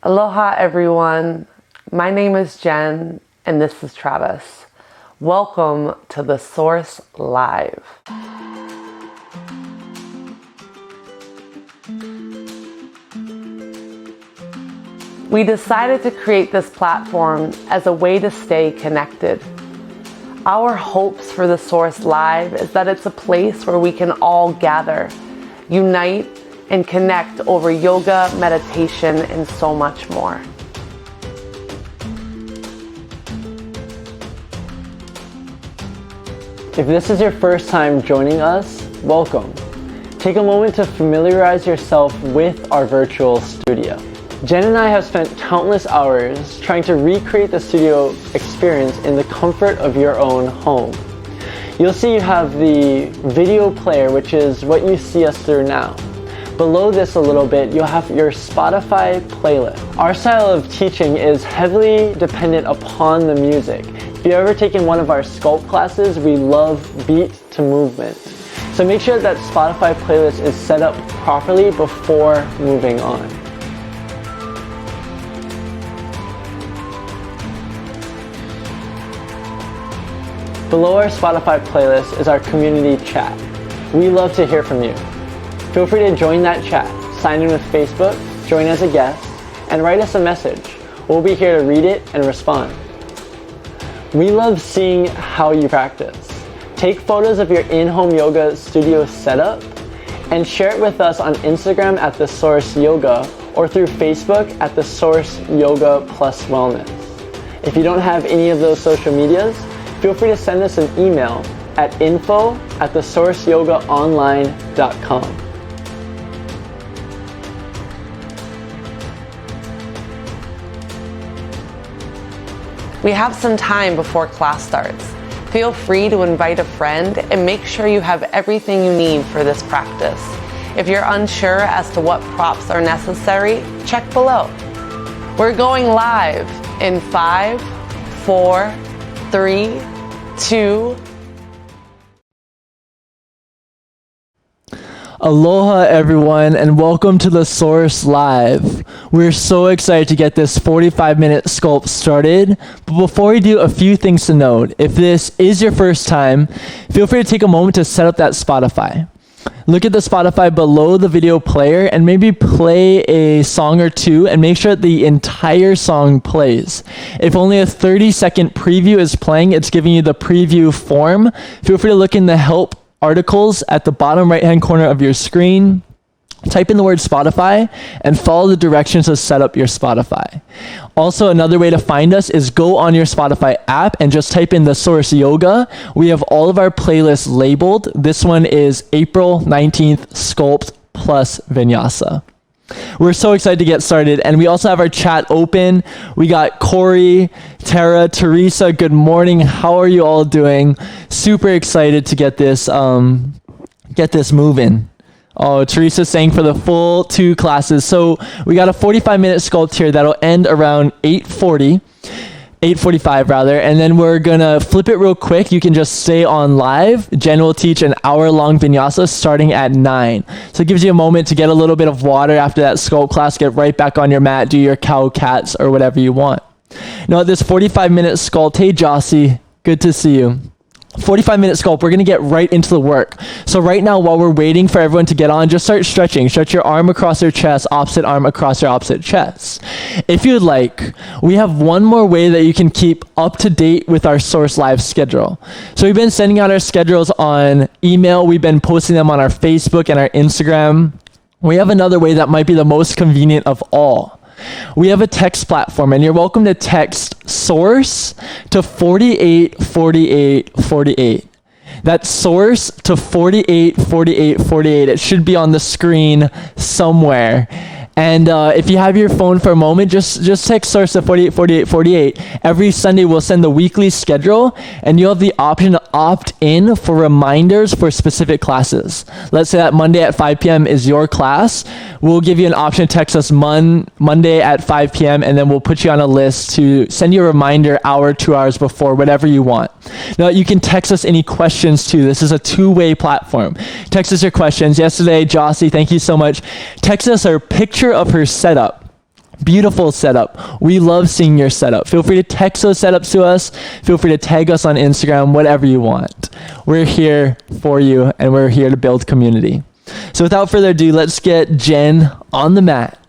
Aloha everyone, my name is Jen and this is Travis. Welcome to The Source Live. We decided to create this platform as a way to stay connected. Our hopes for The Source Live is that it's a place where we can all gather, unite, and connect over yoga, meditation, and so much more. If this is your first time joining us, welcome. Take a moment to familiarize yourself with our virtual studio. Jen and I have spent countless hours trying to recreate the studio experience in the comfort of your own home. You'll see you have the video player, which is what you see us through now. Below this a little bit, you'll have your Spotify playlist. Our style of teaching is heavily dependent upon the music. If you've ever taken one of our sculpt classes, we love beat to movement. So make sure that Spotify playlist is set up properly before moving on. Below our Spotify playlist is our community chat. We love to hear from you. Feel free to join that chat, sign in with Facebook, join as a guest, and write us a message. We'll be here to read it and respond. We love seeing how you practice. Take photos of your in-home yoga studio setup and share it with us on Instagram at The Source Yoga or through Facebook at The Source Yoga Plus Wellness. If you don't have any of those social medias, feel free to send us an email at info@thesourceyogaonline.com. We have some time before class starts. Feel free to invite a friend and make sure you have everything you need for this practice. If you're unsure as to what props are necessary, check below. We're going live in 5, 4, 3, 2. Aloha everyone and welcome to The Source Live. We're so excited to get this 45-minute sculpt started. But before we do, a few things to note. If this is your first time, feel free to take a moment to set up that Spotify. Look at the Spotify below the video player and maybe play a song or two and make sure that the entire song plays. If only a 30-second preview is playing, it's giving you the preview form. Feel free to look in the help articles at the bottom right-hand corner of your screen. Type in the word Spotify and follow the directions to set up your Spotify. Also, another way to find us is go on your Spotify app and just type in The Source Yoga. We have all of our playlists labeled. This one is April 19th Sculpt plus Vinyasa. We're so excited to get started, and we also have our chat open. We got Corey, Tara, Teresa. Good morning. How are you all doing? Super excited to get this moving. Oh, Teresa's saying for the full 2 classes. So we got a 45-minute sculpt here that'll end around 8:45 rather, and then we're gonna flip it real quick. You can just stay on live. Jen will teach an hour-long vinyasa starting at 9. So it gives you a moment to get a little bit of water after that sculpt class, get right back on your mat, do your cow cats or whatever you want. Now at this 45-minute sculpt, hey Jossie, good to see you. 45-minute sculpt, we're gonna get right into the work. So right now, while we're waiting for everyone to get on, just start stretching. Stretch your arm across your chest, opposite arm across your opposite chest. If you'd like, we have one more way that you can keep up to date with our Source Live schedule. So we've been sending out our schedules on email. We've been posting them on our Facebook and our Instagram. We have another way that might be the most convenient of all. We have a text platform, and you're welcome to text source to 484848. That's source to 484848. It should be on the screen somewhere. And if you have your phone for a moment, just text source to 484848. Every Sunday we'll send the weekly schedule, and you'll have the option to opt in for reminders for specific classes. Let's say that Monday at 5 p.m. is your class. We'll give you an option to text us Monday at 5 p.m. and then we'll put you on a list to send you a reminder hour, 2 hours before, whatever you want. Now you can text us any questions too. This is a two-way platform. Text us your questions. Yesterday, Jossie, thank you so much, texted us her picture of her setup. Beautiful setup. We love seeing your setup. Feel free to text those setups to us. Feel free to tag us on Instagram, whatever you want. We're here for you, and we're here to build community. So without further ado, let's get Jen on the mat.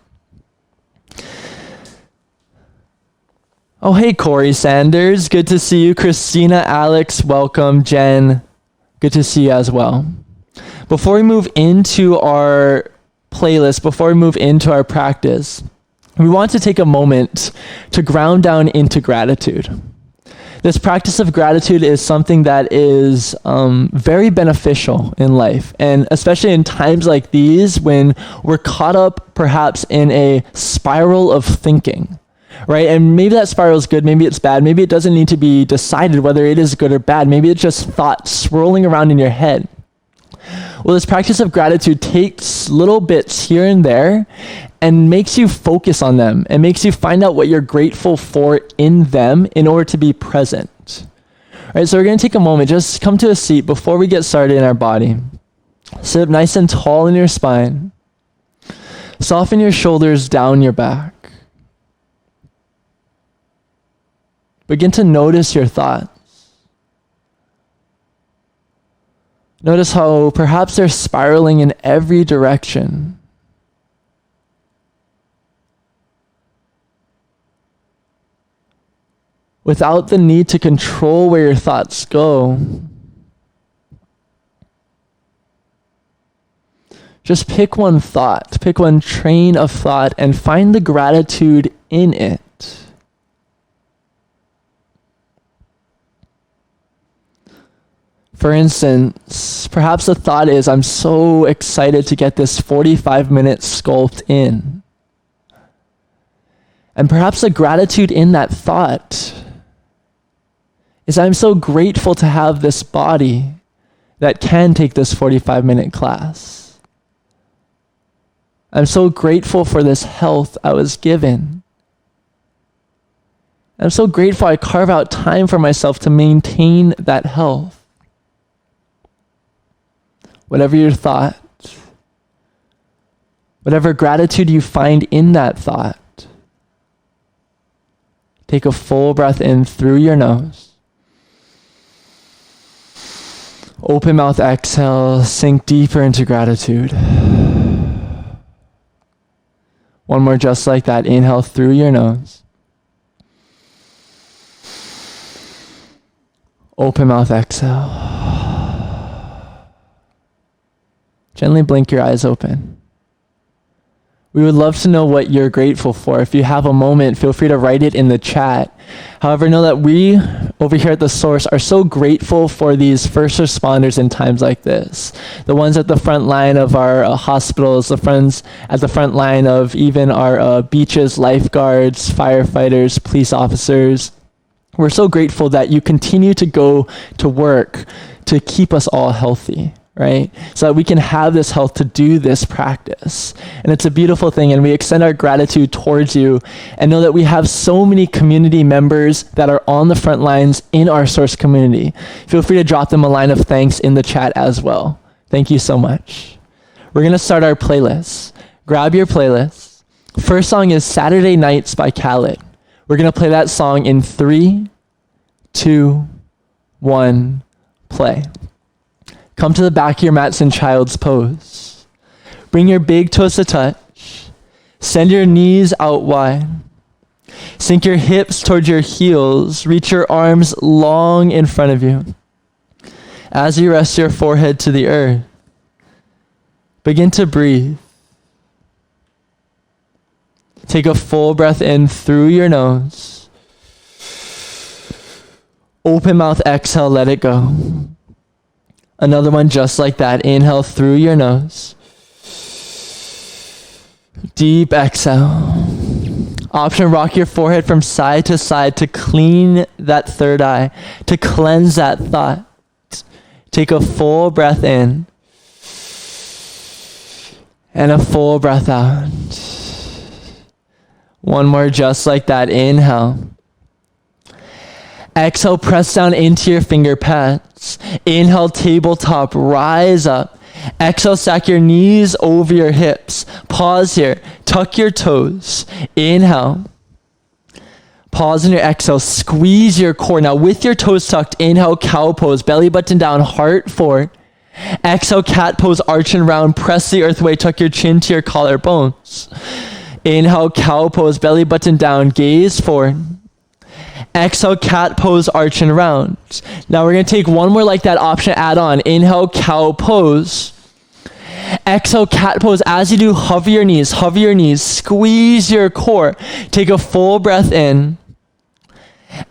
Oh, hey, Corey Sanders. Good to see you. Christina, Alex, welcome. Jen, good to see you as well. Before we move into our playlist, before we move into our practice, we want to take a moment to ground down into gratitude. This practice of gratitude is something that is very beneficial in life, and especially in times like these when we're caught up perhaps in a spiral of thinking, right? And maybe that spiral is good, maybe it's bad, maybe it doesn't need to be decided whether it is good or bad, maybe it's just thoughts swirling around in your head. Well, this practice of gratitude takes little bits here and there and makes you focus on them and makes you find out what you're grateful for in them in order to be present. All right, so we're going to take a moment, just come to a seat before we get started in our body. Sit up nice and tall in your spine. Soften your shoulders down your back. Begin to notice your thoughts. Notice how perhaps they're spiraling in every direction. Without the need to control where your thoughts go. Just pick one thought, pick one train of thought, and find the gratitude in it. For instance, perhaps the thought is, I'm so excited to get this 45-minute sculpt in. And perhaps the gratitude in that thought is, I'm so grateful to have this body that can take this 45-minute class. I'm so grateful for this health I was given. I'm so grateful I carve out time for myself to maintain that health. Whatever your thought, whatever gratitude you find in that thought, take a full breath in through your nose. Open mouth, exhale, sink deeper into gratitude. One more just like that. Inhale through your nose. Open mouth, exhale. Gently blink your eyes open. We would love to know what you're grateful for. If you have a moment, feel free to write it in the chat. However, know that we over here at The Source are so grateful for these first responders in times like this. The ones at the front line of our hospitals, the friends at the front line of even our beaches, lifeguards, firefighters, police officers. We're so grateful that you continue to go to work to keep us all healthy. Right? So that we can have this health to do this practice. And it's a beautiful thing, and we extend our gratitude towards you and know that we have so many community members that are on the front lines in our Source community. Feel free to drop them a line of thanks in the chat as well. Thank you so much. We're going to start our playlist. Grab your playlist. First song is Saturday Nights by Khaled. We're going to play that song in 3, 2, 1, play. Come to the back of your mats in child's pose. Bring your big toes to touch. Send your knees out wide. Sink your hips towards your heels. Reach your arms long in front of you. As you rest your forehead to the earth, begin to breathe. Take a full breath in through your nose. Open mouth, exhale, let it go. Another one just like that. Inhale through your nose. Deep exhale. Option, rock your forehead from side to side to clean that third eye, to cleanse that thought. Take a full breath in and a full breath out. One more just like that. Inhale. Exhale, press down into your finger pads. Inhale, tabletop, rise up. Exhale, stack your knees over your hips. Pause here. Tuck your toes. Inhale. Pause in your exhale. Squeeze your core. Now with your toes tucked, inhale, cow pose. Belly button down, heart forward. Exhale, cat pose, arch and round. Press the earth away. Tuck your chin to your collarbones. Inhale, cow pose. Belly button down, gaze forward. Exhale, cat pose, arch and round. Now we're going to take one more like that option, add on. Inhale, cow pose. Exhale, cat pose. As you do, hover your knees, squeeze your core. Take a full breath in.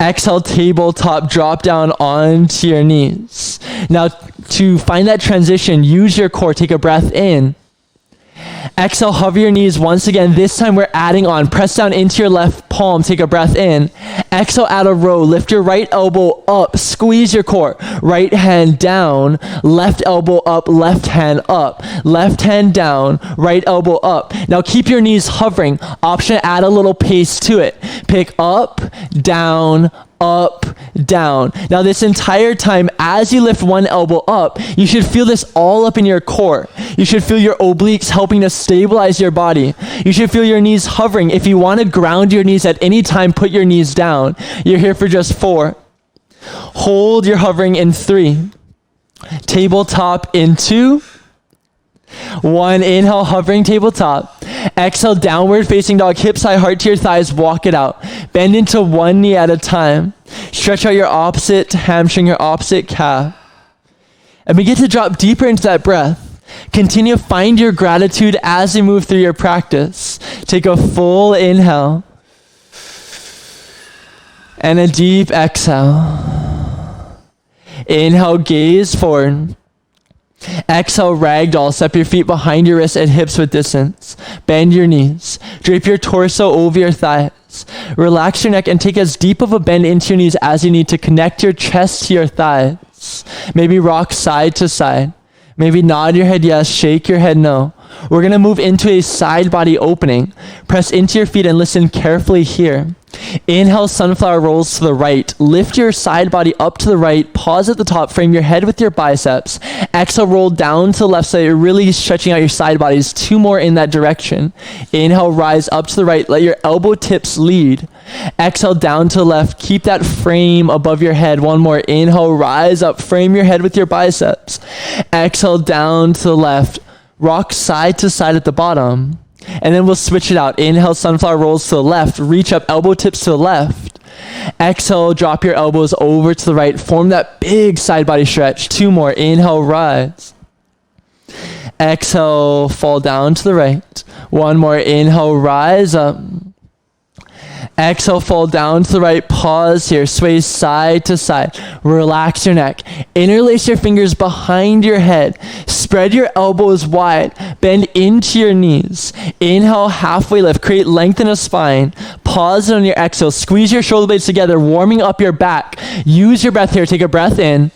Exhale, tabletop, drop down onto your knees. Now to find that transition, use your core, take a breath in. Exhale, hover your knees once again. This time we're adding on. Press down into your left palm. Take a breath in. Exhale, add a row. Lift your right elbow up. Squeeze your core. Right hand down. Left elbow up. Left hand up. Left hand down. Right elbow up. Now keep your knees hovering. Option, add a little pace to it. Pick up, down, up, down. Now this entire time, as you lift one elbow up, you should feel this all up in your core. You should feel your obliques helping to stabilize your body. You should feel your knees hovering. If you want to ground your knees at any time, put your knees down. You're here for just 4. Hold your hovering in 3. Tabletop in 2. 1, inhale, hovering tabletop. Exhale, downward facing dog, hips high, heart to your thighs, walk it out. Bend into one knee at a time. Stretch out your opposite hamstring, your opposite calf. And begin to drop deeper into that breath. Continue to find your gratitude as you move through your practice. Take a full inhale. And a deep exhale. Inhale, gaze forward. Exhale, ragdoll. Step your feet behind your wrists and hips with distance. Bend your knees. Drape your torso over your thighs. Relax your neck and take as deep of a bend into your knees as you need to connect your chest to your thighs. Maybe rock side to side. Maybe nod your head yes, shake your head no. We're going to move into a side body opening. Press into your feet and listen carefully here. Inhale, sunflower rolls to the right. Lift your side body up to the right. Pause at the top. Frame your head with your biceps. Exhale, roll down to the left side. You're really stretching out your side bodies. 2 more in that direction. Inhale, rise up to the right. Let your elbow tips lead. Exhale, down to the left. Keep that frame above your head. 1 more. Inhale, rise up. Frame your head with your biceps. Exhale, down to the left. Rock side to side at the bottom. And then we'll switch it out. Inhale, sunflower rolls to the left. Reach up, elbow tips to the left. Exhale, drop your elbows over to the right. Form that big side body stretch. 2 more. Inhale, rise. Exhale, fall down to the right. 1 more. Inhale, rise up. Exhale, fall down to the right. Pause here. Sway side to side. Relax your neck. Interlace your fingers behind your head. Spread your elbows wide. Bend into your knees. Inhale, halfway lift. Create length in a spine. Pause on your exhale. Squeeze your shoulder blades together, warming up your back. Use your breath here. Take a breath in.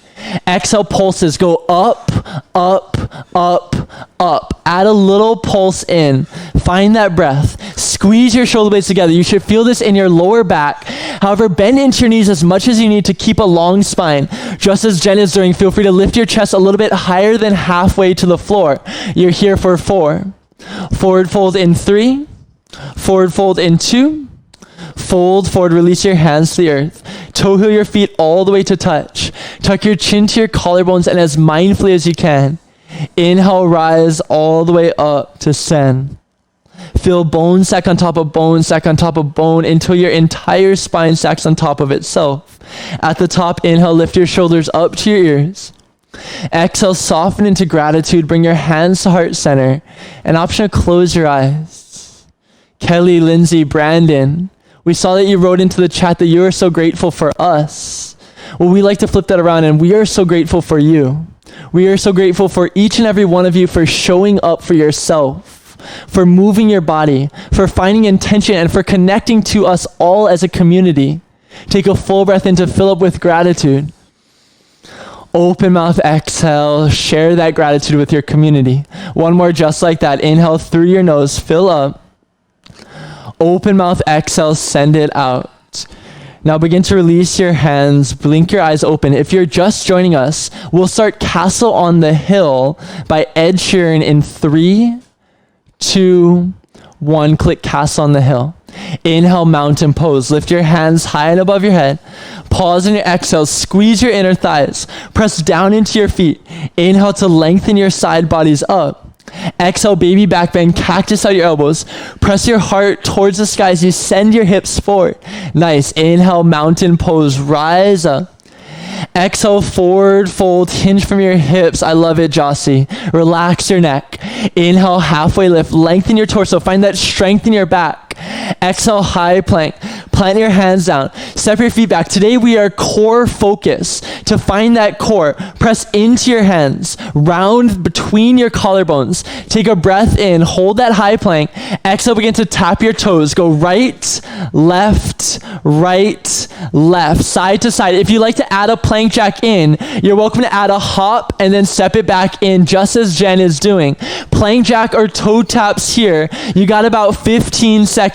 Exhale, pulses. Go up, up, up, up. Add a little pulse in. Find that breath. Squeeze your shoulder blades together. You should feel this in your lower back. However, bend into your knees as much as you need to keep a long spine. Just as Jen is doing, feel free to lift your chest a little bit higher than halfway to the floor. You're here for 4. Forward fold in 3. Forward fold in 2. Fold forward, release your hands to the earth. Toe heel your feet all the way to touch. Tuck your chin to your collarbones and as mindfully as you can. Inhale, rise all the way up to send. Feel bone stack on top of bone, stack on top of bone until your entire spine stacks on top of itself. At the top, inhale, lift your shoulders up to your ears. Exhale, soften into gratitude. Bring your hands to heart center. And option to close your eyes. Kelly, Lindsay, Brandon, we saw that you wrote into the chat that you are so grateful for us. Well, we like to flip that around and we are so grateful for you. We are so grateful for each and every one of you for showing up for yourself, for moving your body, for finding intention, and for connecting to us all as a community. Take a full breath in to fill up with gratitude. Open mouth, exhale, share that gratitude with your community. 1 more just like that. Inhale through your nose, fill up. Open mouth, exhale, send it out. Now begin to release your hands, blink your eyes open. If you're just joining us, we'll start Castle on the Hill by Ed Sheeran in 3, 2, 1. Click Castle on the Hill. Inhale, mountain pose. Lift your hands high and above your head. Pause in your exhale. Squeeze your inner thighs. Press down into your feet. Inhale to lengthen your side bodies up. Exhale, baby back bend. Cactus out your elbows. Press your heart towards the sky as you send your hips forward. Nice. Inhale, mountain pose. Rise up. Exhale, forward fold, hinge from your hips. I love it, Jossie. Relax your neck. Inhale, halfway lift. Lengthen your torso. Find that strength in your back. Exhale, high plank. Plant your hands down. Step your feet back. Today we are core focus. To find that core, press into your hands. Round between your collarbones. Take a breath in. Hold that high plank. Exhale, begin to tap your toes. Go right, left, side to side. If you like to add a plank jack in, you're welcome to add a hop and then step it back in just as Jen is doing. Plank jack or toe taps here. You got about 15 seconds.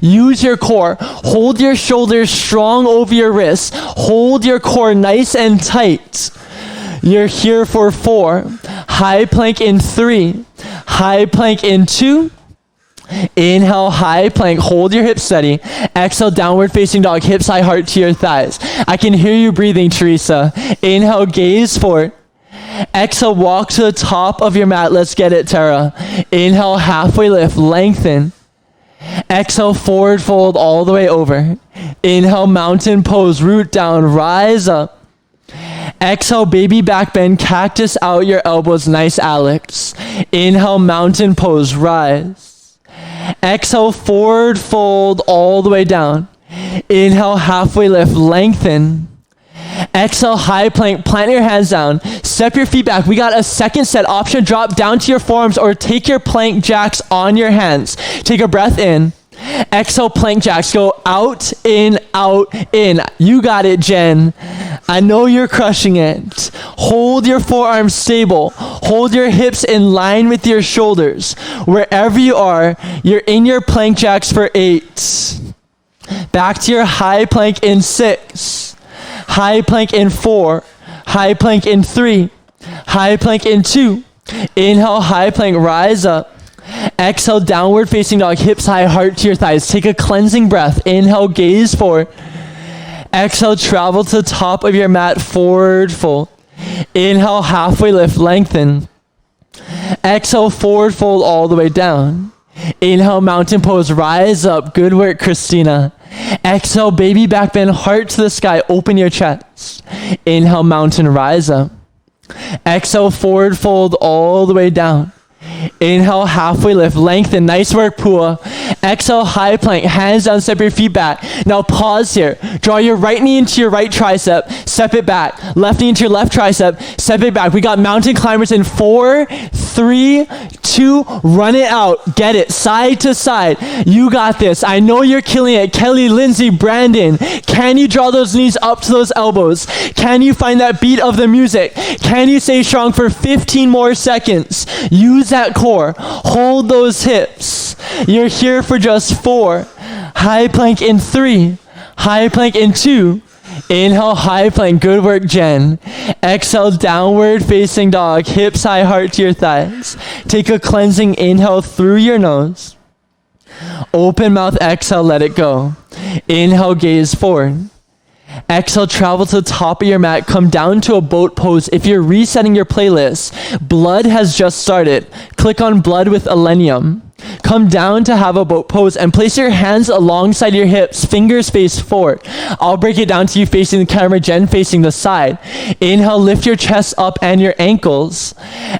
Use your core. Hold your shoulders strong over your wrists. Hold your core nice and tight. You're here for 4. High plank in 3. High plank in 2. Inhale, high plank. Hold your hips steady. Exhale, downward facing dog. Hips high, heart to your thighs. I can hear you breathing, Teresa. Inhale, gaze forward. Exhale, walk to the top of your mat. Let's get it, Tara. Inhale, halfway lift. Lengthen. Exhale, forward fold all the way over. Inhale, mountain pose. Root down. Rise up. Exhale, baby back bend. Cactus out your elbows. Nice, Alex. Inhale, mountain pose. Rise. Exhale, forward fold all the way down. Inhale, halfway lift. Lengthen. Exhale, high plank. Plant your hands down. Step your feet back. We got a second set. Option, drop down to your forearms or take your plank jacks on your hands. Take a breath in. Exhale, plank jacks. Go out, in, out, in. You got it, Jen. I know you're crushing it. Hold your forearms stable. Hold your hips in line with your shoulders. Wherever you are, you're in your plank jacks for 8. Back to your high plank in 6. High plank in 4. High plank in 3. High plank in 2. Inhale, high plank, rise up. Exhale, downward facing dog, hips high, heart to your thighs. Take a cleansing breath. Inhale, gaze forward. Exhale, travel to the top of your mat, forward fold. Inhale, halfway lift, lengthen. Exhale, forward fold all the way down. Inhale, mountain pose, rise up. Good work, Christina. Exhale, baby back bend, heart to the sky, open your chest. Inhale, mountain, rise up. Exhale, forward fold all the way down. Inhale, halfway lift, lengthen. Nice work, Pua. Exhale, high plank, hands down, step your feet back. Now pause here. Draw your right knee into your right tricep, step it back. Left knee into your left tricep, step it back. We got mountain climbers in 4, 3, 2, run it out. Get it, side to side. You got this. I know you're killing it. Kelly, Lindsay, Brandon, can you draw those knees up to those elbows? Can you find that beat of the music? Can you stay strong for 15 more seconds? Use that core. Hold those hips. You're here for just 4. High plank in 3. High plank in 2. Inhale, high plank. Good work, Jen. Exhale, downward facing dog. Hips high, heart to your thighs. Take a cleansing inhale through your nose. Open mouth, exhale, let it go. Inhale, gaze forward. Exhale, travel to the top of your mat. Come down to a boat pose. If you're resetting your playlist, Blood has just started. Click on Blood with Elenium. Come down to have a boat pose and place your hands alongside your hips, fingers face forward. I'll break it down to you facing the camera, Jen facing the side. Inhale, lift your chest up and your ankles.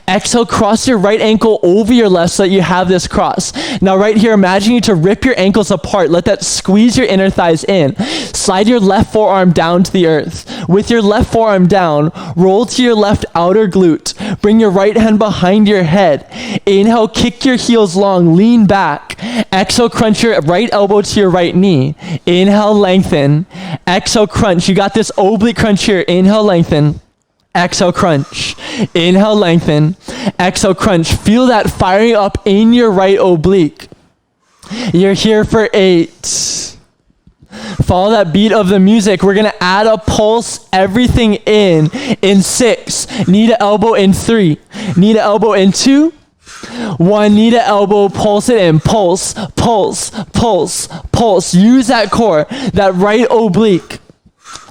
Exhale, cross your right ankle over your left so that you have this cross. Now right here, imagine you to rip your ankles apart. Let that squeeze your inner thighs in. Slide your left forearm down to the earth. With your left forearm down, roll to your left outer glute. Bring your right hand behind your head. Inhale, kick your heels long. Lean back. Exhale, crunch your right elbow to your right knee. Inhale, lengthen. Exhale, crunch. You got this oblique crunch here. Inhale, lengthen. Exhale, crunch. Inhale, lengthen. Exhale, crunch. Feel that firing up in your right oblique. You're here for 8. Follow that beat of the music. We're going to add a pulse everything in 6. Knee to elbow in 3. Knee to elbow in 2. 1, knee to elbow, pulse it in. Pulse, pulse, pulse, pulse. Use that core, that right oblique.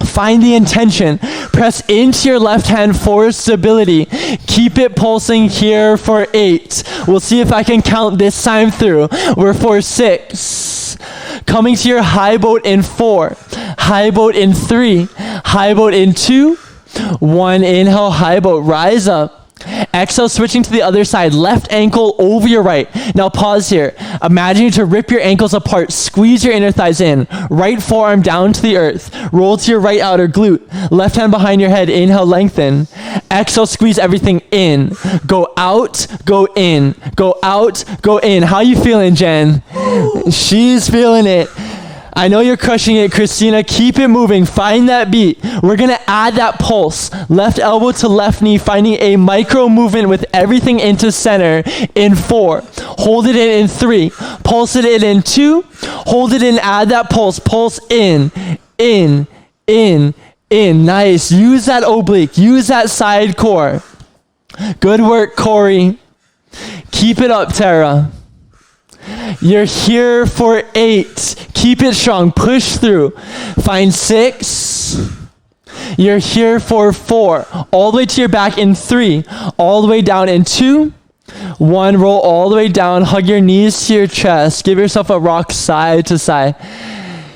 Find the intention. Press into your left hand for stability. Keep it pulsing here for 8. We'll see if I can count this time through. We're for 6. Coming to your high boat in 4. High boat in 3. High boat in 2. 1, inhale, high boat, rise up. Exhale, switching to the other side. Left ankle over your right. Now pause here. Imagine you to rip your ankles apart. Squeeze your inner thighs in. Right forearm down to the earth. Roll to your right outer glute. Left hand behind your head. Inhale, lengthen. Exhale, squeeze everything in. Go out, go in. Go out, go in. How you feeling, Jen? She's feeling it. I know you're crushing it, Christina. Keep it moving. Find that beat. We're going to add that pulse. Left elbow to left knee, finding a micro movement with everything into center in 4. Hold it in 3. Pulse it in 2. Hold it in, add that pulse. Pulse in. Nice. Use that oblique. Use that side core. Good work, Corey. Keep it up, Tara. You're here for 8. Keep it strong. Push through. Find 6. You're here for 4. All the way to your back in 3. All the way down in 2. 1. Roll all the way down. Hug your knees to your chest. Give yourself a rock side to side.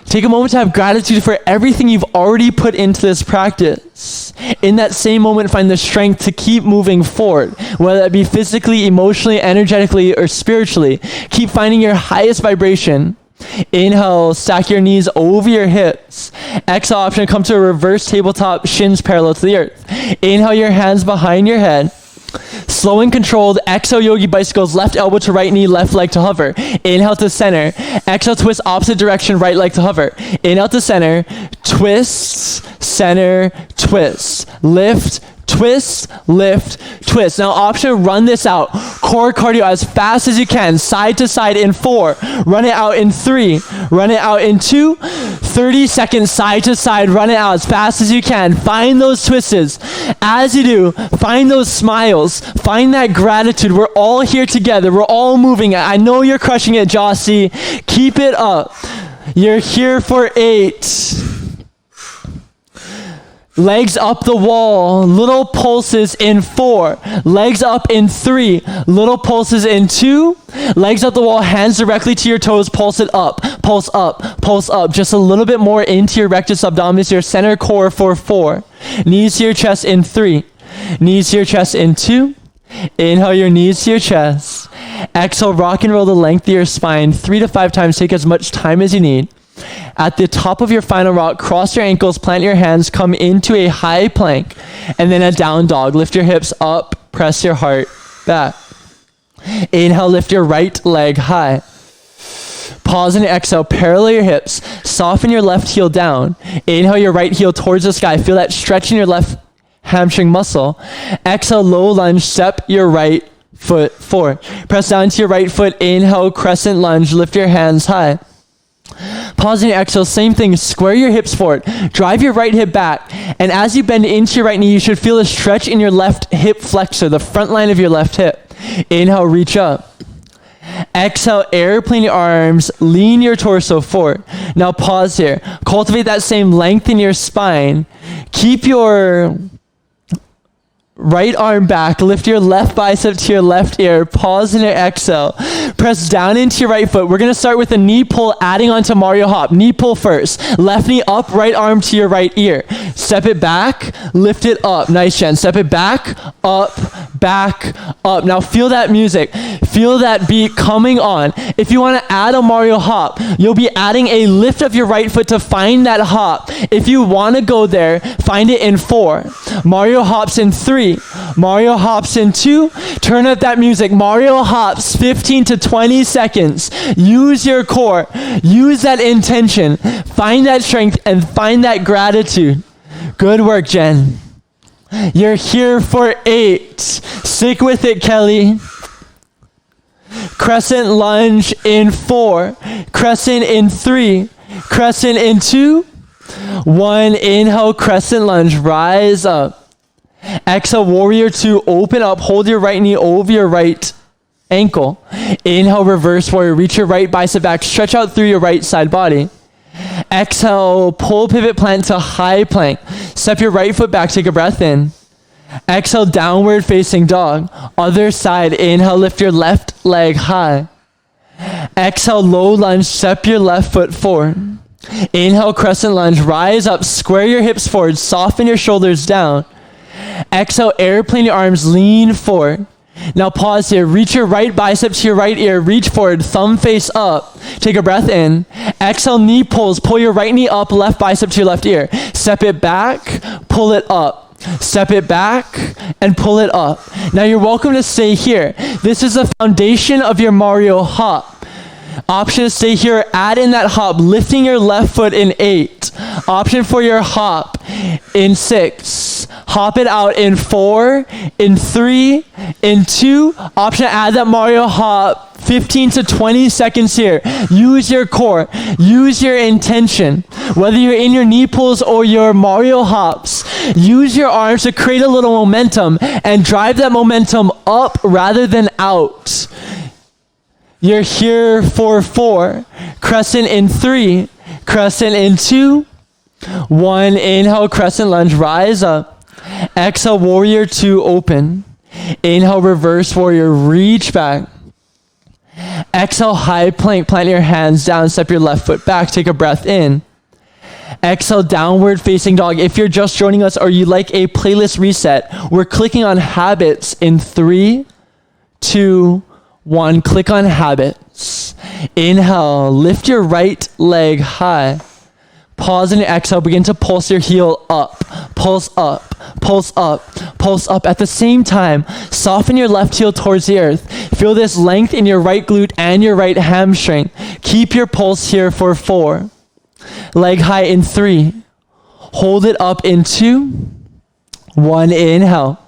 Take a moment to have gratitude for everything you've already put into this practice. In that same moment, find the strength to keep moving forward, whether that be physically, emotionally, energetically, or spiritually. Keep finding your highest vibration. Inhale, stack your knees over your hips. Exhale, option, come to a reverse tabletop, shins parallel to the earth. Inhale, your hands behind your head. Slow and controlled. Exhale, yogi bicycles, left elbow to right knee, left leg to hover. Inhale to center. Exhale, twist opposite direction, right leg to hover. Inhale to center. Twist, center, twist. Lift, twist, lift, twist. Now option, run this out. Core cardio as fast as you can, side to side in 4. Run it out in 3. Run it out in 2. 30 seconds side to side. Run it out as fast as you can. Find those twists. As you do, find those smiles. Find that gratitude. We're all here together. We're all moving. I know you're crushing it, Jossie. Keep it up. You're here for 8. Legs up the wall, little pulses in 4. Legs up in 3, little pulses in 2. Legs up the wall, hands directly to your toes, pulse it up, pulse up, pulse up. Just a little bit more into your rectus abdominis, your center core for 4. Knees to your chest in 3. Knees to your chest in 2. Inhale your knees to your chest. Exhale, rock and roll the length of your spine 3 to 5 times. Take as much time as you need. At the top of your final rock, cross your ankles, plant your hands, come into a high plank, and then a down dog. Lift your hips up, press your heart back. Inhale, lift your right leg high. Pause and exhale, parallel your hips, soften your left heel down. Inhale your right heel towards the sky. Feel that stretch in your left hamstring muscle. Exhale, low lunge, step your right foot forward. Press down to your right foot, inhale, crescent lunge, lift your hands high. Pause and exhale, same thing, square your hips forward, drive your right hip back, and as you bend into your right knee, you should feel a stretch in your left hip flexor, the front line of your left hip. Inhale, reach up. Exhale, airplane your arms, lean your torso forward. Now pause here, cultivate that same length in your spine. Keep your right arm back, lift your left bicep to your left ear, pause in your exhale, press down into your right foot. We're going to start with a knee pull, adding on to Mario Hop. Knee pull first, left knee up, right arm to your right ear. Step it back, lift it up. Nice, Jen. Step it back, up, back, up. Now feel that music. Feel that beat coming on. If you want to add a Mario Hop, you'll be adding a lift of your right foot to find that hop. If you want to go there, find it in 4. Mario Hops in 3. Mario Hops in 2. Turn up that music. Mario Hops 15 to 20 seconds. Use your core. Use that intention. Find that strength and find that gratitude. Good work, Jen. You're here for 8. Stick with it, Kelly. Crescent lunge in 4. Crescent in 3. crescent in 2, 1, inhale, crescent lunge, rise up. Exhale, warrior 2, open up, hold your right knee over your right ankle. Inhale, reverse warrior, reach your right bicep back, stretch out through your right side body. Exhale, pull pivot plant to high plank. Step your right foot back, take a breath in. Exhale, downward facing dog. Other side, inhale, lift your left leg high. Exhale, low lunge, step your left foot forward. Inhale, crescent lunge, rise up, square your hips forward, soften your shoulders down. Exhale, airplane your arms, lean forward. Now pause here, reach your right bicep to your right ear, reach forward, thumb face up. Take a breath in. Exhale, knee pulls, pull your right knee up, left bicep to your left ear. Step it back, pull it up. Step it back and pull it up. Now you're welcome to stay here. This is the foundation of your Mario hop. Option to stay here, add in that hop, lifting your left foot in 8. Option for your hop in 6. Hop it out in 4, in 3, in 2. Option to add that Mario hop 15 to 20 seconds here. Use your core, use your intention. Whether you're in your knee pulls or your Mario hops, use your arms to create a little momentum and drive that momentum up rather than out. You're here for 4, crescent in 3, crescent in 2, 1, inhale, crescent lunge, rise up. Exhale, warrior 2, open. Inhale, reverse warrior, reach back. Exhale, high plank, plant your hands down, step your left foot back, take a breath in. Exhale, downward facing dog. If you're just joining us or you like a playlist reset, we're clicking on habits in 3, 2, 1, click on habits. Inhale, lift your right leg high. Pause and exhale, begin to pulse your heel up. Pulse up, pulse up, pulse up. At the same time, soften your left heel towards the earth. Feel this length in your right glute and your right hamstring. Keep your pulse here for 4. Leg high in 3. Hold it up in 2. 1, inhale.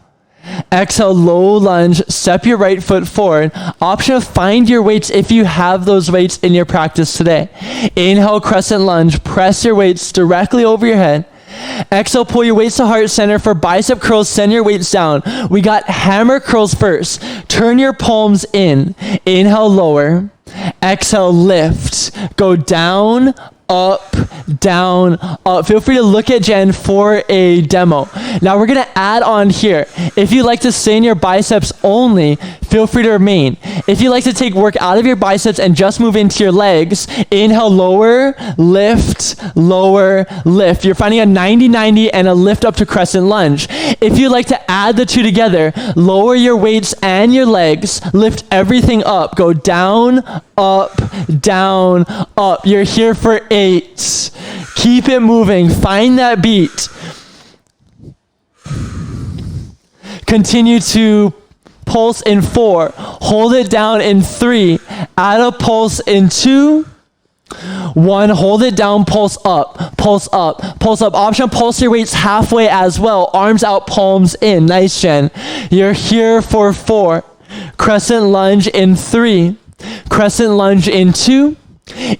Exhale, low lunge, step your right foot forward. Option of find your weights if you have those weights in your practice today. Inhale, crescent lunge, press your weights directly over your head. Exhale, pull your weights to heart center. For bicep curls, send your weights down. We got hammer curls first. Turn your palms in. Inhale, lower. Exhale, lift. Go down, up, down, up. Feel free to look at Jen for a demo. Now we're gonna add on here. If you like to stay in your biceps only, feel free to remain. If you like to take work out of your biceps and just move into your legs, inhale, lower, lift, lower, lift. You're finding a 90-90 and a lift up to crescent lunge. If you like to add the two together, lower your weights and your legs, lift everything up. Go down, up, down, up. You're here for 8. Keep it moving. Find that beat. Continue to pulse in 4. Hold it down in 3. Add a pulse in 2. 1, hold it down, pulse up, pulse up, pulse up. Option, pulse your weights halfway as well. Arms out, palms in. Nice, Jen. You're here for 4. Crescent lunge in 3. Crescent lunge in 2.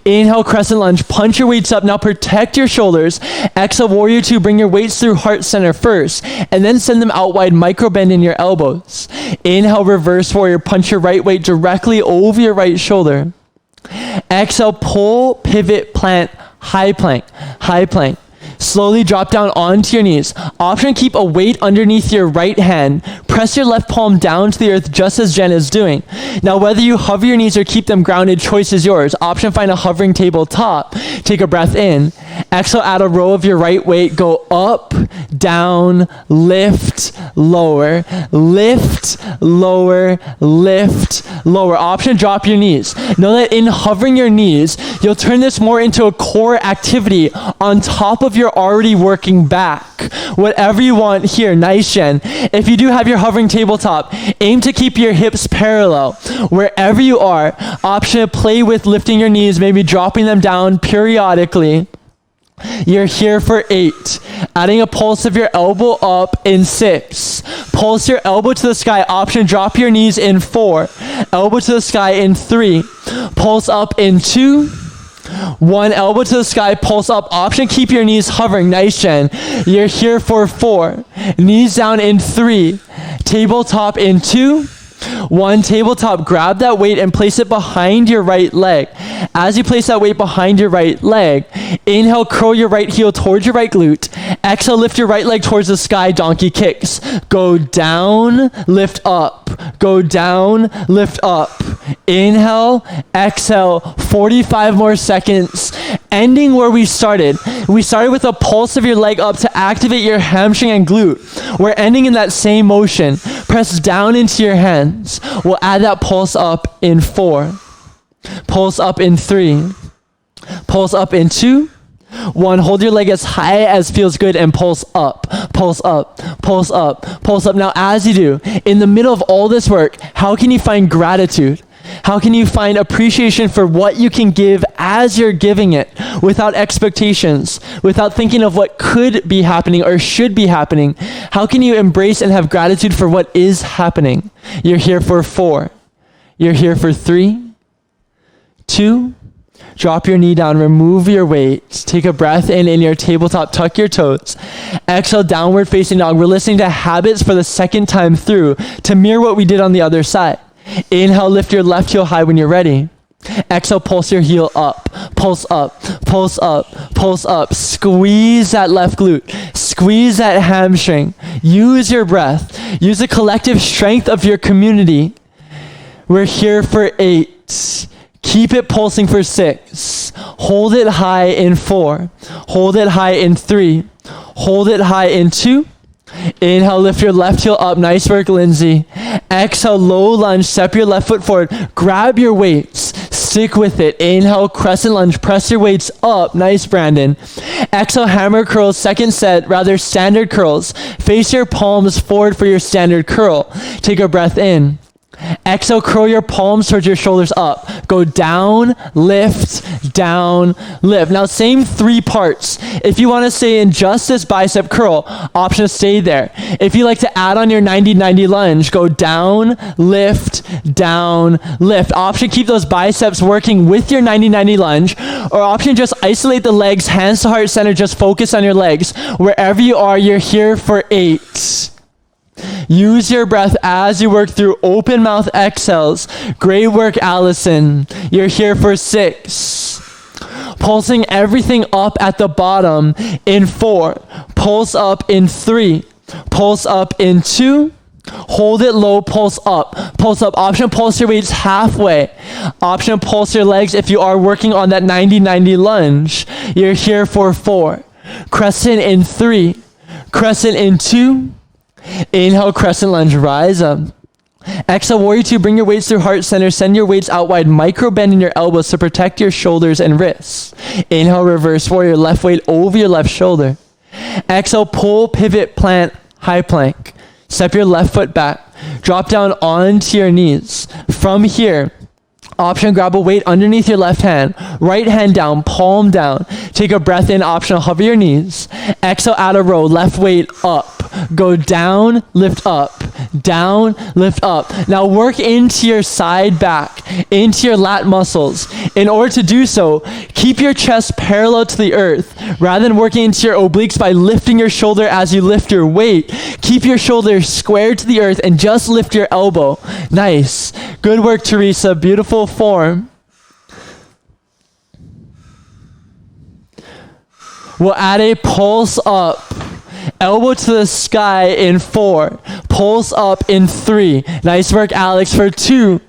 Inhale, crescent lunge, punch your weights up. Now protect your shoulders. Exhale, warrior 2, bring your weights through heart center first, and then send them out wide, micro bend in your elbows. Inhale, reverse warrior, punch your right weight directly over your right shoulder. Exhale, pull, pivot, plant, high plank, high plank. Slowly drop down onto your knees. Option, keep a weight underneath your right hand. Press your left palm down to the earth just as Jen is doing. Now, whether you hover your knees or keep them grounded, choice is yours. Option, find a hovering tabletop. Take a breath in. Exhale, add a row of your right weight. Go up, down, lift, lower, lift, lower, lift, lower. Option, drop your knees. Know that in hovering your knees, you'll turn this more into a core activity on top of your already working back. Whatever you want here. Nice, Jen. If you do have your hovering tabletop, aim to keep your hips parallel. Wherever you are, option to play with lifting your knees, maybe dropping them down periodically. You're here for 8. Adding a pulse of your elbow up in 6. Pulse your elbow to the sky. Option, drop your knees in 4. Elbow to the sky in 3. Pulse up in 2. 1, elbow to the sky, pulse up. Option, keep your knees hovering. Nice, Jen. You're here for 4. Knees down in 3. Tabletop in 2. 1, tabletop, grab that weight and place it behind your right leg. As you place that weight behind your right leg, inhale, curl your right heel towards your right glute. Exhale, lift your right leg towards the sky, donkey kicks. Go down, lift up. Go down, lift up. Inhale, exhale, 45 more seconds. Ending where we started. We started with a pulse of your leg up to activate your hamstring and glute. We're ending in that same motion. Press down into your hands. We'll add that pulse up in 4. Pulse up in 3. Pulse up in 2. 1, hold your leg as high as feels good and pulse up, pulse up, pulse up, pulse up. Now, as you do, in the middle of all this work, how can you find gratitude? How can you find appreciation for what you can give as you're giving it without expectations, without thinking of what could be happening or should be happening? How can you embrace and have gratitude for what is happening? You're here for 4. You're here for 3, 2, drop your knee down, remove your weight. Take a breath in your tabletop, tuck your toes. Exhale, downward facing dog. We're listening to habits for the second time through to mirror what we did on the other side. Inhale, lift your left heel high when you're ready. Exhale, pulse your heel up. Pulse up, pulse up, pulse up. Squeeze that left glute. Squeeze that hamstring. Use your breath. Use the collective strength of your community. We're here for 8. Keep it pulsing for 6. Hold it high in 4. Hold it high in 3. Hold it high in 2. Inhale, lift your left heel up. Nice work, Lindsay. Exhale, low lunge. Step your left foot forward. Grab your weights. Stick with it. Inhale, crescent lunge. Press your weights up. Nice, Brandon. Exhale, hammer curls. Second set, rather standard curls. Face your palms forward for your standard curl. Take a breath in. Exhale, curl your palms towards your shoulders up. Go down, lift, down, lift. Now, same 3 parts. If you want to stay in just this bicep curl, option to stay there. If you like to add on your 90-90 lunge, go down, lift, option keep those biceps working with your 90-90 lunge, or option just isolate the legs, hands to heart center, just focus on your legs. Wherever you are, you're here for 8. Use your breath as you work through open mouth exhales. Great work, Allison. You're here for 6. Pulsing everything up at the bottom in 4. Pulse up in 3. Pulse up in 2. Hold it low, pulse up. Pulse up. Option pulse your weights halfway. Option pulse your legs if you are working on that 90-90 lunge. You're here for 4. Crescent in 3. Crescent in 2. Inhale, crescent lunge, rise up. Exhale, warrior 2, bring your weights through heart center. Send your weights out wide. Micro bend in your elbows to protect your shoulders and wrists. Inhale, reverse warrior, left weight over your left shoulder. Exhale, pull, pivot, plant, high plank. Step your left foot back. Drop down onto your knees. From here, option, grab a weight underneath your left hand. Right hand down, palm down. Take a breath in, optional, hover your knees. Exhale, add a row, left weight up. Go down, lift up. Down, lift up. Now work into your side back, into your lat muscles. In order to do so, keep your chest parallel to the earth. Rather than working into your obliques by lifting your shoulder as you lift your weight, keep your shoulder square to the earth and just lift your elbow. Nice. Good work, Teresa. Beautiful form. We'll add a pulse up. Elbow to the sky in 4. Pulse up in 3. Nice work, Alex, for 2.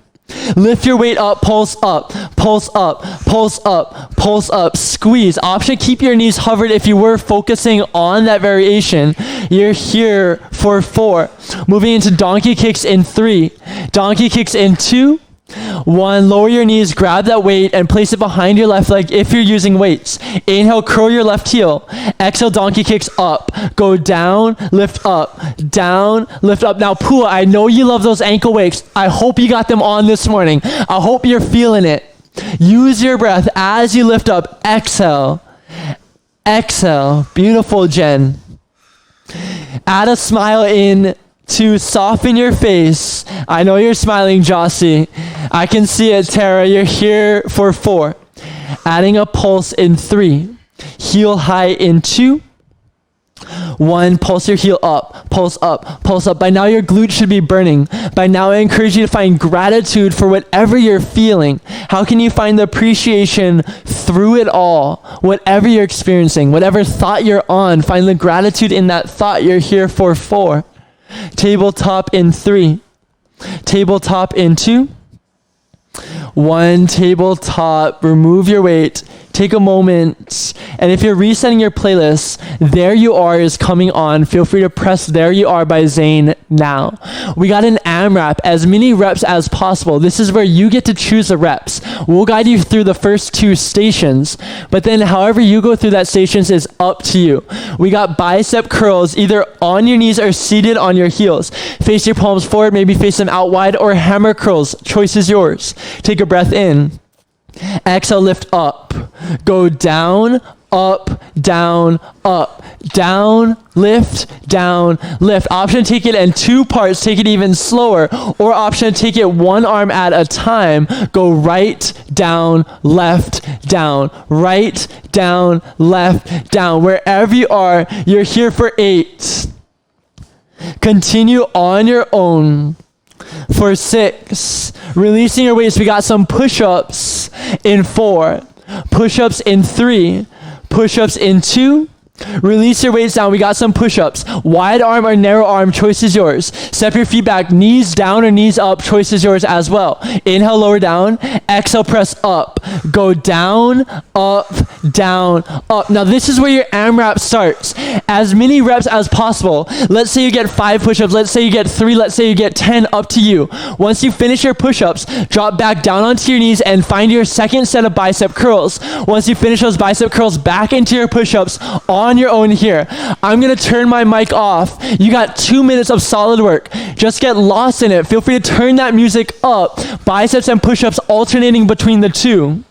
Lift your weight up, pulse up, pulse up, pulse up, pulse up. Squeeze. Option, keep your knees hovered if you were focusing on that variation. You're here for 4. Moving into donkey kicks in 3. Donkey kicks in 2. 1, lower your knees, grab that weight and place it behind your left leg if you're using weights. Inhale, curl your left heel. Exhale, donkey kicks up. Go down, lift up. Down, lift up. Now, Pua, I know you love those ankle wakes. I hope you got them on this morning. I hope you're feeling it. Use your breath as you lift up. Exhale. Exhale. Beautiful, Jen. Add a smile in to soften your face. I know you're smiling, Jossie. I can see it, Tara. You're here for 4. Adding a pulse in 3. Heel high in 2. 1, pulse your heel up, pulse up, pulse up. By now your glutes should be burning. By now I encourage you to find gratitude for whatever you're feeling. How can you find the appreciation through it all? Whatever you're experiencing, whatever thought you're on, find the gratitude in that thought you're here for 4. Tabletop in 3. Tabletop in 2. 1, tabletop, remove your weight. Take a moment, and if you're resetting your playlist, There You Are is coming on. Feel free to press There You Are by Zayn now. We got an AMRAP, as many reps as possible. This is where you get to choose the reps. We'll guide you through the first 2 stations, but then however you go through that stations is up to you. We got bicep curls, either on your knees or seated on your heels. Face your palms forward, maybe face them out wide, or hammer curls. Choice is yours. Take a breath in. Exhale, lift up. Go down, up, down, up, down, lift, down, lift. Option to take it in 2 parts, take it even slower, or option to take it 1 arm at a time. Go right, down, left, down, right, down, left, down. Wherever you are, you're here for 8. Continue on your own. For 6, releasing your weights, we got some push-ups in 4, push-ups in 3, push-ups in 2. Release your weights down. We got some push-ups. Wide arm or narrow arm, choice is yours. Step your feet back, knees down or knees up, choice is yours as well. Inhale, lower down. Exhale, press up. Go down, up, down, up. Now this is where your AMRAP starts. As many reps as possible. Let's say you get 5 push-ups. Let's say you get 3. Let's say you get 10. Up to you. Once you finish your push-ups, drop back down onto your knees and find your second set of bicep curls. Once you finish those bicep curls, back into your push-ups on your own here. I'm going to turn my mic off. You got 2 minutes of solid work. Just get lost in it. Feel free to turn that music up. Biceps and push-ups alternating between the 2.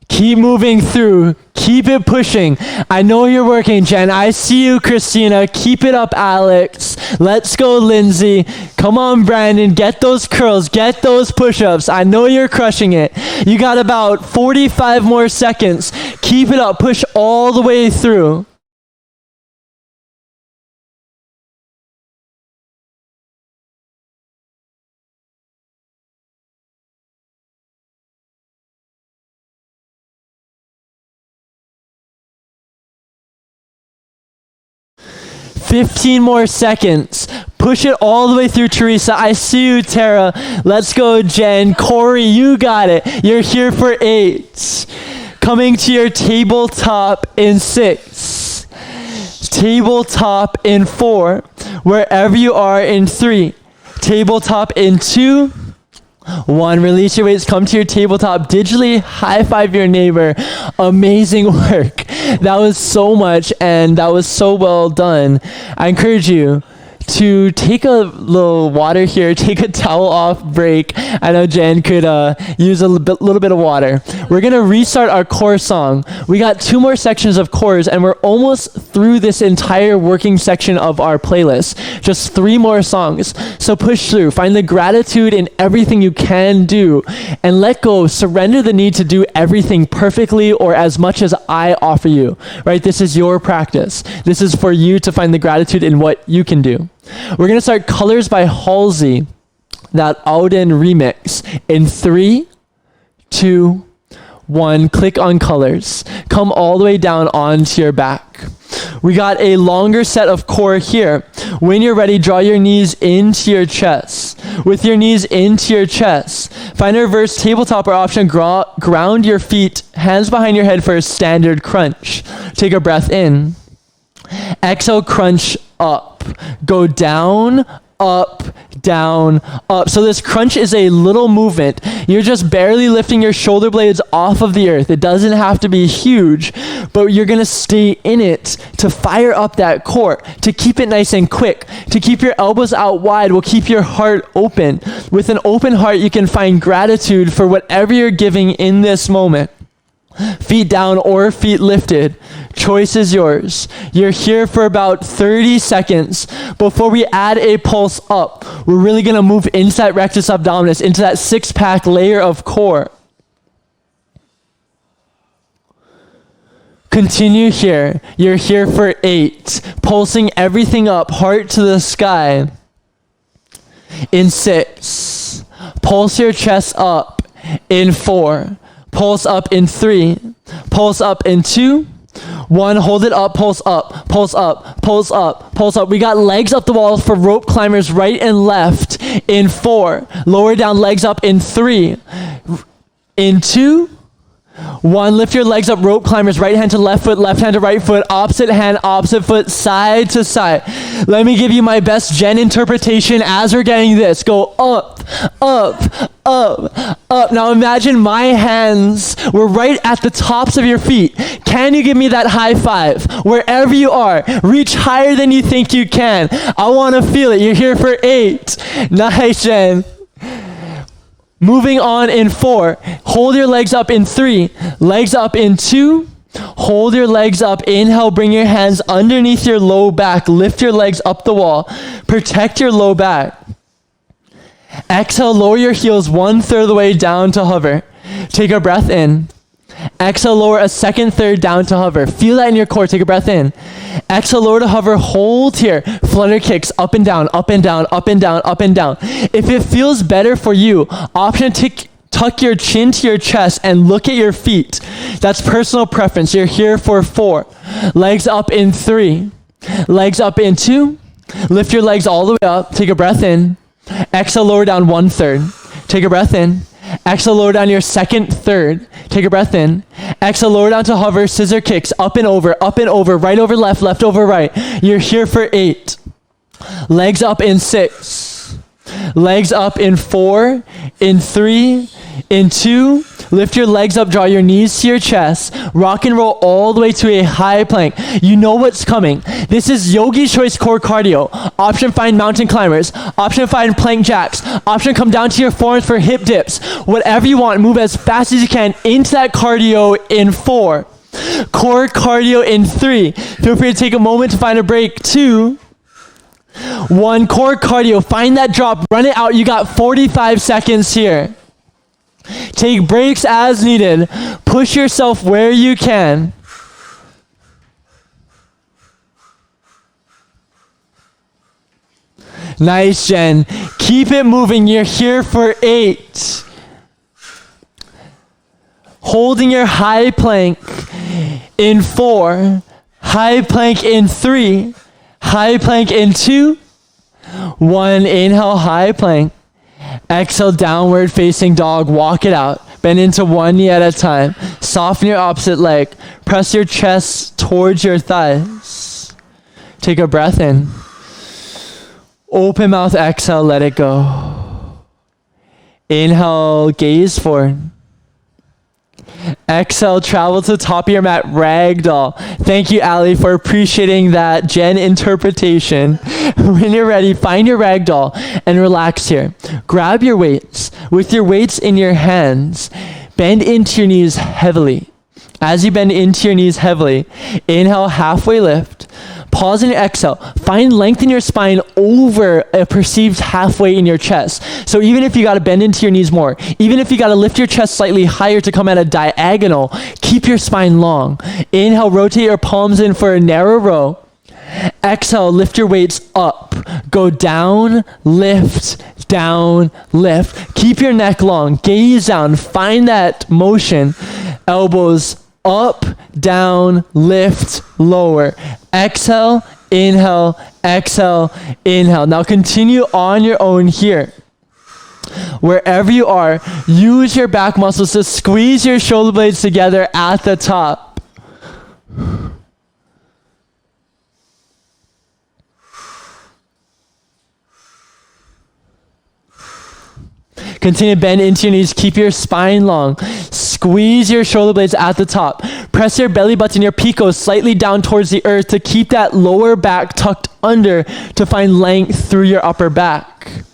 Keep moving through. Keep it pushing. I know you're working, Jen. I see you, Christina. Keep it up, Alex. Let's go, Lindsay. Come on, Brandon. Get those curls. Get those push-ups. I know you're crushing it. You got about 45 more seconds. Keep it up. Push all the way through. "15 more seconds. Push it all the way through, Teresa. I see you, Tara. Let's go, Jen. Corey, you got it. You're here for 8. Coming to your tabletop in 6. Tabletop in 4. Wherever you are in 3. Tabletop in 2. 1, release your weights, come to your tabletop, digitally high five your neighbor. Amazing work. That was so much and that was so well done. I encourage you to take a little water here, take a towel off break. I know Jen could use a little bit of water. We're going to restart our core song. We got 2 more sections of cores and we're almost through this entire working section of our playlist. Just 3 more songs. So push through, find the gratitude in everything you can do and let go, surrender the need to do everything perfectly or as much as I offer you, right? This is your practice. This is for you to find the gratitude in what you can do. We're going to start Colors by Halsey, that Auden remix, in 3, 2, 1. Click on Colors. Come all the way down onto your back. We got a longer set of core here. When you're ready, draw your knees into your chest. With your knees into your chest, find a reverse tabletop or option, ground your feet, hands behind your head for a standard crunch. Take a breath in. Exhale, crunch up. Go down, up, down, up. So this crunch is a little movement. You're just barely lifting your shoulder blades off of the earth. It doesn't have to be huge, but you're gonna stay in it to fire up that core, to keep it nice and quick, to keep your elbows out wide will keep your heart open. With an open heart, you can find gratitude for whatever you're giving in this moment. Feet down or feet lifted. Choice is yours. You're here for about 30 seconds. Before we add a pulse up, we're really going to move into that rectus abdominis, into that six-pack layer of core. Continue here. You're here for 8. Pulsing everything up, heart to the sky. In 6. Pulse your chest up. In 4. Pulse up in 3, pulse up in 2, 1, hold it up, pulse up, pulse up, pulse up, pulse up. We got legs up the wall for rope climbers right and left in 4, lower down legs up in 3, in 2, 1, lift your legs up, rope climbers, right hand to left hand to right foot, opposite hand, opposite foot, side to side. Let me give you my best Jen interpretation as we're getting this. Go up, up, up, up. Now imagine my hands were right at the tops of your feet. Can you give me that high five? Wherever you are, reach higher than you think you can. I want to feel it. You're here for 8. Nice, Jen. Moving on in 4, hold your legs up in 3, legs up in 2, hold your legs up, inhale, bring your hands underneath your low back, lift your legs up the wall, protect your low back. Exhale, lower your heels 1/3 of the way down to hover. Take a breath in. Exhale, lower a 2/3 down to hover. Feel that in your core, take a breath in. Exhale, lower to hover, hold here. Flutter kicks up and down, up and down, up and down, up and down. If it feels better for you, option to tuck your chin to your chest and look at your feet. That's personal preference. You're here for 4. Legs up in 3. Legs up in 2. Lift your legs all the way up. Take a breath in. Exhale, lower down 1/3. Take a breath in. Exhale, lower down your 2/3. Take a breath in. Exhale, lower down to hover, scissor kicks, up and over, right over left, left over right. You're here for 8. Legs up in 6. Legs up in 4, in 3, in 2. Lift your legs up, draw your knees to your chest. Rock and roll all the way to a high plank. You know what's coming. This is Yogi Choice Core Cardio. Option find mountain climbers. Option find plank jacks. Option come down to your forearms for hip dips. Whatever you want, move as fast as you can into that cardio in 4. Core cardio in 3. Feel free to take a moment to find a break. 2. 1, core cardio. Find that drop, run it out. You got 45 seconds here. Take breaks as needed. Push yourself where you can. Nice, Jen. Keep it moving. You're here for 8. Holding your high plank in 4. High plank in 3. High plank in 2. 1, inhale, high plank. Exhale, downward facing dog. Walk it out. Bend into one knee at a time. Soften your opposite leg. Press your chest towards your thighs. Take a breath in. Open mouth, exhale, let it go. Inhale, gaze forward. Exhale, travel to the top of your mat, ragdoll. Thank you, Ali, for appreciating that Jen interpretation. When you're ready, find your ragdoll and relax here. Grab your weights. With your weights in your hands, bend into your knees heavily. As you bend into your knees heavily, inhale, halfway lift. Pause and exhale. Find length in your spine over a perceived halfway in your chest. So even if you got to bend into your knees more, even if you got to lift your chest slightly higher to come at a diagonal, keep your spine long. Inhale, rotate your palms in for a narrow row. Exhale, lift your weights up. Go down, lift, down, lift. Keep your neck long. Gaze down. Find that motion. Elbows up, down, lift, lower. Exhale, inhale, exhale, inhale. Now continue on your own here. Wherever you are, use your back muscles to squeeze your shoulder blades together at the top. Continue to bend into your knees. Keep your spine long. Squeeze your shoulder blades at the top. Press your belly button, your picos slightly down towards the earth to keep that lower back tucked under to find length through your upper back.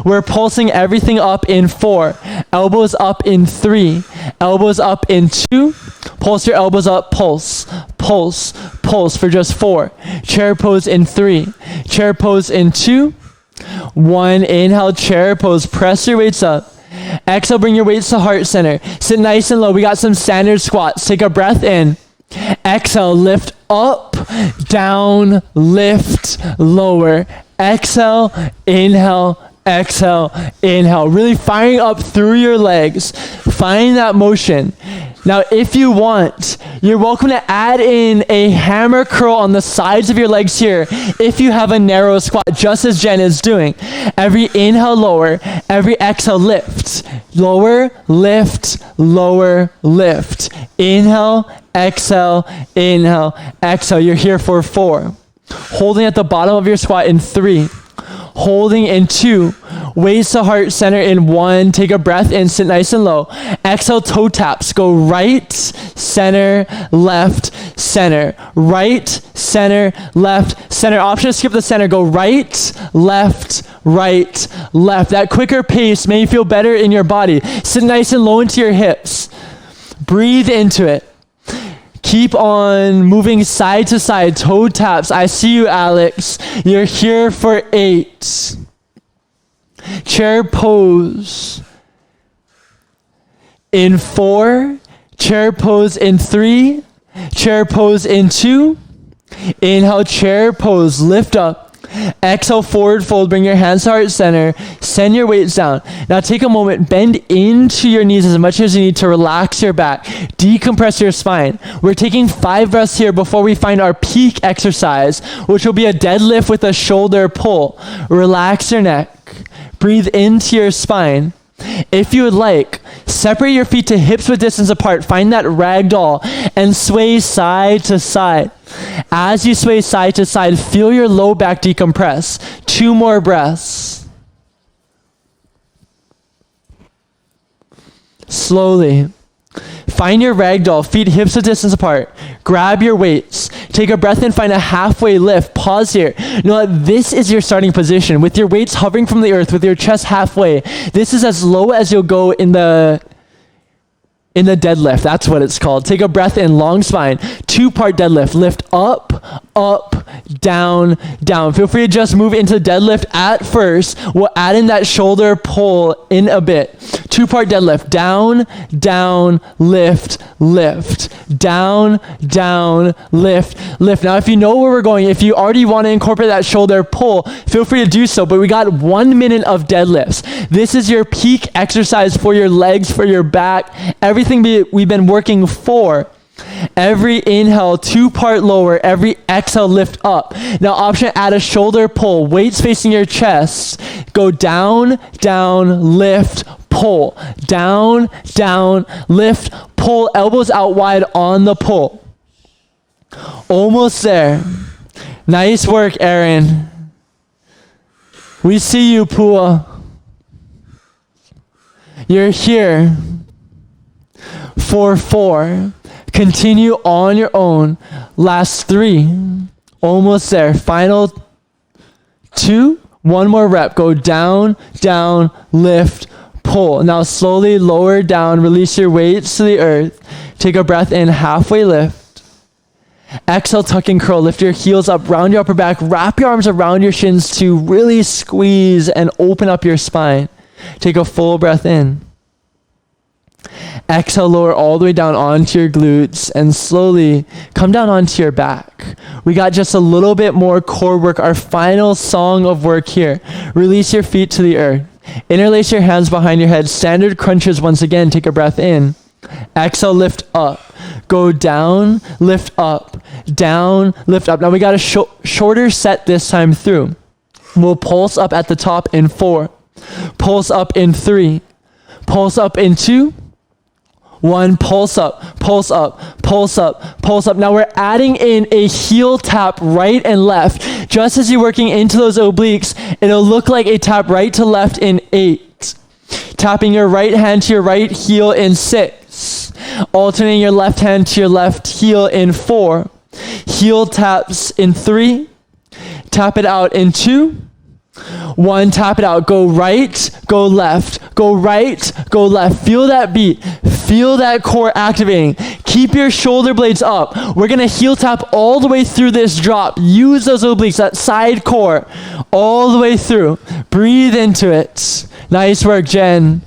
We're pulsing everything up in 4. Elbows up in 3. Elbows up in 2. Pulse your elbows up. Pulse, pulse, pulse for just 4. Chair pose in 3. Chair pose in 2. 1. Inhale, chair pose. Press your weights up. Exhale, bring your weights to heart center. Sit nice and low. We got some standard squats. Take a breath in. Exhale, lift up, down, lift, lower. Exhale, inhale, exhale, inhale. Really firing up through your legs. Find that motion. Now, if you want, you're welcome to add in a hammer curl on the sides of your legs here if you have a narrow squat, just as Jen is doing. Every inhale, lower. Every exhale, lift. Lower, lift, lower, lift. Inhale, exhale, inhale, exhale. You're here for 4. Holding at the bottom of your squat in 3. Holding in 2. Weights to heart center in 1. Take a breath in, sit nice and low. Exhale, toe taps. Go right, center, left, center. Right, center, left, center. Option to skip the center. Go right, left, right, left. That quicker pace may feel better in your body. Sit nice and low into your hips. Breathe into it. Keep on moving side to side, toe taps. I see you, Alex. You're here for 8. Chair pose in 4. Chair pose in 3. Chair pose in 2. Inhale, chair pose, lift up. Exhale, forward fold, bring your hands to heart center, send your weights down. Now take a moment, bend into your knees as much as you need to relax your back, decompress your spine. We're taking 5 breaths here before we find our peak exercise, which will be a deadlift with a shoulder pull. Relax your neck, breathe into your spine. If you would like, separate your feet to hips width distance apart. Find that ragdoll and sway side to side. As you sway side to side, feel your low back decompress. 2 more breaths. Slowly. Find your ragdoll, feet hips width distance apart. Grab your weights. Take a breath in, find a halfway lift. Pause here. Know that this is your starting position. With your weights hovering from the earth, with your chest halfway. This is as low as you'll go in the deadlift. That's what it's called. Take a breath in, long spine. 2-part deadlift. Lift up, up, down, down. Feel free to just move into deadlift at first. We'll add in that shoulder pull in a bit. 2-part deadlift. Down, down, lift, lift. Down, down, lift, lift. Now, if you know where we're going, if you already want to incorporate that shoulder pull, feel free to do so. But we got 1 minute of deadlifts. This is your peak exercise for your legs, for your back, everything we've been working for. Every inhale, 2-part lower. Every exhale, lift up. Now, option, add a shoulder pull. Weights facing your chest. Go down, down, lift, pull. Down, down, lift, pull. Elbows out wide on the pull. Almost there. Nice work, Aaron. We see you, Pua. You're here for 4. Continue on your own. Last 3. Almost there. Final 2. 1 more rep. Go down, down, lift, pull. Now slowly lower down. Release your weights to the earth. Take a breath in. Halfway lift. Exhale, tuck and curl. Lift your heels up. Round your upper back. Wrap your arms around your shins to really squeeze and open up your spine. Take a full breath in. Exhale, lower all the way down onto your glutes and slowly come down onto your back. We got just a little bit more core work, our final song of work here. Release your feet to the earth. Interlace your hands behind your head. Standard crunches once again. Take a breath in. Exhale, lift up. Go down, lift up. Down, lift up. Now we got a shorter set this time through. We'll pulse up at the top in 4. Pulse up in 3. Pulse up in 2. 1, pulse up, pulse up, pulse up, pulse up. Now we're adding in a heel tap right and left. Just as you're working into those obliques, it'll look like a tap right to left in 8. Tapping your right hand to your right heel in 6. Alternating your left hand to your left heel in 4. Heel taps in 3. Tap it out in 2. 1, tap it out. Go right, go left. Go right, go left. Feel that beat. Feel that core activating. Keep your shoulder blades up. We're going to heel tap all the way through this drop. Use those obliques, that side core, all the way through. Breathe into it. Nice work, Jen.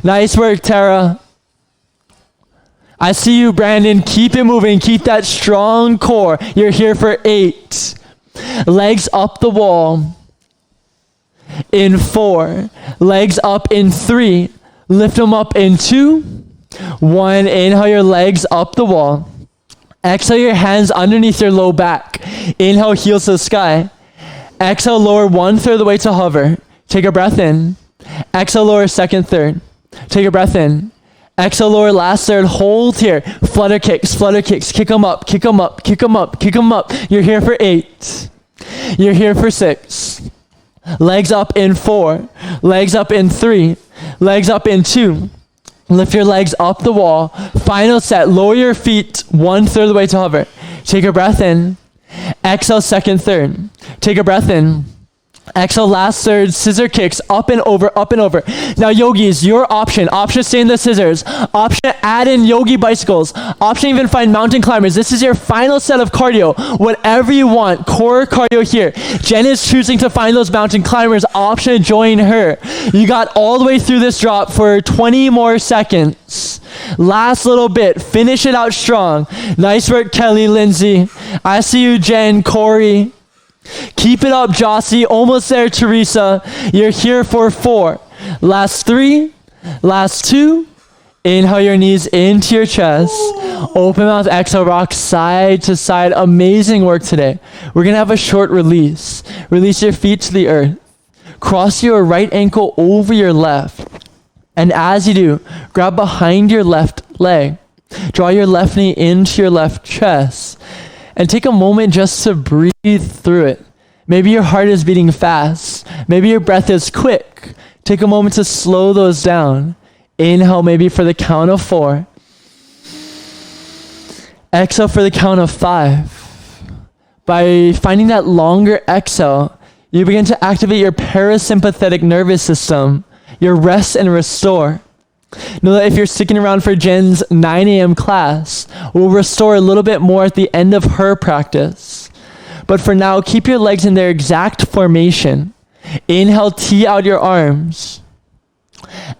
Nice work, Tara. I see you, Brandon. Keep it moving. Keep that strong core. You're here for 8. Legs up the wall. In 4. Legs up in 3. Lift them up in 2. 1. Inhale your legs up the wall. Exhale your hands underneath your low back. Inhale, heels to the sky. Exhale, lower 1/3 of the way to hover. Take a breath in. Exhale, lower 2nd, 3rd. Take a breath in. Exhale, lower last 1/3. Hold here. Flutter kicks, flutter kicks. Kick them up, kick them up, kick them up, kick them up. You're here for 8. You're here for 6. Legs up in 4. Legs up in 3. Legs up in 2. Lift your legs up the wall. Final set. Lower your feet 1/3 of the way to hover. Take a breath in. Exhale, 2nd, 3rd. Take a breath in. Exhale, last 1/3, scissor kicks, up and over, up and over. Now, yogis, your option. Option, stay in the scissors. Option, add in yogi bicycles. Option, even find mountain climbers. This is your final set of cardio. Whatever you want, core cardio here. Jen is choosing to find those mountain climbers. Option, join her. You got all the way through this drop for 20 more seconds. Last little bit. Finish it out strong. Nice work, Kelly, Lindsay. I see you, Jen, Corey. Keep it up, Jossie. Almost there, Teresa. You're here for 4. Last 3. Last 2. Inhale your knees into your chest. Open mouth, exhale, rock side to side. Amazing work today. We're going to have a short release. Release your feet to the earth. Cross your right ankle over your left. And as you do, grab behind your left leg. Draw your left knee into your left chest. And take a moment just to breathe through it. Maybe your heart is beating fast. Maybe your breath is quick. Take a moment to slow those down. Inhale maybe for the count of 4. Exhale for the count of 5. By finding that longer exhale, you begin to activate your parasympathetic nervous system, your rest and restore. Know that if you're sticking around for Jen's 9 a.m. class, we'll restore a little bit more at the end of her practice. But for now, keep your legs in their exact formation. Inhale, tee out your arms.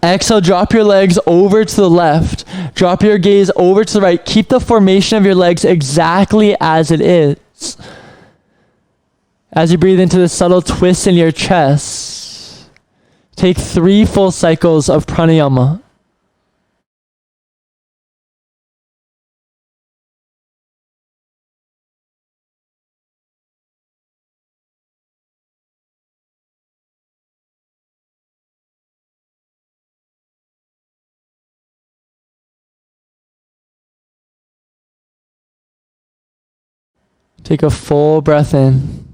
Exhale, drop your legs over to the left. Drop your gaze over to the right. Keep the formation of your legs exactly as it is. As you breathe into the subtle twist in your chest, take 3 full cycles of pranayama. Take a full breath in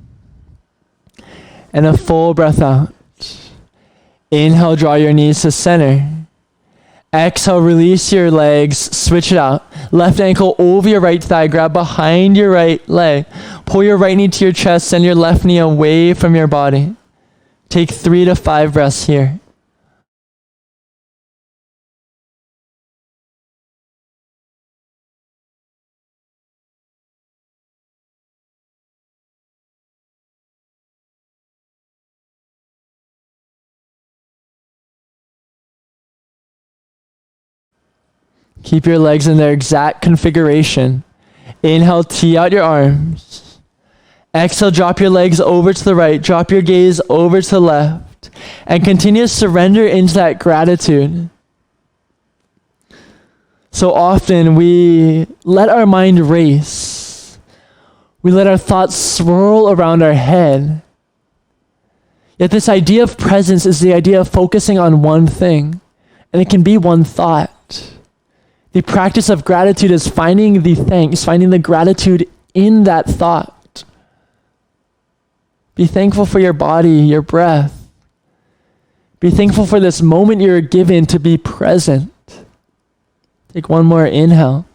and a full breath out. Inhale, draw your knees to center. Exhale, release your legs, switch it out. Left ankle over your right thigh, grab behind your right leg. Pull your right knee to your chest, send your left knee away from your body. Take 3 to 5 breaths here. Keep your legs in their exact configuration. Inhale, tee out your arms. Exhale, drop your legs over to the right. Drop your gaze over to the left. And continue to surrender into that gratitude. So often we let our mind race. We let our thoughts swirl around our head. Yet this idea of presence is the idea of focusing on one thing. And it can be one thought. The practice of gratitude is finding the thanks, finding the gratitude in that thought. Be thankful for your body, your breath. Be thankful for this moment you're given to be present. Take one more inhale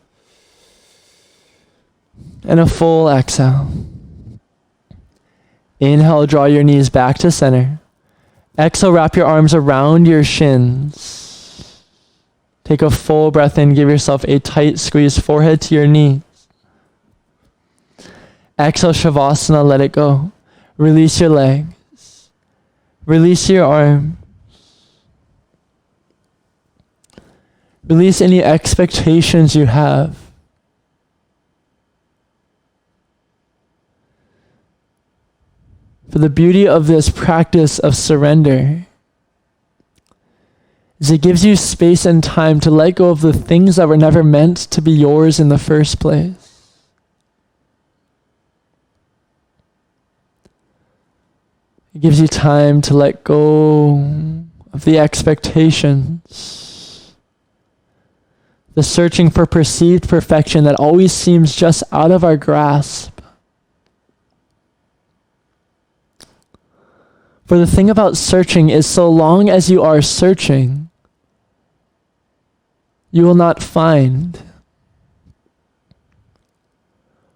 and a full exhale. Inhale, draw your knees back to center. Exhale, wrap your arms around your shins. Take a full breath in, give yourself a tight squeeze, forehead to your knees. Exhale, Shavasana, let it go. Release your legs. Release your arms. Release any expectations you have. For the beauty of this practice of surrender is it gives you space and time to let go of the things that were never meant to be yours in the first place. It gives you time to let go of the expectations, the searching for perceived perfection that always seems just out of our grasp. For the thing about searching is so long as you are searching, you will not find.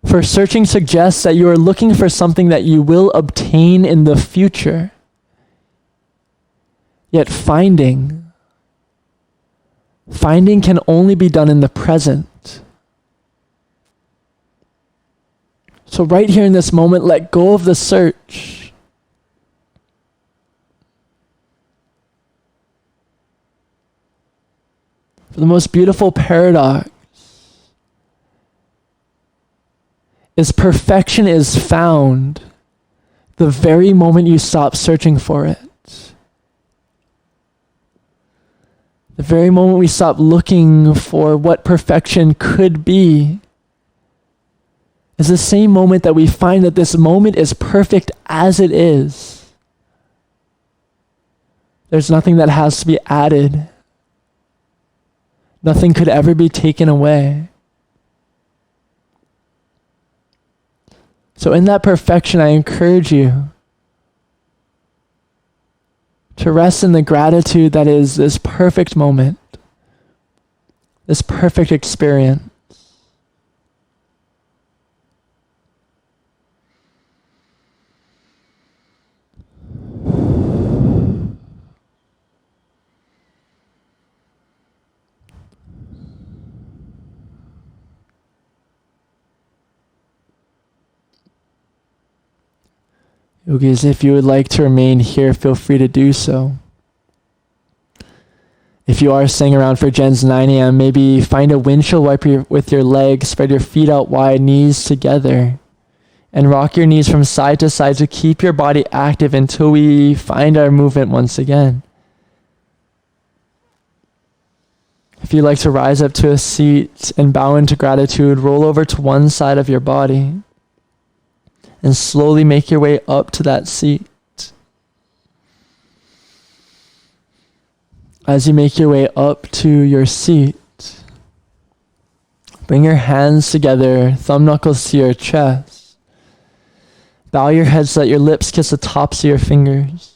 For searching suggests that you are looking for something that you will obtain in the future. Yet finding can only be done in the present. So right here in this moment, let go of the search. The most beautiful paradox is perfection is found the very moment you stop searching for it. The very moment we stop looking for what perfection could be is the same moment that we find that this moment is perfect as it is. There's nothing that has to be added. Nothing could ever be taken away. So in that perfection, I encourage you to rest in the gratitude that is this perfect moment, this perfect experience. Yogis, if you would like to remain here, feel free to do so. If you are staying around for Jen's 9 a.m., maybe find a windshield wiper with your legs, spread your feet out wide, knees together, and rock your knees from side to side to keep your body active until we find our movement once again. If you'd like to rise up to a seat and bow into gratitude, roll over to one side of your body and slowly make your way up to that seat. As you make your way up to your seat, bring your hands together, thumb knuckles to your chest. Bow your head so that your lips kiss the tops of your fingers.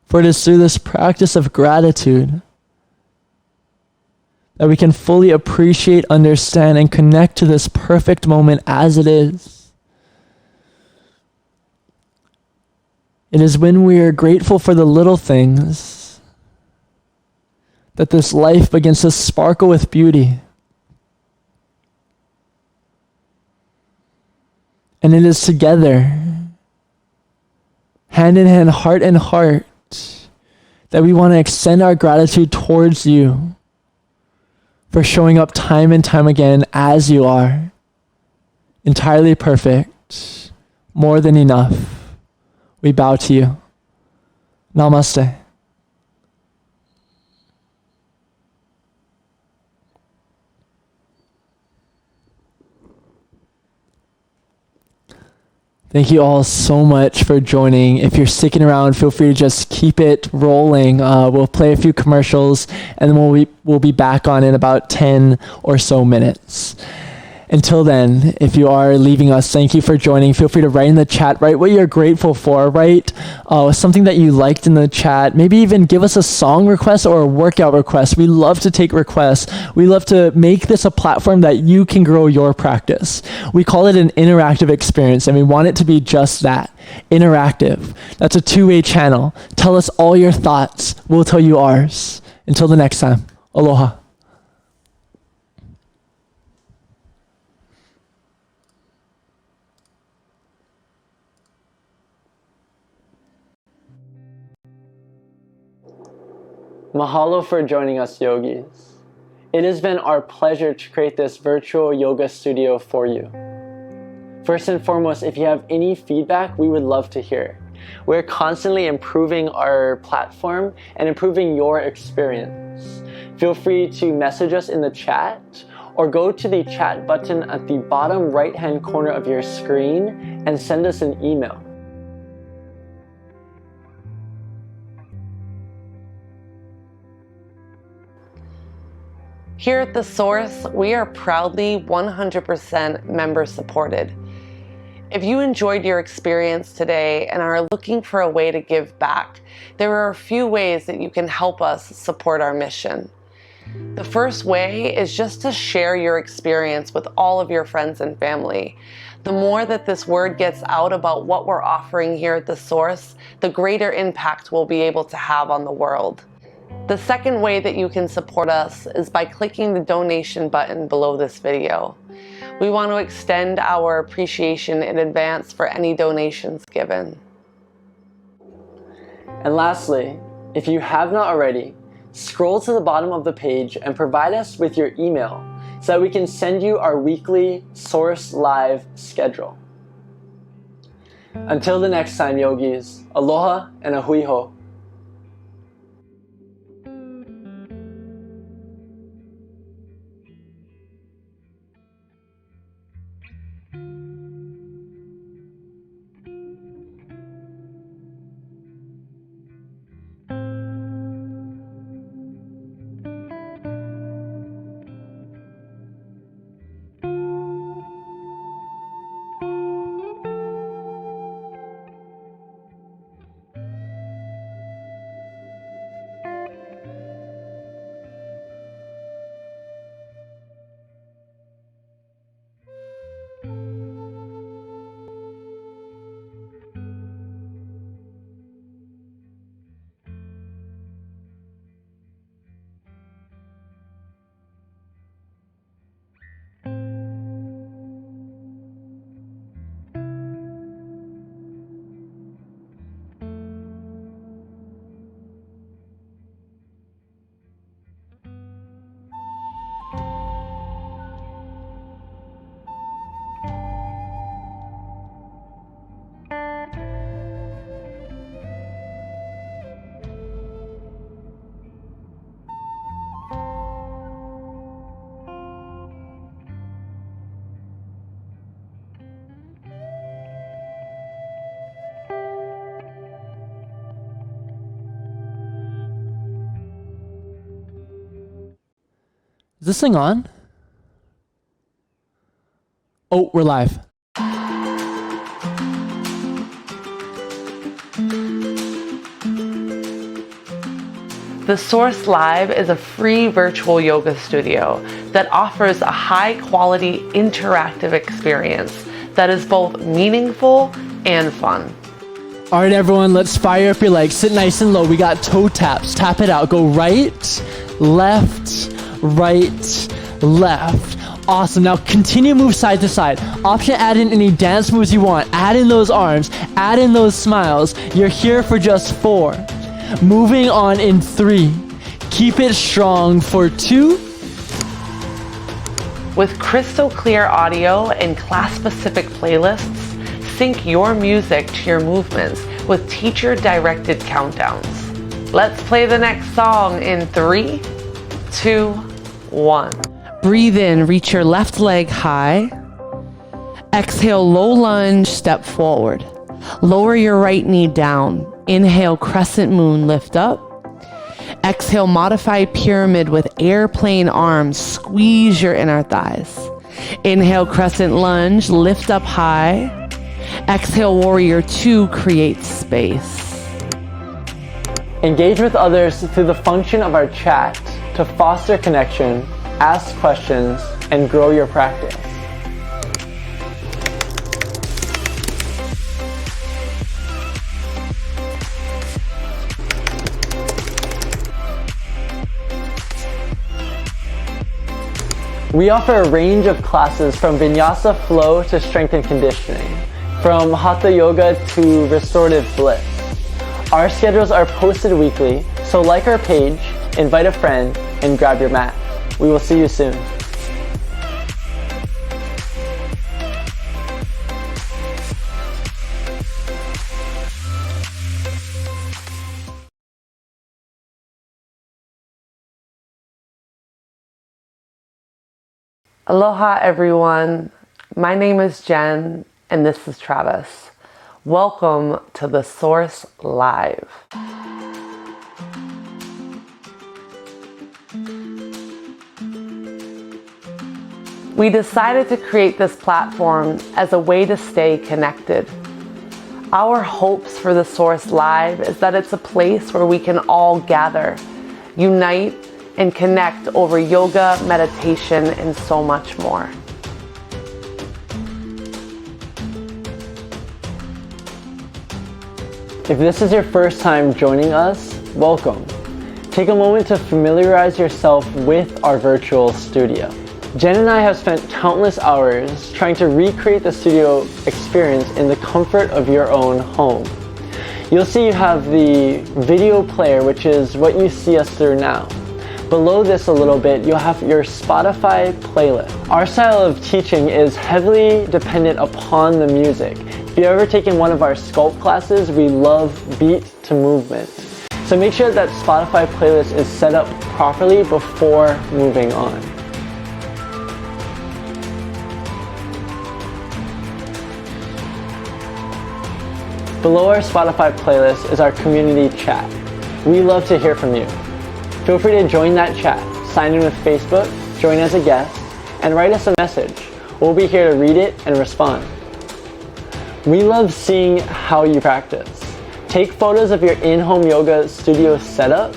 For it is through this practice of gratitude that we can fully appreciate, understand, and connect to this perfect moment as it is. It is when we are grateful for the little things that this life begins to sparkle with beauty. And it is together, hand in hand, heart in heart, that we want to extend our gratitude towards you for showing up time and time again as you are, entirely perfect, more than enough. We bow to you. Namaste. Thank you all so much for joining. If you're sticking around, feel free to just keep it rolling. We'll play a few commercials and then we'll be back on in about 10 or so minutes. Until then, if you are leaving us, thank you for joining. Feel free to write in the chat, write what you're grateful for, write something that you liked in the chat. Maybe even give us a song request or a workout request. We love to take requests. We love to make this a platform that you can grow your practice. We call it an interactive experience, and we want it to be just that, interactive. That's a two-way channel. Tell us all your thoughts. We'll tell you ours. Until the next time, aloha. Mahalo for joining us, yogis. It has been our pleasure to create this virtual yoga studio for you. First and foremost, if you have any feedback, we would love to hear. We're constantly improving our platform and improving your experience. Feel free to message us in the chat or go to the chat button at the bottom right-hand corner of your screen and send us an email. Here at The Source, we are proudly 100% member supported. If you enjoyed your experience today and are looking for a way to give back, there are a few ways that you can help us support our mission. The first way is just to share your experience with all of your friends and family. The more that this word gets out about what we're offering here at The Source, the greater impact we'll be able to have on the world. The second way that you can support us is by clicking the donation button below this video. We want to extend our appreciation in advance for any donations given. And lastly, if you have not already, scroll to the bottom of the page and provide us with your email so that we can send you our weekly Source Live schedule. Until the next time, yogis, aloha and a hui hou. Is this thing on? Oh, we're live. The Source Live is a free virtual yoga studio that offers a high-quality interactive experience that is both meaningful and fun. All right, everyone, let's fire up your legs. Sit nice and low. We got toe taps. Tap it out. Go right, left, right, left. Awesome. Now continue move side to side. Option add in any dance moves you want. Add in those arms. Add in those smiles. You're here for just 4. Moving on in 3. Keep it strong for 2. With crystal clear audio and class-specific playlists, sync your music to your movements with teacher-directed countdowns. Let's play the next song in 3, 2, 1. Breathe in, reach your left leg high. Exhale, low lunge, step forward. Lower your right knee down. Inhale, crescent moon, lift up. Exhale, modified pyramid with airplane arms. Squeeze your inner thighs. Inhale, crescent lunge, lift up high. Exhale, warrior two, create space. Engage with others through the function of our chat to foster connection, ask questions, and grow your practice. We offer a range of classes from Vinyasa flow to strength and conditioning, from Hatha yoga to restorative bliss. Our schedules are posted weekly, so like our page, invite a friend, and grab your mat. We will see you soon. Aloha everyone, my name is Jen and this is Travis. Welcome to The Source Live. We decided to create this platform as a way to stay connected. Our hopes for The Source Live is that it's a place where we can all gather, unite, and connect over yoga, meditation, and so much more. If this is your first time joining us, welcome. Take a moment to familiarize yourself with our virtual studio. Jen and I have spent countless hours trying to recreate the studio experience in the comfort of your own home. You'll see you have the video player, which is what you see us through now. Below this a little bit, you'll have your Spotify playlist. Our style of teaching is heavily dependent upon the music. If you've ever taken one of our sculpt classes, we love beat to movement. So make sure that Spotify playlist is set up properly before moving on. Below our Spotify playlist is our community chat. We love to hear from you. Feel free to join that chat, sign in with Facebook, join as a guest, and write us a message. We'll be here to read it and respond. We love seeing how you practice. Take photos of your in-home yoga studio setup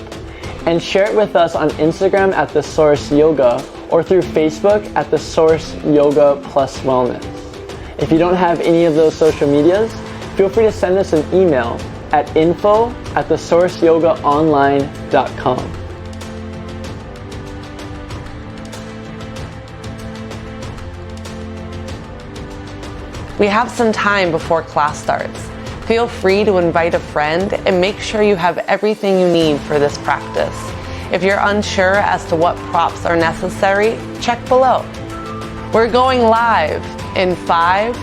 and share it with us on Instagram at The Source Yoga or through Facebook at The Source Yoga Plus Wellness. If you don't have any of those social medias, feel free to send us an email at info@thesourceyogaonline.com. We have some time before class starts. Feel free to invite a friend and make sure you have everything you need for this practice. If you're unsure as to what props are necessary, check below. We're going live in 5,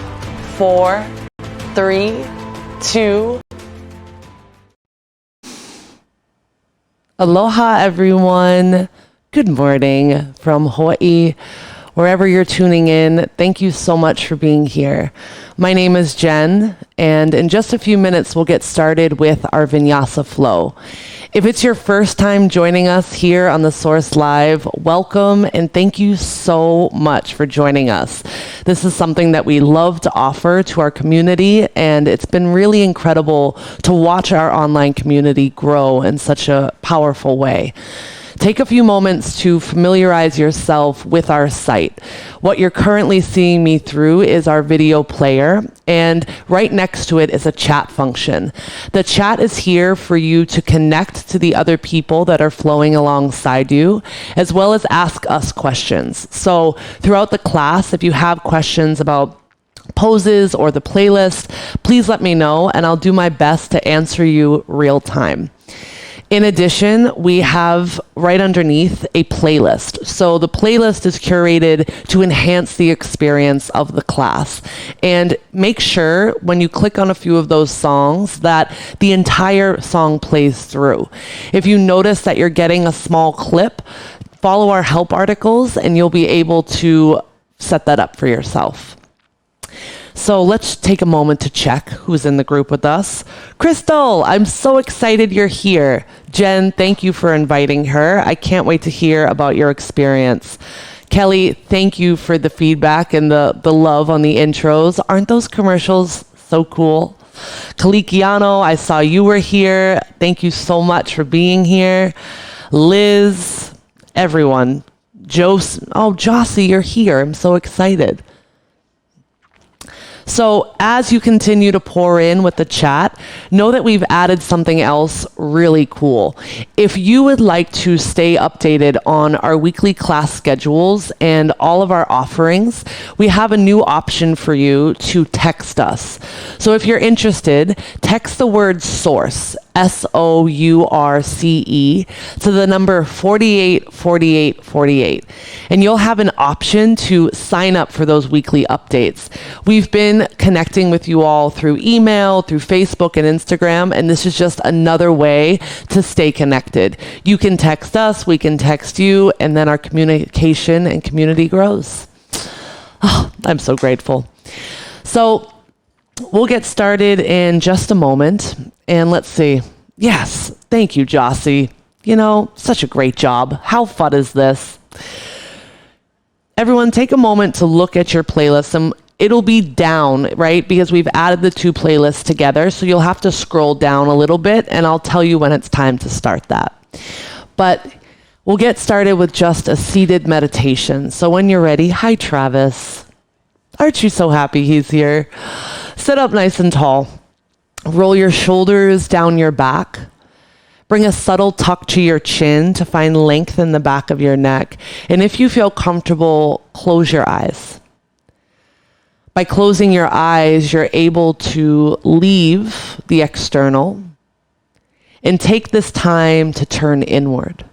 4, 3, 2. Aloha everyone. Good morning from Hawaii. Wherever you're tuning in, thank you so much for being here. My name is Jen, and in just a few minutes, we'll get started with our Vinyasa flow. If it's your first time joining us here on The Source Live, welcome, and thank you so much for joining us. This is something that we love to offer to our community, and it's been really incredible to watch our online community grow in such a powerful way. Take a few moments to familiarize yourself with our site. What you're currently seeing me through is our video player, and right next to it is a chat function. The chat is here for you to connect to the other people that are flowing alongside you, as well as ask us questions. So throughout the class, if you have questions about poses or the playlist, please let me know, and I'll do my best to answer you real time. In addition, we have right underneath a playlist. So the playlist is curated to enhance the experience of the class. And make sure when you click on a few of those songs that the entire song plays through. If you notice that you're getting a small clip, follow our help articles and you'll be able to set that up for yourself. So let's take a moment to check who's in the group with us. Crystal, I'm so excited you're here. Jen, thank you for inviting her. I can't wait to hear about your experience. Kelly, thank you for the feedback and the love on the intros. Aren't those commercials so cool? Kalikiano, I saw you were here. Thank you so much for being here. Liz, everyone. Jossie, you're here. I'm so excited. So as you continue to pour in with the chat, know that we've added something else really cool. If you would like to stay updated on our weekly class schedules and all of our offerings, we have a new option for you to text us. So if you're interested, text the word SOURCE, SOURCE, to the number 484848. And you'll have an option to sign up for those weekly updates. We've been connecting with you all through email, through Facebook and Instagram, and this is just another way to stay connected. You can text us, we can text you, and then our communication and community grows. Oh, I'm so grateful. So we'll get started in just a moment, and let's see. Yes, thank you, Jossie. You know, such a great job. How fun is this? Everyone, take a moment to look at your playlist, and it'll be down, right? Because we've added the two playlists together, so you'll have to scroll down a little bit, and I'll tell you when it's time to start that. But we'll get started with just a seated meditation. So when you're ready, hi, Travis. Aren't you so happy he's here? Sit up nice and tall. Roll your shoulders down your back. Bring a subtle tuck to your chin to find length in the back of your neck. And if you feel comfortable, close your eyes. By closing your eyes, you're able to leave the external and take this time to turn inward.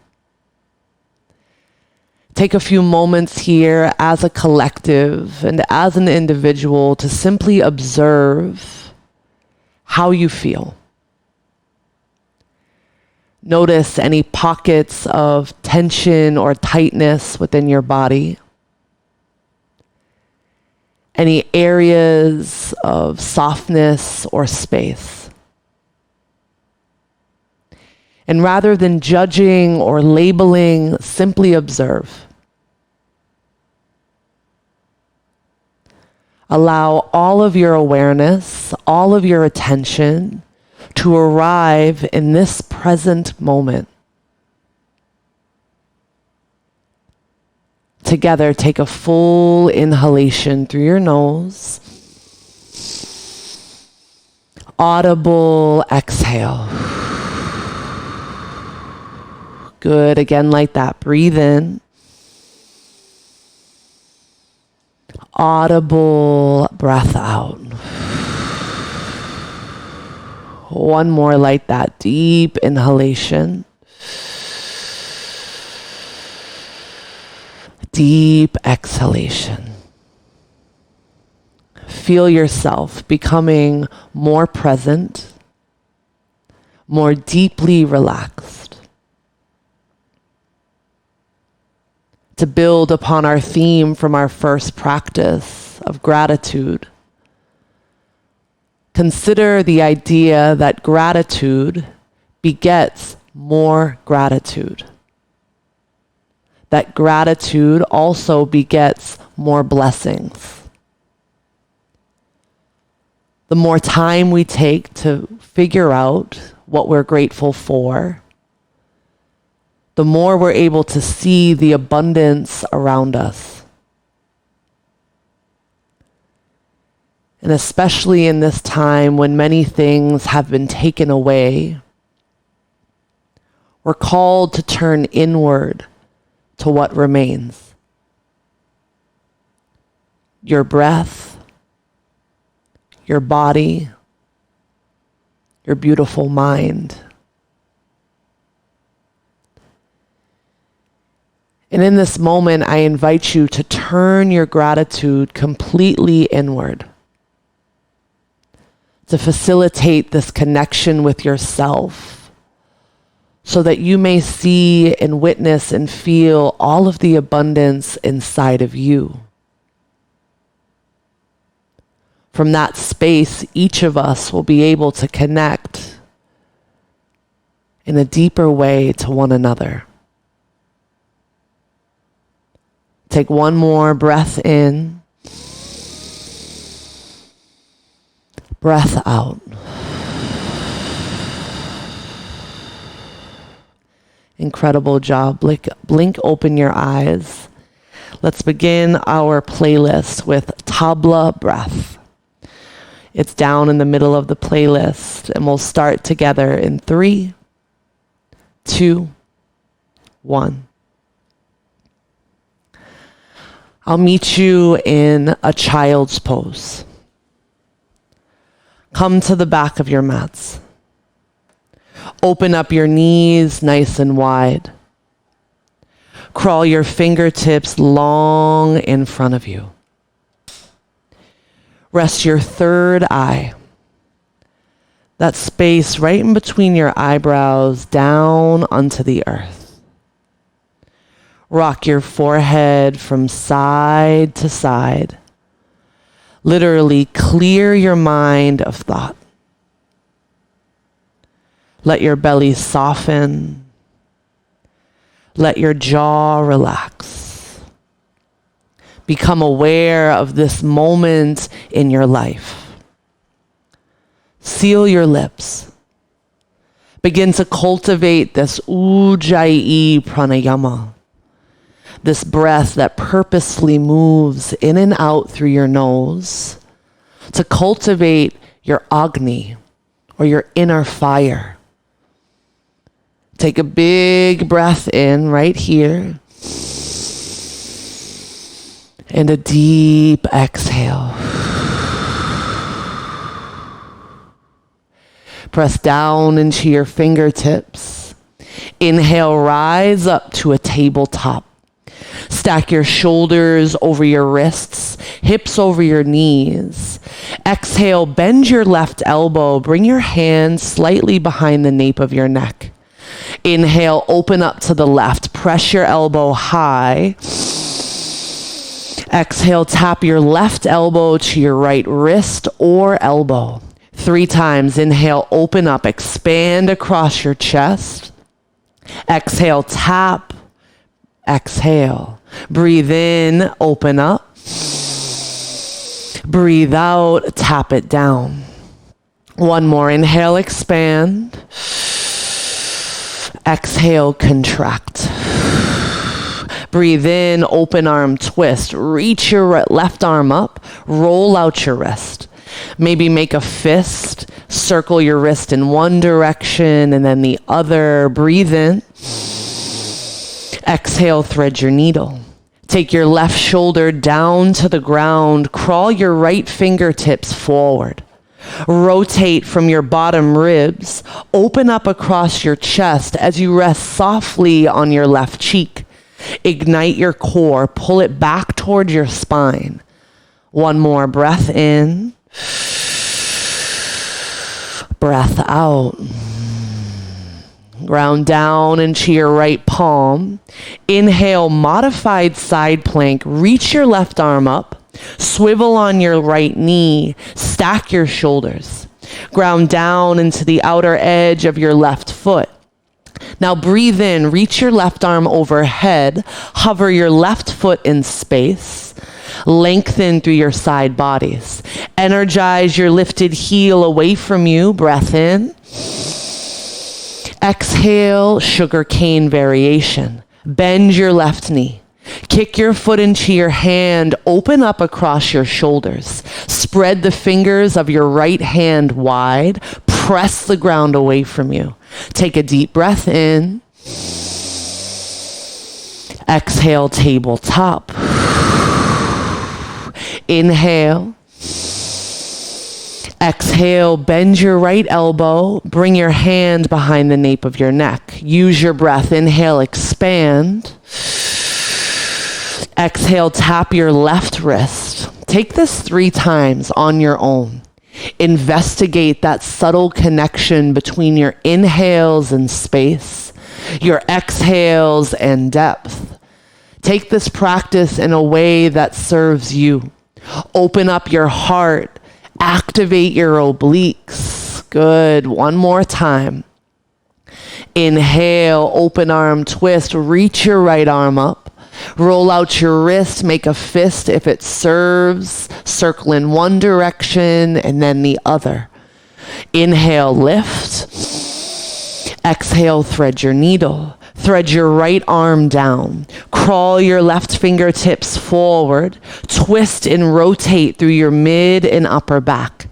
Take a few moments here as a collective and as an individual to simply observe how you feel. Notice any pockets of tension or tightness within your body. Any areas of softness or space. And rather than judging or labeling, simply observe. Allow all of your awareness, all of your attention to arrive in this present moment. Together, take a full inhalation through your nose. Audible exhale. Good. Again, like that. Breathe in. Audible breath out. One more like that. Deep inhalation. Deep exhalation. Feel yourself becoming more present, more deeply relaxed. To build upon our theme from our first practice of gratitude, consider the idea that gratitude begets more gratitude. That gratitude also begets more blessings. The more time we take to figure out what we're grateful for, the more we're able to see the abundance around us. And especially in this time when many things have been taken away, we're called to turn inward to what remains. Your breath, your body, your beautiful mind. And in this moment, I invite you to turn your gratitude completely inward, to facilitate this connection with yourself so that you may see and witness and feel all of the abundance inside of you. From that space, each of us will be able to connect in a deeper way to one another. Take one more breath in. Breath out. Incredible job. Blink open your eyes. Let's begin our playlist with Tabla breath. It's down in the middle of the playlist, and we'll start together in 3, 2, 1. I'll meet you in a child's pose. Come to the back of your mats. Open up your knees nice and wide. Crawl your fingertips long in front of you. Rest your third eye. That space right in between your eyebrows down onto the earth. Rock your forehead from side to side. Literally clear your mind of thought. Let your belly soften. Let your jaw relax. Become aware of this moment in your life. Seal your lips. Begin to cultivate this Ujjayi pranayama, this breath that purposely moves in and out through your nose to cultivate your Agni, or your inner fire. Take a big breath in right here. And a deep exhale. Press down into your fingertips. Inhale, rise up to a tabletop. Stack your shoulders over your wrists, hips over your knees. Exhale, bend your left elbow. Bring your hand slightly behind the nape of your neck. Inhale, open up to the left. Press your elbow high. Exhale, tap your left elbow to your right wrist or elbow. 3 times. Inhale, open up, expand across your chest. Exhale, tap. Exhale. Breathe in, open up. Breathe out, tap it down. One more. Inhale, expand. Exhale, contract. Breathe in, open arm twist. Reach your left arm up, roll out your wrist. Maybe make a fist, circle your wrist in one direction and then the other. Breathe in. Exhale, thread your needle. Take your left shoulder down to the ground. Crawl your right fingertips forward. Rotate from your bottom ribs. Open up across your chest as you rest softly on your left cheek. Ignite your core. Pull it back toward your spine. One more breath in. Breath out. Ground down into your right palm. Inhale, modified side plank. Reach your left arm up. Swivel on your right knee. Stack your shoulders. Ground down into the outer edge of your left foot. Now breathe in. Reach your left arm overhead. Hover your left foot in space. Lengthen through your side bodies. Energize your lifted heel away from you. Breath in. Exhale, sugar cane variation. Bend your left knee. Kick your foot into your hand. Open up across your shoulders. Spread the fingers of your right hand wide. Press the ground away from you. Take a deep breath in. Exhale, tabletop. Inhale. Exhale, bend your right elbow. Bring your hand behind the nape of your neck. Use your breath. Inhale, expand. Exhale, tap your left wrist. Take this 3 times on your own. Investigate that subtle connection between your inhales and space, your exhales and depth. Take this practice in a way that serves you. Open up your heart. Activate your obliques. Good. One more time. Inhale, open arm twist. Reach your right arm up. Roll out your wrist, make a fist if it serves. Circle in one direction and then the other. Inhale, lift. Exhale, thread your needle. Thread your right arm down. Crawl your left fingertips forward. Twist and rotate through your mid and upper back.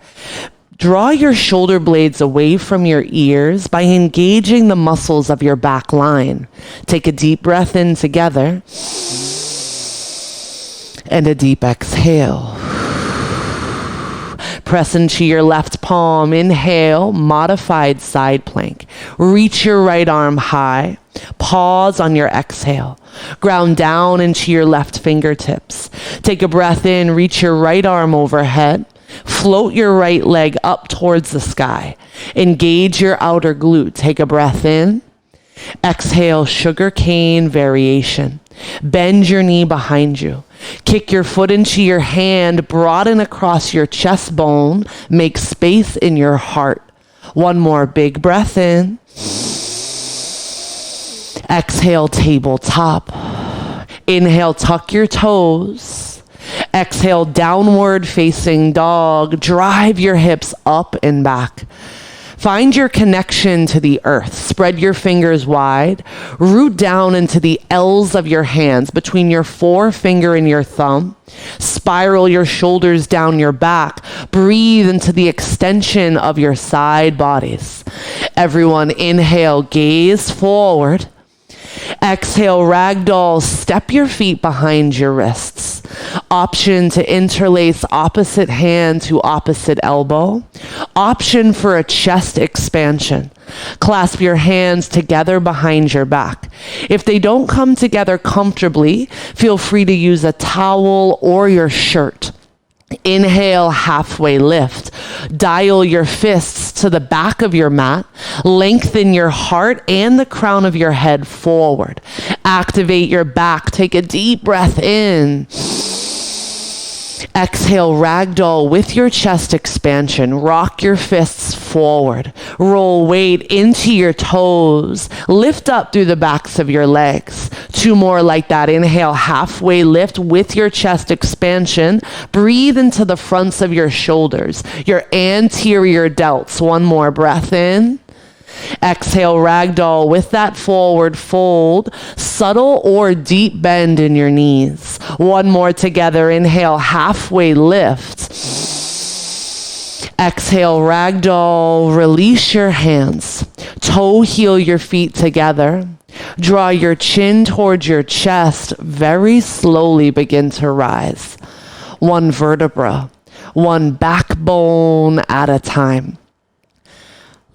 Draw your shoulder blades away from your ears by engaging the muscles of your back line. Take a deep breath in together and a deep exhale. Press into your left palm. Inhale, modified side plank. Reach your right arm high. Pause on your exhale. Ground down into your left fingertips. Take a breath in, reach your right arm overhead. Float your right leg up towards the sky. Engage your outer glute. Take a breath in. Exhale, sugar cane variation. Bend your knee behind you. Kick your foot into your hand, broaden across your chest bone. Make space in your heart. One more big breath in. Exhale, tabletop. Inhale, tuck your toes. Exhale, downward facing dog. Drive your hips up and back. Find your connection to the earth. Spread your fingers wide. Root down into the L's of your hands between your forefinger and your thumb. Spiral your shoulders down your back. Breathe into the extension of your side bodies. Everyone inhale, gaze forward. Exhale, ragdoll, step your feet behind your wrists. Option to interlace opposite hand to opposite elbow. Option for a chest expansion. Clasp your hands together behind your back. If they don't come together comfortably, feel free to use a towel or your shirt. Inhale, halfway lift. Dial your fists to the back of your mat. Lengthen your heart and the crown of your head forward. Activate your back. Take a deep breath in. Exhale, ragdoll with your chest expansion. Rock your fists forward. Roll weight into your toes. Lift up through the backs of your legs. Two more like that. Inhale, halfway lift with your chest expansion. Breathe into the fronts of your shoulders, your anterior delts. One more breath in. Exhale, ragdoll with that forward fold, subtle or deep bend in your knees. One more together. Inhale, halfway lift. Exhale, ragdoll, release your hands. Toe heel your feet together. Draw your chin towards your chest. Very slowly begin to rise. One vertebra, one backbone at a time.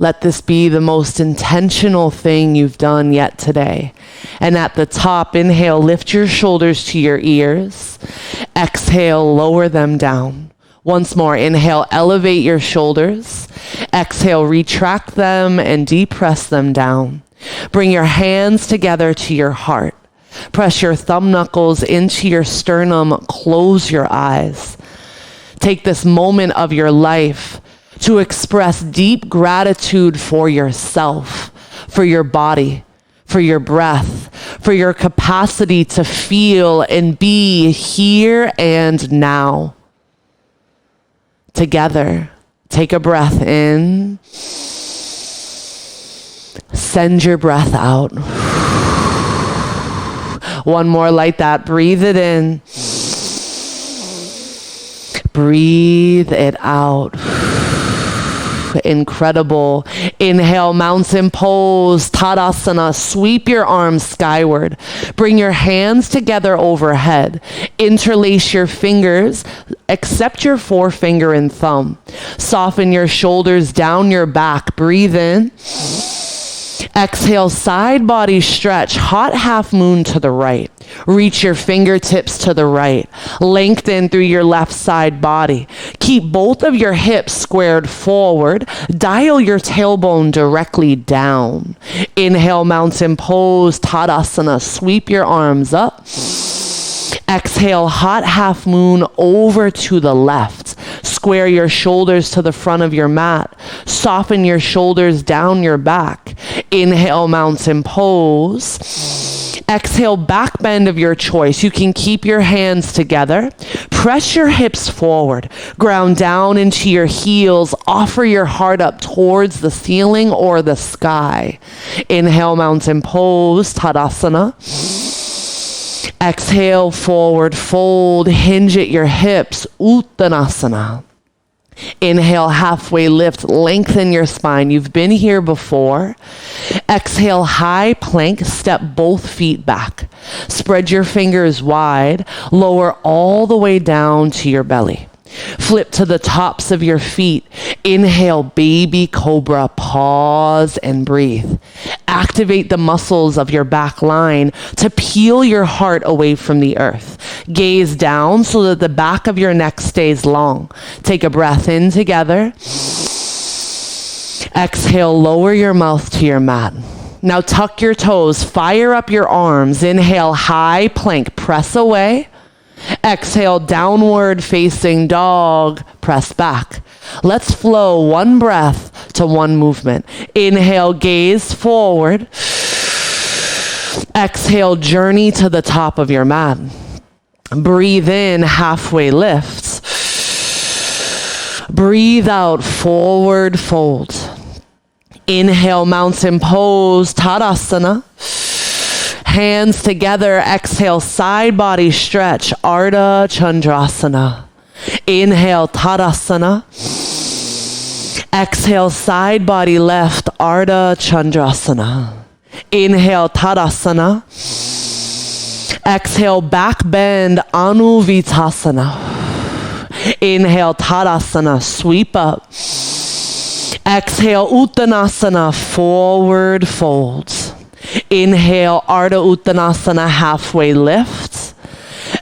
Let this be the most intentional thing you've done yet today. And at the top, inhale, lift your shoulders to your ears. Exhale, lower them down. Once more, inhale, elevate your shoulders. Exhale, retract them and depress them down. Bring your hands together to your heart. Press your thumb knuckles into your sternum. Close your eyes. Take this moment of your life to express deep gratitude for yourself, for your body, for your breath, for your capacity to feel and be here and now. Together, take a breath in. Send your breath out. One more like that. Breathe it in. Breathe it out. Incredible. Inhale, mountain pose, Tadasana. Sweep your arms skyward. Bring your hands together overhead. Interlace your fingers, except your forefinger and thumb. Soften your shoulders down your back. Breathe in. Exhale, side body stretch, hot half moon to the right. Reach your fingertips to the right. Lengthen through your left side body. Keep both of your hips squared forward. Dial your tailbone directly down. Inhale, mountain pose, Tadasana. Sweep your arms up. Exhale, hot half moon over to the left. Square your shoulders to the front of your mat. Soften your shoulders down your back. Inhale, mountain pose. Exhale, back bend of your choice. You can keep your hands together. Press your hips forward. Ground down into your heels. Offer your heart up towards the ceiling or the sky. Inhale, mountain pose, Tadasana. Exhale, forward fold. Hinge at your hips, Uttanasana. Inhale, halfway lift, lengthen your spine. You've been here before. Exhale, high plank, step both feet back. Spread your fingers wide, lower all the way down to your belly. Flip to the tops of your feet. Inhale, baby cobra, pause and breathe. Activate the muscles of your back line to peel your heart away from the earth. Gaze down so that the back of your neck stays long. Take a breath in together. Exhale, lower your mouth to your mat. Now tuck your toes, fire up your arms. Inhale, high plank, press away. Exhale, downward facing dog, press back. Let's flow one breath to one movement. Inhale, gaze forward. Exhale, journey to the top of your mat. Breathe in, halfway lifts. Breathe out, forward fold. Inhale, mountain pose, Tadasana. Hands together, exhale, side body stretch, Ardha Chandrasana. Inhale, Tadasana. Exhale, side body left, Ardha Chandrasana. Inhale, Tadasana. Exhale, back bend, Anuvitasana. Inhale, Tadasana, sweep up. Exhale, Uttanasana, forward folds. Inhale, Ardha Uttanasana, halfway lift.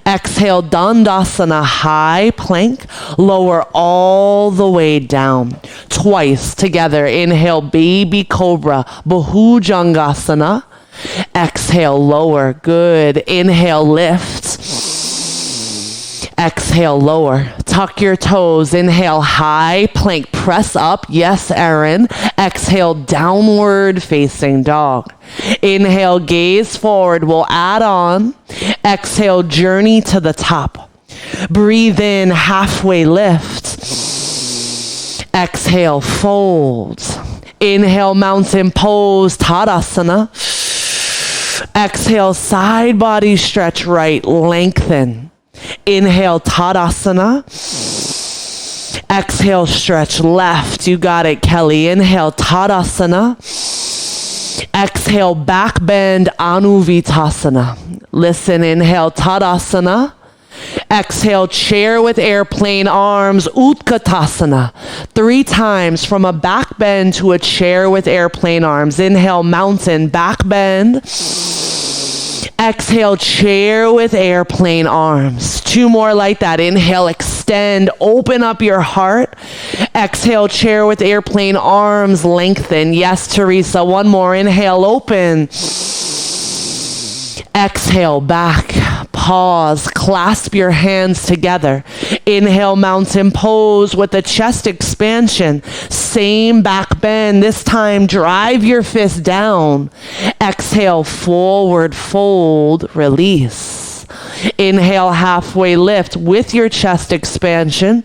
Exhale, Dandasana, high plank. Lower all the way down. Twice together. Inhale, baby cobra, Bhujangasana. Exhale, lower. Good. Inhale, lift. Exhale, lower. Tuck your toes. Inhale, high plank. Press up. Yes, Erin. Exhale, downward facing dog. Inhale, gaze forward. We'll add on. Exhale, journey to the top. Breathe in, halfway lift. Exhale, fold. Inhale, mountain pose, Tadasana. Exhale, side body stretch right, lengthen. Inhale, Tadasana. Exhale, stretch left. You got it, Kelly. Inhale, Tadasana. Exhale, back bend, Anuvitasana. Listen, inhale, Tadasana. Exhale, chair with airplane arms, Utkatasana. 3 times from a back bend to a chair with airplane arms. Inhale, mountain, back bend. Exhale, chair with airplane arms. 2 more like that. Inhale, extend, open up your heart. Exhale, chair with airplane arms, lengthen. Yes, Teresa, 1 more. Inhale, open. Exhale, back, pause, clasp your hands together. Inhale, mountain pose with the chest expansion. Same back bend. This time, drive your fist down. Exhale, forward fold, release. Inhale, halfway lift with your chest expansion.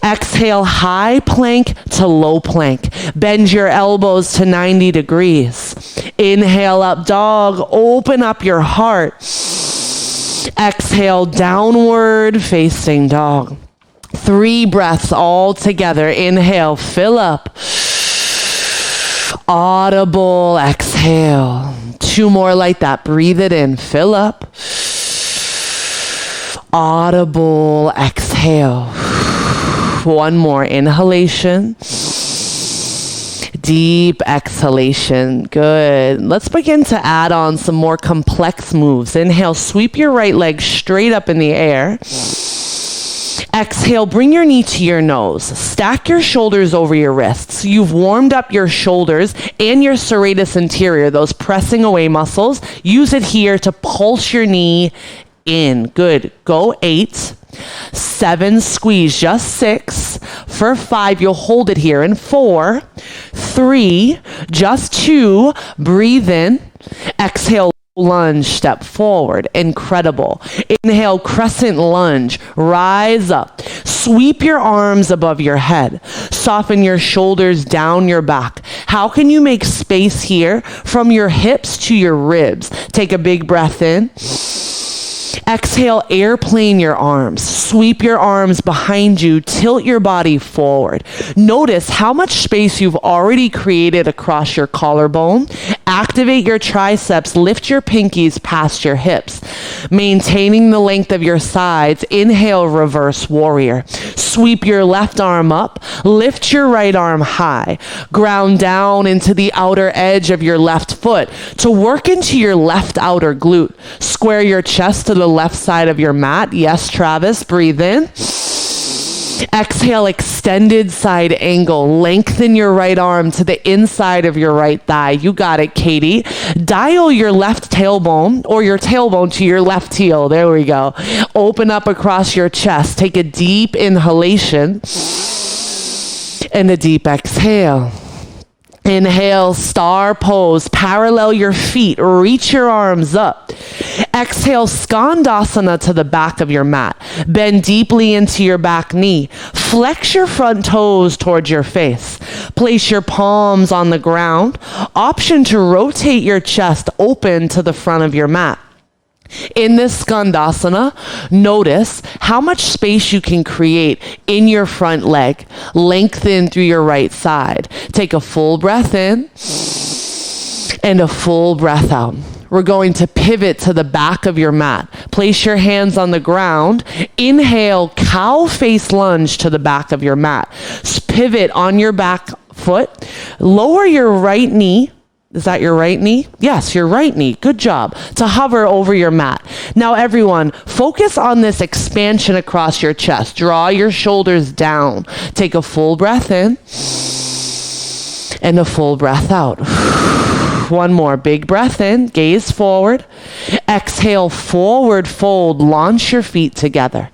Exhale, high plank to low plank. Bend your elbows to 90 degrees. Inhale, up dog. Open up your heart. Exhale, downward facing dog. 3 breaths all together. Inhale, fill up. Audible, exhale. 2 more like that. Breathe it in. Fill up. Audible, exhale. 1 more inhalation. Deep exhalation. Good. Let's begin to add on some more complex moves. Inhale, sweep your right leg straight up in the air. Exhale, bring your knee to your nose. Stack your shoulders over your wrists. You've warmed up your shoulders and your serratus anterior, those pressing away muscles. Use it here to pulse your knee in. Good. Go 8. 7, squeeze, just 6. For 5, you'll hold it here. In 4, 3, just 2, breathe in. Exhale. lunge, step forward. Incredible. Inhale, crescent lunge, rise up. Sweep your arms above your head. Soften your shoulders down your back. How can you make space here from your hips to your ribs? Take a big breath in. Exhale, airplane your arms. Sweep your arms behind you. Tilt your body forward. Notice how much space you've already created across your collarbone. Activate your triceps. Lift your pinkies past your hips. Maintaining the length of your sides. Inhale, reverse warrior. Sweep your left arm up. Lift your right arm high. Ground down into the outer edge of your left foot to work into your left outer glute. Square your chest to the left side of your mat. Yes, Travis, breathe in. Exhale, extended side angle. Lengthen your right arm to the inside of your right thigh. You got it, Katie. Dial your left tailbone or your tailbone to your left heel. There we go. Open up across your chest. Take a deep inhalation and a deep exhale. Inhale, star pose. Parallel your feet. Reach your arms up. Exhale, skandasana to the back of your mat. Bend deeply into your back knee. Flex your front toes towards your face. Place your palms on the ground. Option to rotate your chest open to the front of your mat. In this skandasana, notice how much space you can create in your front leg. Lengthen through your right side. Take a full breath in and a full breath out. We're going to pivot to the back of your mat. Place your hands on the ground. Inhale, cow face lunge to the back of your mat. Pivot on your back foot. Lower your right knee. Is that your right knee? Yes, your right knee. Good job. To hover over your mat. Now everyone, focus on this expansion across your chest. Draw your shoulders down. Take a full breath in and a full breath out. One more. Big breath in. Gaze forward. Exhale, forward fold. Launch your feet together.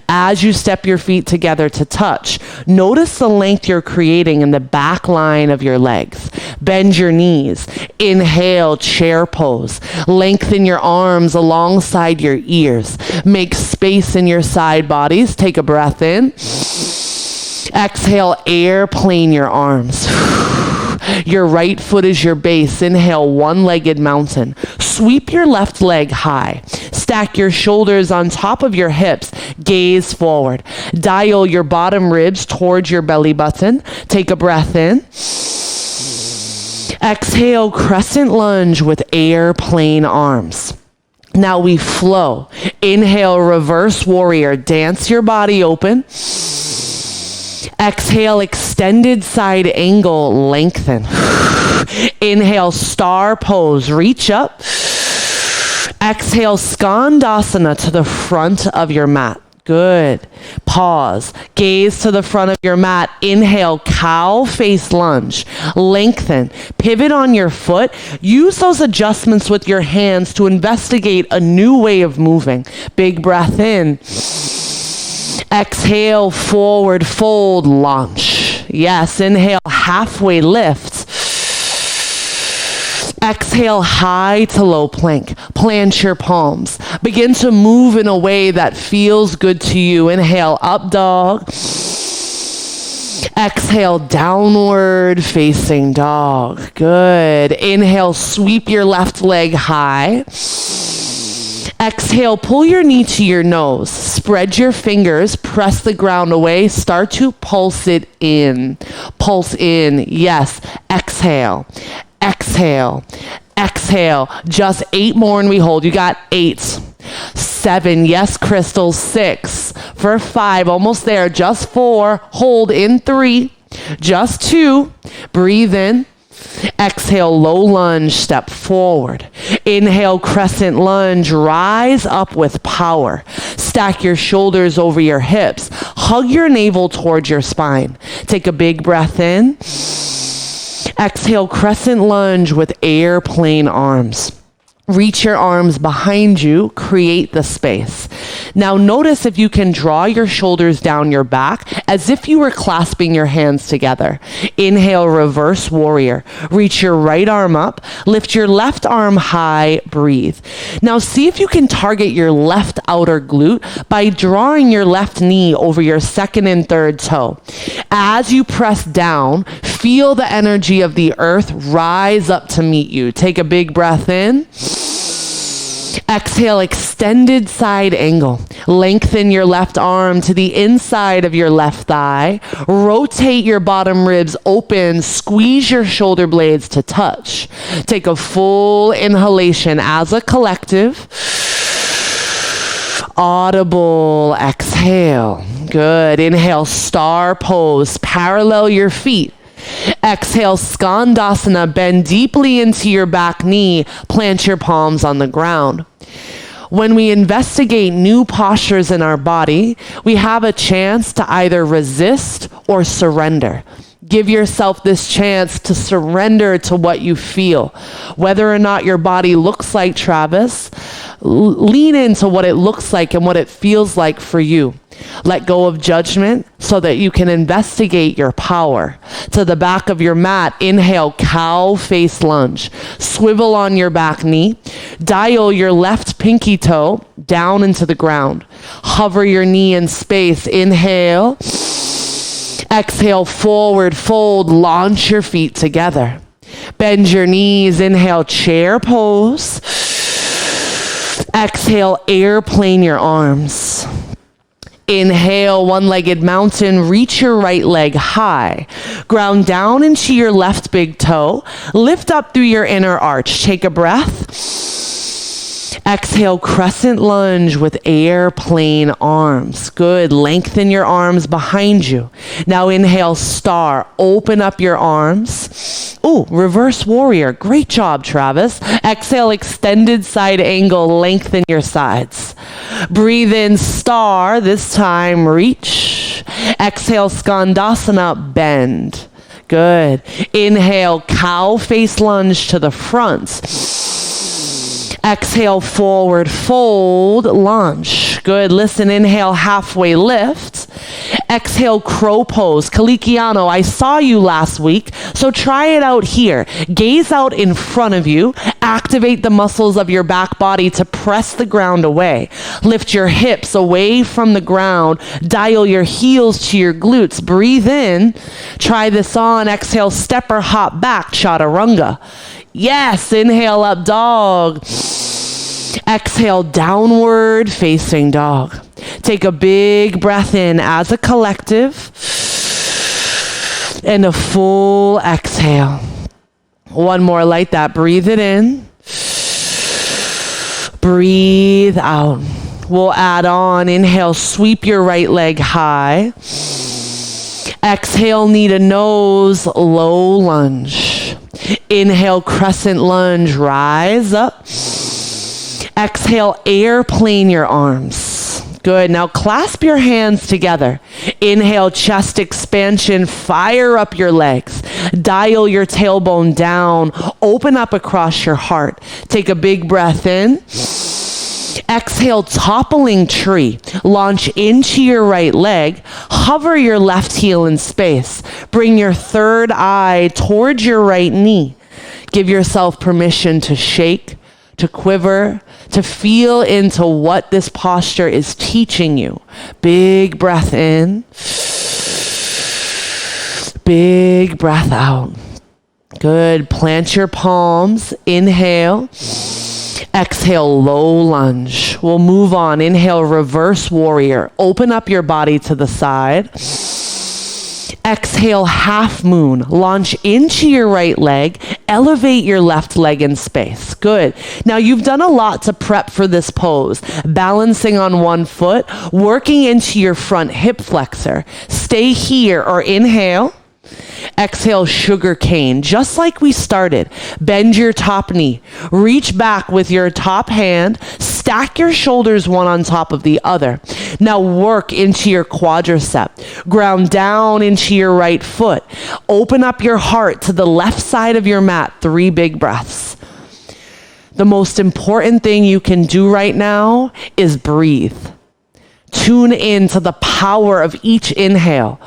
As you step your feet together to touch, notice the length you're creating in the back line of your legs. Bend your knees. Inhale, chair pose. Lengthen your arms alongside your ears. Make space in your side bodies. Take a breath in. Exhale, airplane your arms. Your right foot is your base. Inhale, one-legged mountain. Sweep your left leg high. Stack your shoulders on top of your hips. Gaze forward. Dial your bottom ribs towards your belly button. Take a breath in. Exhale, crescent lunge with airplane arms. Now we flow. Inhale, reverse warrior. Dance your body open. Exhale, extended side angle, lengthen. Inhale, star pose, reach up. Exhale, skandasana to the front of your mat. Good. Pause. Gaze to the front of your mat. Inhale, cow face lunge. Lengthen. Pivot on your foot. Use those adjustments with your hands to investigate a new way of moving. Big breath in. Exhale, forward fold, launch. Yes, inhale, halfway lift. Exhale, high to low plank. Plant your palms. Begin to move in a way that feels good to you. Inhale, up dog. Exhale, downward facing dog. Good. Inhale, sweep your left leg high. Exhale, pull your knee to your nose. Spread your fingers, press the ground away. Start to pulse it in. Pulse in. Yes. Exhale. Exhale. Exhale. Just 8 more and we hold. You got 8. 7. Yes, Crystal. 6. For 5. Almost there. Just 4. Hold in 3. Just 2. Breathe in. Exhale, low lunge, step forward. Inhale, crescent lunge, rise up with power. Stack your shoulders over your hips. Hug your navel towards your spine. Take a big breath in. Exhale, crescent lunge with airplane arms. Reach your arms behind you, create the space. Now notice if you can draw your shoulders down your back as if you were clasping your hands together. Inhale, reverse warrior. Reach your right arm up, lift your left arm high, breathe. Now see if you can target your left outer glute by drawing your left knee over your second and third toe. As you press down, feel the energy of the earth rise up to meet you. Take a big breath in. Exhale, extended side angle. Lengthen your left arm to the inside of your left thigh. Rotate your bottom ribs open. Squeeze your shoulder blades to touch. Take a full inhalation as a collective. Audible exhale. Good. Inhale, star pose. Parallel your feet. Exhale, Skandasana, bend deeply into your back knee, plant your palms on the ground. When we investigate new postures in our body, we have a chance to either resist or surrender. Give yourself this chance to surrender to what you feel. Whether or not your body looks like Travis, lean into what it looks like and what it feels like for you. Let go of judgment so that you can investigate your power. To the back of your mat, inhale, cow face lunge. Swivel on your back knee. Dial your left pinky toe down into the ground. Hover your knee in space. Inhale. Exhale, forward fold. Launch your feet together. Bend your knees. Inhale, chair pose. Exhale, airplane your arms. Inhale, one-legged mountain, reach your right leg high. Ground down into your left big toe. Lift up through your inner arch. Take a breath. Exhale, crescent lunge with airplane arms. Good. Lengthen your arms behind you. Now inhale, star. Open up your arms. Ooh, reverse warrior. Great job, Travis. Exhale, extended side angle. Lengthen your sides. Breathe in, star. This time, reach. Exhale, Skandasana, bend. Good. Inhale, cow face lunge to the front. Exhale, forward fold, lunge. Good. Listen, inhale, halfway lift. Exhale, crow pose. Kalikiano, I saw you last week, so try it out here. Gaze out in front of you. Activate the muscles of your back body to press the ground away. Lift your hips away from the ground. Dial your heels to your glutes. Breathe in. Try this on. Exhale, step or hop back, chaturanga. Yes, inhale, up dog. Exhale, downward facing dog. Take a big breath in as a collective and a full exhale. One more like that. Breathe it in. Breathe out. We'll add on. Inhale, sweep your right leg high. Exhale, knee to nose, low lunge. Inhale, crescent lunge, rise up. Exhale, airplane your arms. Good. Now clasp your hands together. Inhale, chest expansion, fire up your legs. Dial your tailbone down. Open up across your heart. Take a big breath in. Exhale, toppling tree. Launch into your right leg. Hover your left heel in space. Bring your third eye towards your right knee. Give yourself permission to shake, to quiver, to feel into what this posture is teaching you. Big breath in. Big breath out. Good. Plant your palms. Inhale. Exhale, low lunge. We'll move on. Inhale, reverse warrior. Open up your body to the side. Exhale, half moon. Launch into your right leg. Elevate your left leg in space. Good. Now you've done a lot to prep for this pose. Balancing on one foot, working into your front hip flexor. Stay here or inhale. Exhale, sugar cane, just like we started. Bend your top knee. Reach back with your top hand. Stack your shoulders one on top of the other. Now work into your quadricep. Ground down into your right foot. Open up your heart to the left side of your mat. 3 big breaths. The most important thing you can do right now is breathe. Tune in to the power of each inhale,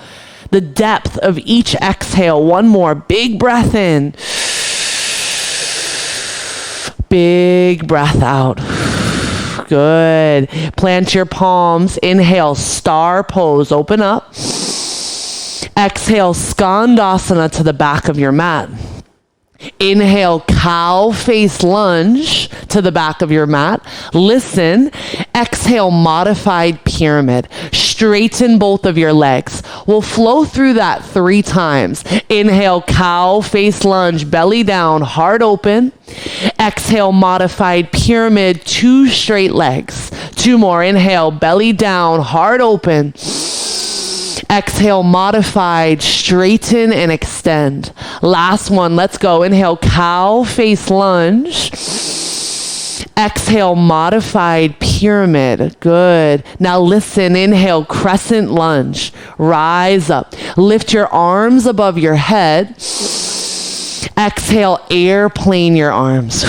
the depth of each exhale. One more big breath in. Big breath out. Good. Plant your palms. Inhale, star pose. Open up. Exhale, Skandasana to the back of your mat. Inhale, cow face lunge to the back of your mat. Listen. Exhale, modified pyramid. Straighten both of your legs. We'll flow through that 3 times. Inhale, cow face lunge, belly down, heart open. Exhale, modified pyramid, 2 straight legs. 2 more. Inhale, belly down, heart open. Exhale, modified, straighten and extend. Last one, let's go. Inhale, cow face lunge. Exhale, modified pyramid. Good. Now listen, inhale, crescent lunge. Rise up. Lift your arms above your head. Exhale, airplane your arms.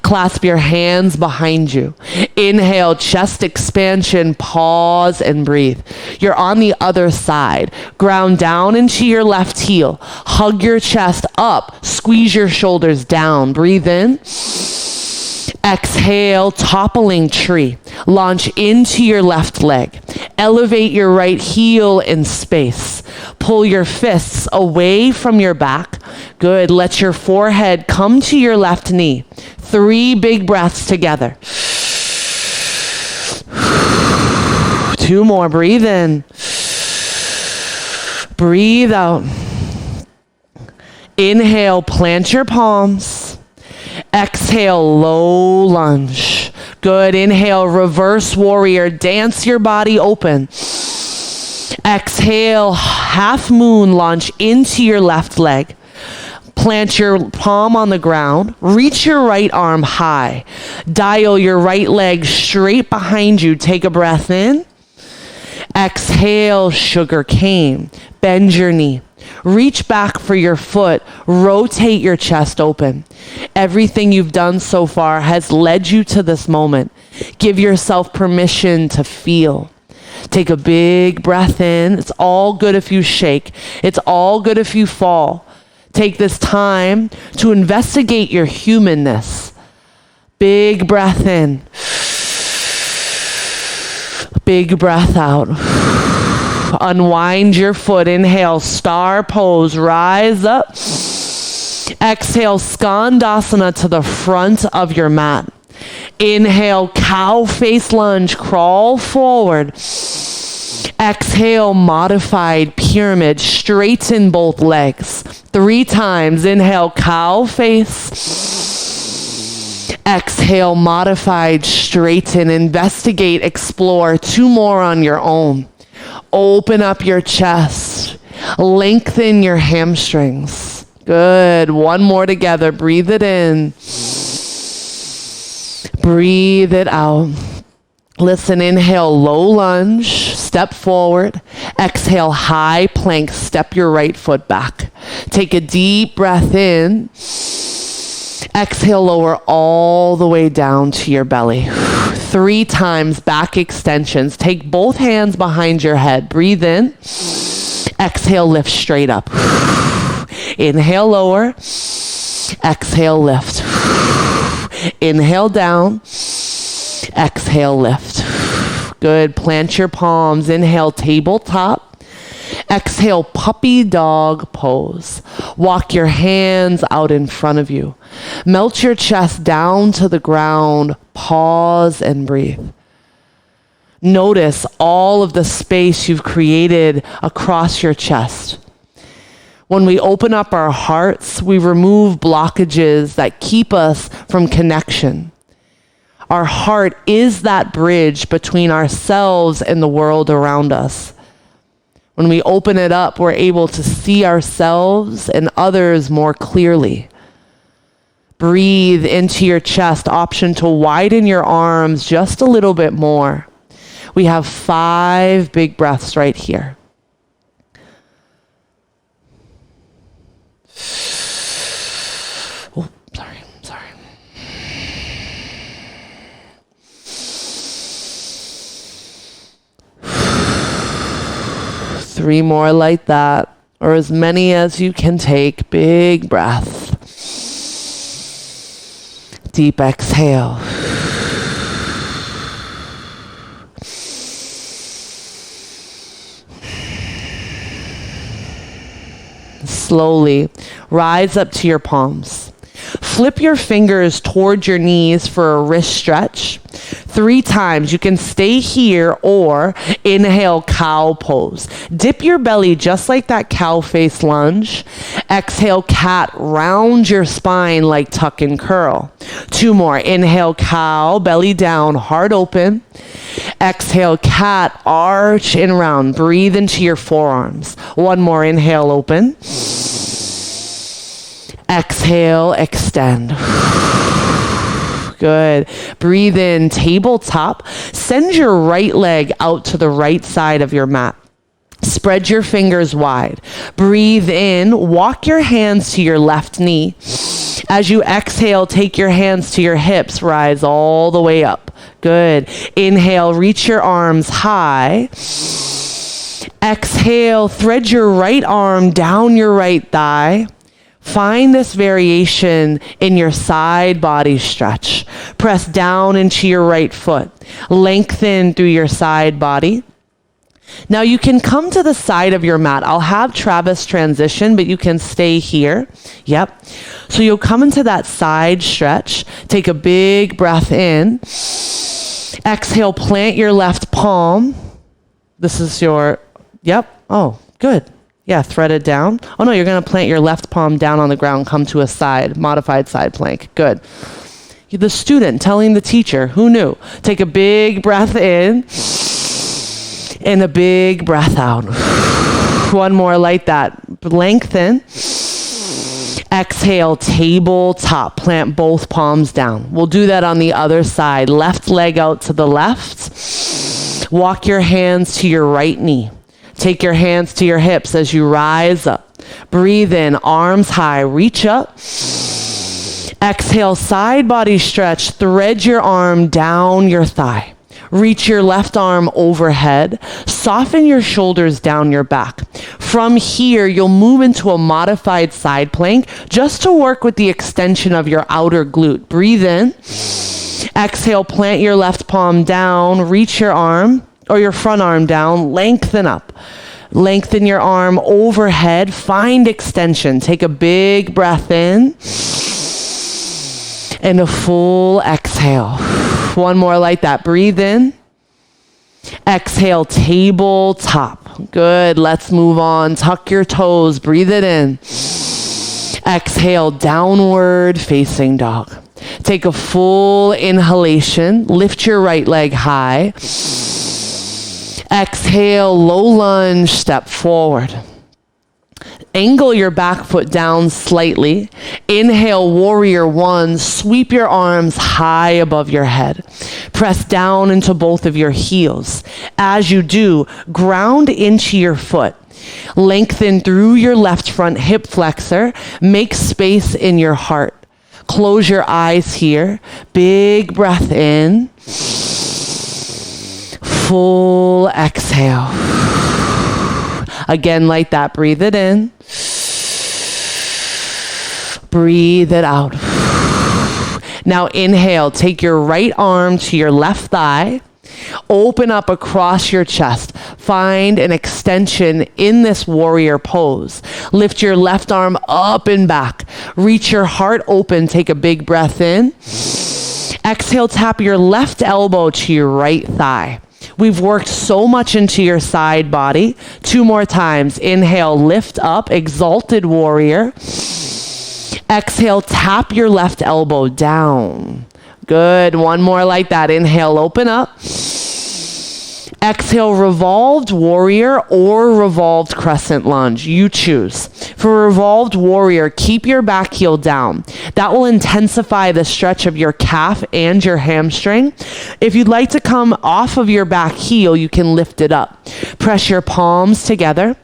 Clasp your hands behind you. Inhale, chest expansion, pause and breathe. You're on the other side. Ground down into your left heel. Hug your chest up. Squeeze your shoulders down. Breathe in. Exhale, toppling tree. Launch into your left leg. Elevate your right heel in space. Pull your fists away from your back. Good. Let your forehead come to your left knee. 3 big breaths together. 2 more. Breathe in. Breathe out. Inhale, plant your palms. Exhale, low lunge. Good. Inhale, reverse warrior. Dance your body open. Exhale, half moon launch into your left leg. Plant your palm on the ground. Reach your right arm high. Dial your right leg straight behind you. Take a breath in. Exhale, sugar cane. Bend your knee. Reach back for your foot. Rotate your chest open. Everything you've done so far has led you to this moment. Give yourself permission to feel. Take a big breath in. It's all good if you shake. It's all good if you fall. Take this time to investigate your humanness. Big breath in. Big breath out. Unwind your foot. Inhale, star pose. Rise up. Exhale, Skandasana to the front of your mat. Inhale, cow face lunge. Crawl forward. Exhale, modified pyramid. Straighten both legs. 3 times. Inhale, cow face. Exhale, modified, straighten. Investigate, explore. 2 more on your own. Open up your chest. Lengthen your hamstrings. Good. 1 more together. Breathe it in. Breathe it out. Listen, inhale, low lunge, step forward. Exhale, high plank, step your right foot back. Take a deep breath in. Exhale, lower all the way down to your belly. 3 times back extensions. Take both hands behind your head. Breathe in. Exhale, lift straight up. Inhale, lower. Exhale, lift. Inhale, down. Exhale, lift. Good. Plant your palms. Inhale, tabletop. Exhale, puppy dog pose. Walk your hands out in front of you. Melt your chest down to the ground. Pause and breathe. Notice all of the space you've created across your chest. When we open up our hearts, we remove blockages that keep us from connection. Our heart is that bridge between ourselves and the world around us. When we open it up, we're able to see ourselves and others more clearly. Breathe into your chest. Option to widen your arms just a little bit more. We have 5 big breaths right here. Oh, sorry. 3 more like that, or as many as you can take. Big breath. Deep exhale. Slowly rise up to your palms. Flip your fingers towards your knees for a wrist stretch. 3 times. You can stay here or inhale, cow pose. Dip your belly just like that cow face lunge. Exhale, cat. Round your spine like tuck and curl. 2 more. Inhale, cow, belly down, heart open. Exhale, cat, arch and round. Breathe into your forearms. 1 more. Inhale, open. Exhale, extend. Good. Breathe in, tabletop. Send your right leg out to the right side of your mat. Spread your fingers wide. Breathe in, walk your hands to your left knee. As you exhale, take your hands to your hips, rise all the way up. Good. Inhale, reach your arms high. Exhale, thread your right arm down your right thigh. Find this variation in your side body stretch. Press down into your right foot. Lengthen through your side body. Now you can come to the side of your mat. I'll have Travis transition, but you can stay here. Yep. So you'll come into that side stretch. Take a big breath in. Exhale, plant your left palm. This is your, yep. Oh, good. Yeah, thread it down. Oh no, you're gonna plant your left palm down on the ground, come to a side, modified side plank. Good. The student telling the teacher, who knew? Take a big breath in and a big breath out. 1 more like that. Lengthen. Exhale, tabletop. Plant both palms down. We'll do that on the other side. Left leg out to the left. Walk your hands to your right knee. Take your hands to your hips as you rise up. Breathe in, arms high, reach up. Exhale, side body stretch. Thread your arm down your thigh. Reach your left arm overhead. Soften your shoulders down your back. From here, you'll move into a modified side plank just to work with the extension of your outer glute. Breathe in. Exhale, plant your left palm down. Reach your arm or your front arm down. Lengthen up. Lengthen your arm overhead. Find extension. Take a big breath in and a full exhale. 1 more like that. Breathe in. Exhale, tabletop. Good. Let's move on. Tuck your toes. Breathe it in. Exhale, downward facing dog. Take a full inhalation. Lift your right leg high. Exhale, low lunge, step forward. Angle your back foot down slightly. Inhale, warrior 1. Sweep your arms high above your head. Press down into both of your heels. As you do, ground into your foot. Lengthen through your left front hip flexor. Make space in your heart. Close your eyes here. Big breath in. Full exhale. Again, like that. Breathe it in. Breathe it out. Now inhale. Take your right arm to your left thigh. Open up across your chest. Find an extension in this warrior pose. Lift your left arm up and back. Reach your heart open. Take a big breath in. Exhale, tap your left elbow to your right thigh. We've worked so much into your side body. 2 more times. Inhale, lift up, exalted warrior. Exhale, tap your left elbow down. Good. 1 more like that. Inhale, open up. Exhale, revolved warrior or revolved crescent lunge. You choose. For revolved warrior, keep your back heel down. That will intensify the stretch of your calf and your hamstring. If you'd like to come off of your back heel, you can lift it up. Press your palms together.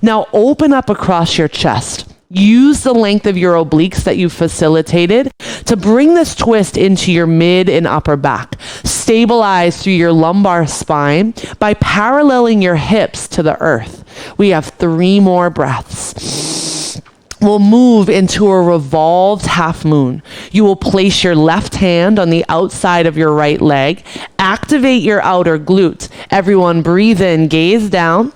Now open up across your chest. Use the length of your obliques that you've facilitated to bring this twist into your mid and upper back. Stabilize through your lumbar spine by paralleling your hips to the earth. We have 3 more breaths. We'll move into a revolved half moon. You will place your left hand on the outside of your right leg. Activate your outer glutes. Everyone breathe in, gaze down.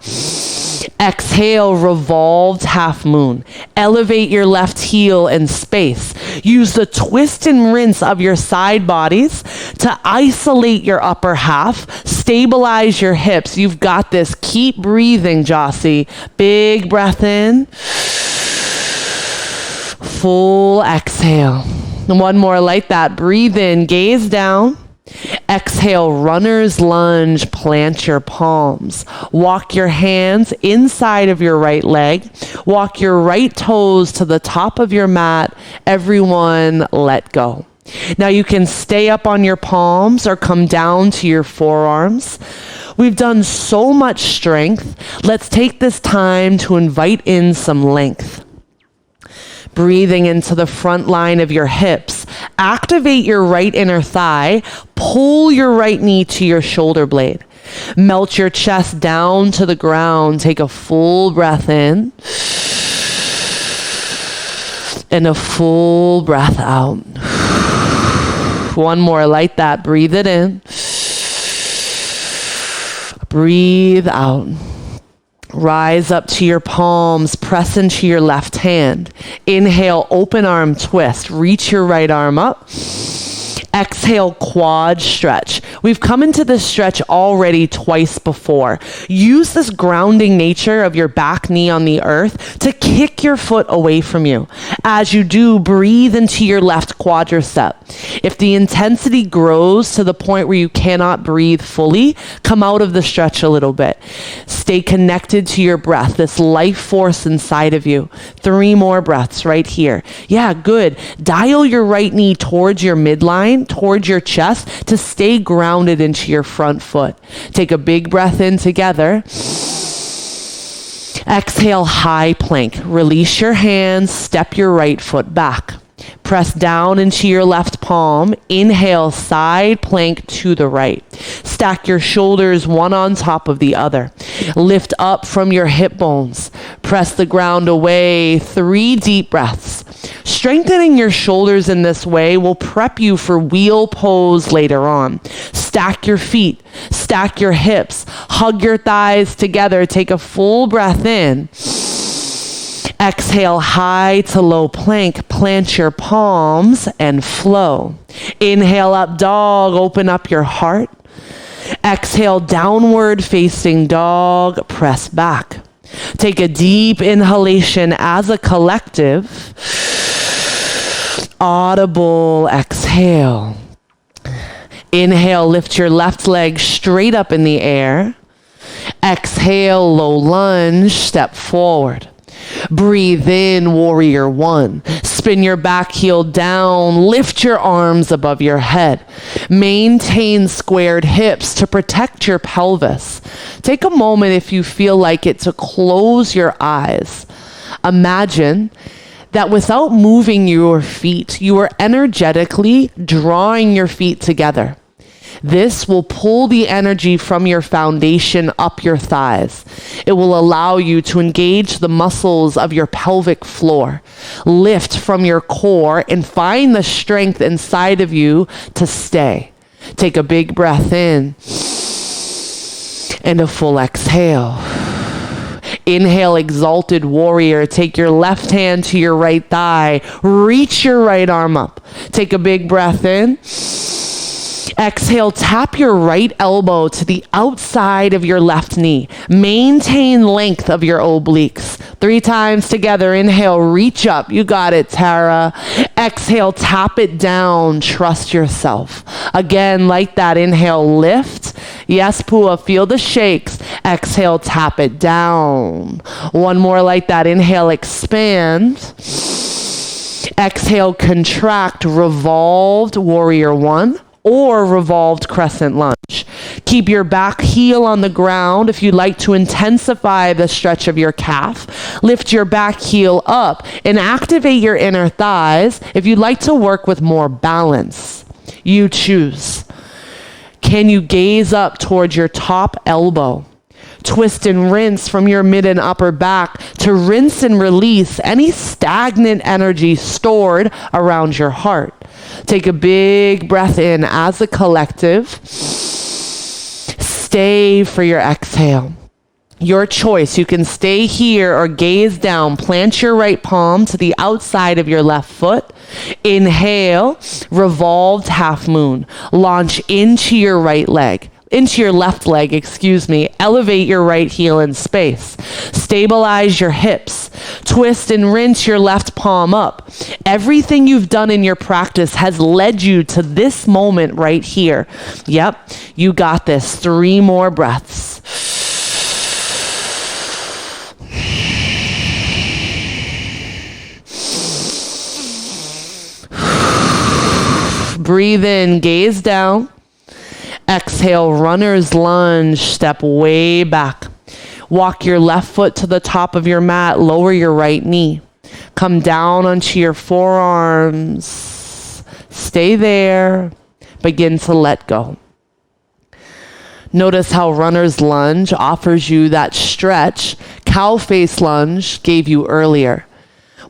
Exhale, revolved half moon. Elevate your left heel in space. Use the twist and rinse of your side bodies to isolate your upper half. Stabilize your hips. You've got this. Keep breathing, Jossie. Big breath in. Full exhale. One more like that. Breathe in, gaze down. Exhale, runner's lunge, plant your palms. Walk your hands inside of your right leg. Walk your right toes to the top of your mat. Everyone, let go. Now you can stay up on your palms or come down to your forearms. We've done so much strength. Let's take this time to invite in some length. Breathing into the front line of your hips. Activate your right inner thigh. Pull your right knee to your shoulder blade. Melt your chest down to the ground. Take a full breath in. And a full breath out. One more like that. Breathe it in. Breathe out. Rise up to your palms, press into your left hand. Inhale, open arm twist. Reach your right arm up. Exhale, quad stretch. We've come into this stretch already twice before. Use this grounding nature of your back knee on the earth to kick your foot away from you. As you do, breathe into your left quadricep. If the intensity grows to the point where you cannot breathe fully, come out of the stretch a little bit. Stay connected to your breath, this life force inside of you. 3 more breaths right here. Yeah, good. Dial your right knee towards your midline, towards your chest to stay grounded into your front foot. Take a big breath in together. Exhale, high plank. Release your hands, step your right foot back. Press down into your left palm. Inhale, side plank to the right. Stack your shoulders one on top of the other. Lift up from your hip bones. Press the ground away. 3 deep breaths. Strengthening your shoulders in this way will prep you for wheel pose later on. Stack your feet. Stack your hips. Hug your thighs together. Take a full breath in. Exhale, high to low plank. Plant your palms and flow. Inhale, up dog. Open up your heart. Exhale, downward facing dog. Press back. Take a deep inhalation as a collective. Audible exhale. Inhale, lift your left leg straight up in the air. Exhale, low lunge, step forward. Breathe in, warrior 1. Spin your back heel down, lift your arms above your head. Maintain squared hips to protect your pelvis. Take a moment if you feel like it to close your eyes. Imagine that without moving your feet, you are energetically drawing your feet together. This will pull the energy from your foundation up your thighs. It will allow you to engage the muscles of your pelvic floor. Lift from your core and find the strength inside of you to stay. Take a big breath in and a full exhale. Inhale, exalted warrior. Take your left hand to your right thigh. Reach your right arm up. Take a big breath in. Exhale, tap your right elbow to the outside of your left knee. Maintain length of your obliques. 3 times together. Inhale, reach up. You got it, Tara. Exhale, tap it down. Trust yourself. Again, like that. Inhale, lift. Yes, Pua, feel the shakes. Exhale, tap it down. One more like that. Inhale, expand. Exhale, contract, revolved warrior 1. Or revolved crescent lunge. Keep your back heel on the ground if you'd like to intensify the stretch of your calf. Lift your back heel up and activate your inner thighs if you'd like to work with more balance. You choose. Can you gaze up towards your top elbow? Twist and rinse from your mid and upper back to rinse and release any stagnant energy stored around your heart. Take a big breath in as a collective. Stay for your exhale. Your choice. You can stay here or gaze down. Plant your right palm to the outside of your left foot. Inhale, revolved half moon. Launch into your right leg. Into your left leg, Elevate your right heel in space. Stabilize your hips. Twist and rinse your left palm up. Everything you've done in your practice has led you to this moment right here. Yep, you got this. 3 more breaths. Breathe in, gaze down. Exhale, runner's lunge, step way back. Walk your left foot to the top of your mat, lower your right knee. Come down onto your forearms. Stay there. Begin to let go. Notice how runner's lunge offers you that stretch cow face lunge gave you earlier.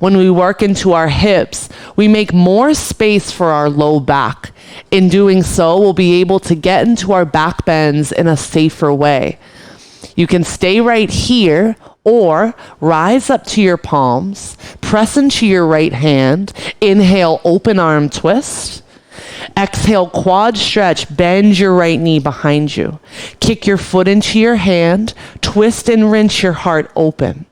When we work into our hips, we make more space for our low back. In doing so, we'll be able to get into our back bends in a safer way. You can stay right here or rise up to your palms, press into your right hand, inhale, open arm twist. Exhale, quad stretch, bend your right knee behind you. Kick your foot into your hand, twist and rinse your heart open.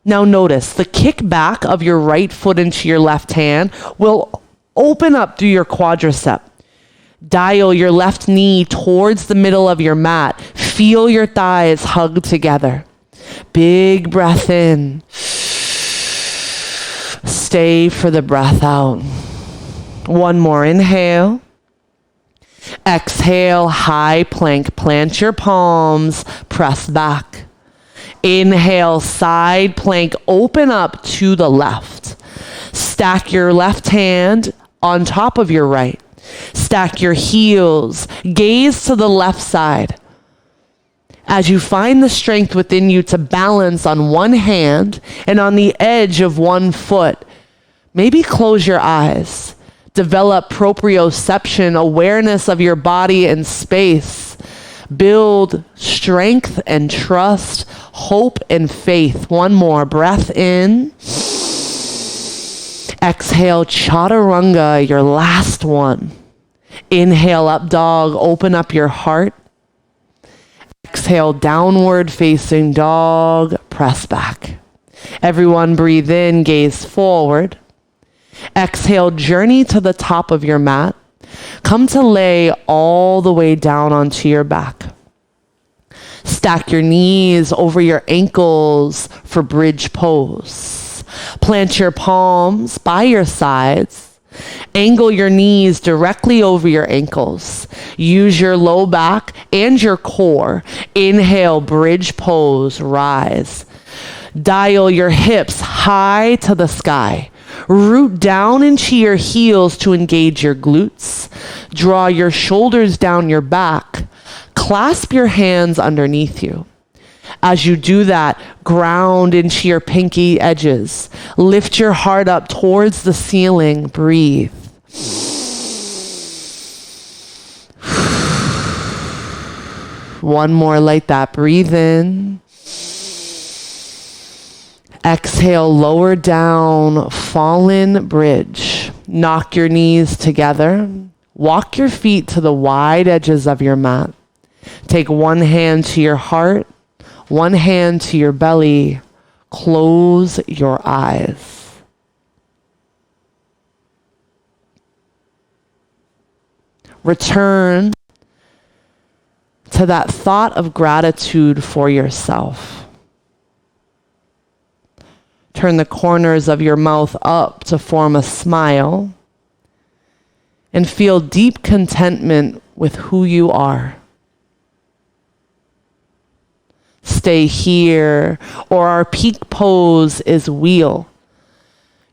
Now notice the kick back of your right foot into your left hand will open up through your quadricep. Dial your left knee towards the middle of your mat. Feel your thighs hug together. Big breath in. Stay for the breath out. One more inhale. Exhale, high plank. Plant your palms, press back. Inhale, side plank, open up to the left. Stack your left hand on top of your right. Stack your heels, gaze to the left side. As you find the strength within you to balance on one hand and on the edge of one foot, maybe close your eyes. Develop proprioception, awareness of your body and space. Build strength and trust, hope and faith. One more breath in. Exhale, chaturanga, your last one. Inhale, up dog, open up your heart. Exhale, downward facing dog, press back. Everyone breathe in, gaze forward. Exhale, journey to the top of your mat. Come to lay all the way down onto your back. Stack your knees over your ankles for bridge pose. Plant your palms by your sides. Angle your knees directly over your ankles. Use your low back and your core. Inhale, bridge pose, rise. Dial your hips high to the sky. Root down into your heels to engage your glutes. Draw your shoulders down your back. Clasp your hands underneath you. As you do that, ground into your pinky edges. Lift your heart up towards the ceiling. Breathe. One more like that. Breathe in. Exhale, lower down, fallen bridge. Knock your knees together. Walk your feet to the wide edges of your mat. Take one hand to your heart, one hand to your belly. Close your eyes. Return to that thought of gratitude for yourself. Turn the corners of your mouth up to form a smile and feel deep contentment with who you are. Stay here, or our peak pose is wheel.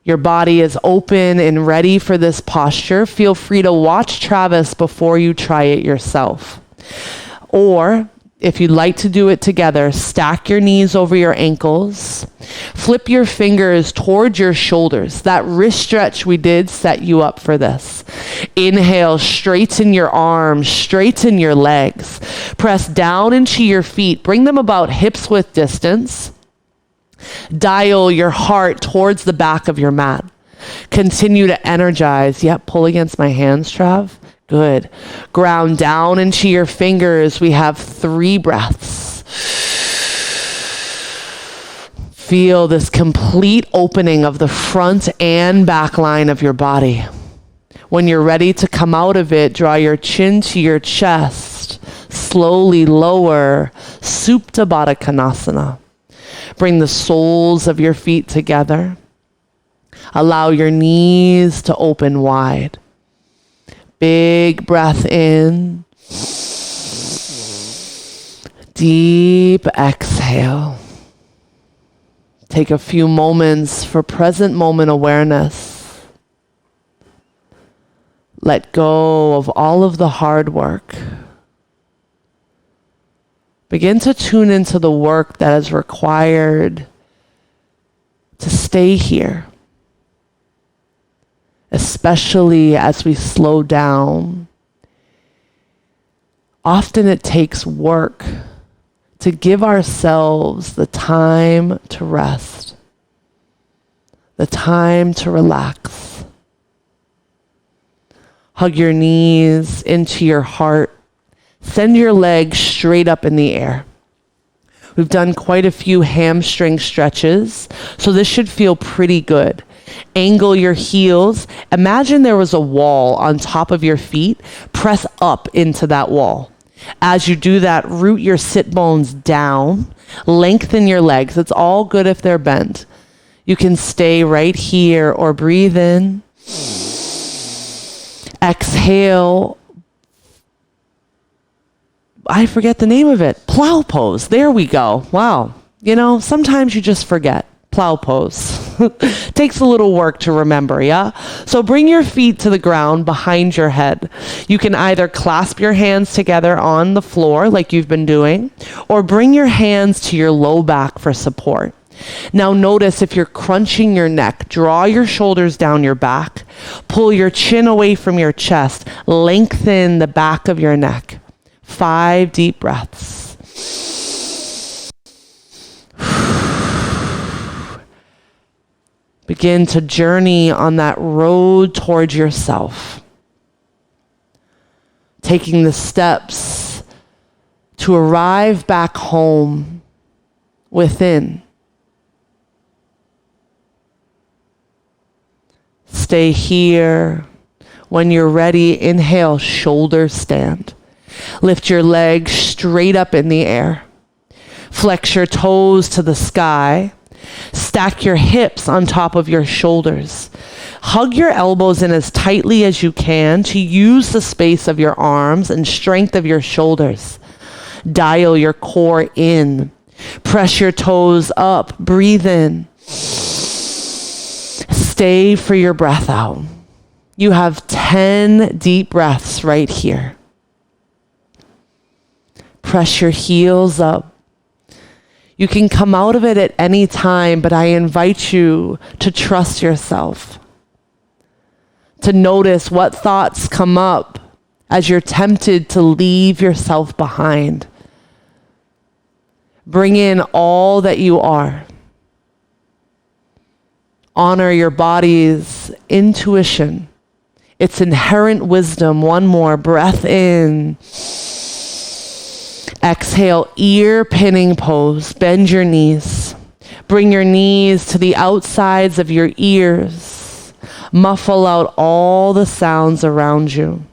Your body is open and ready for this posture. Feel free to watch Travis before you try it yourself. Or If you'd like to do it together, stack your knees over your ankles. Flip your fingers towards your shoulders. That wrist stretch we did set you up for this. Inhale, straighten your arms, straighten your legs. Press down into your feet. Bring them about hips width distance. Dial your heart towards the back of your mat. Continue to energize. Yep, pull against my hands, Trav. Good. Ground down into your fingers. We have 3 breaths. Feel this complete opening of the front and back line of your body. When you're ready to come out of it, draw your chin to your chest. Slowly lower, Supta Baddha Konasana. Bring the soles of your feet together. Allow your knees to open wide. Big breath in. Deep exhale. Take a few moments for present moment awareness. Let go of all of the hard work. Begin to tune into the work that is required to stay here. Especially as we slow down. Often it takes work to give ourselves the time to rest, the time to relax. Hug your knees into your heart. Send your legs straight up in the air. We've done quite a few hamstring stretches, so this should feel pretty good. Angle your heels. Imagine there was a wall on top of your feet. Press up into that wall. As you do that, root your sit bones down. Lengthen your legs. It's all good if they're bent. You can stay right here or breathe in. Exhale. I forget the name of it. Plow pose. There we go. Wow. You know, sometimes you just forget. Plow pose. Takes a little work to remember, yeah? So bring your feet to the ground behind your head. You can either clasp your hands together on the floor like you've been doing, or bring your hands to your low back for support. Now notice if you're crunching your neck, draw your shoulders down your back, pull your chin away from your chest, lengthen the back of your neck. 5 deep breaths. Begin to journey on that road towards yourself. Taking the steps to arrive back home within. Stay here. When you're ready, inhale, shoulder stand. Lift your legs straight up in the air. Flex your toes to the sky. Stack your hips on top of your shoulders. Hug your elbows in as tightly as you can to use the space of your arms and strength of your shoulders. Dial your core in. Press your toes up. Breathe in. Stay for your breath out. You have 10 deep breaths right here. Press your heels up. You can come out of it at any time, but I invite you to trust yourself. To notice what thoughts come up as you're tempted to leave yourself behind. Bring in all that you are. Honor your body's intuition, its inherent wisdom. One more breath in. Exhale, ear pinning pose. Bend your knees. Bring your knees to the outsides of your ears. Muffle out all the sounds around you.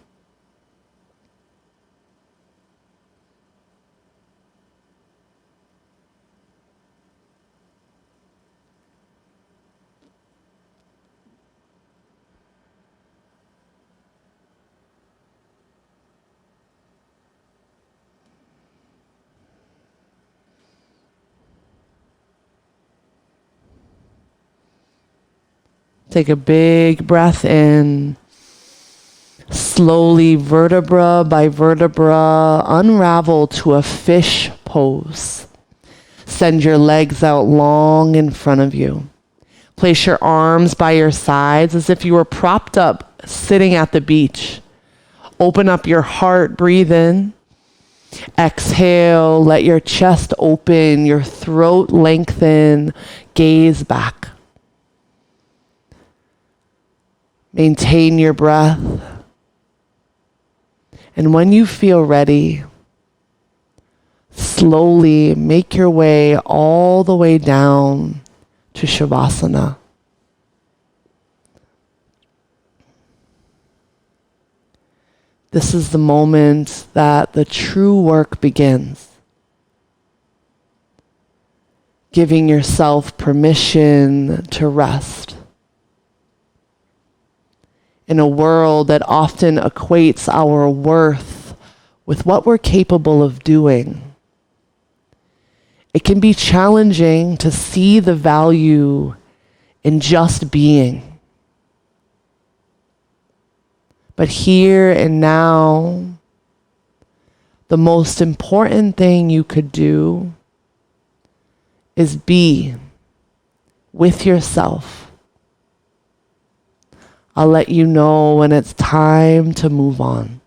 Take a big breath in. Slowly, vertebra by vertebra, unravel to a fish pose. Send your legs out long in front of you. Place your arms by your sides as if you were propped up sitting at the beach. Open up your heart, breathe in. Exhale, let your chest open, your throat lengthen, gaze back. Maintain your breath. And when you feel ready, slowly make your way all the way down to Shavasana. This is the moment that the true work begins. Giving yourself permission to rest. In a world that often equates our worth with what we're capable of doing, it can be challenging to see the value in just being. But here and now, the most important thing you could do is be with yourself. I'll let you know when it's time to move on.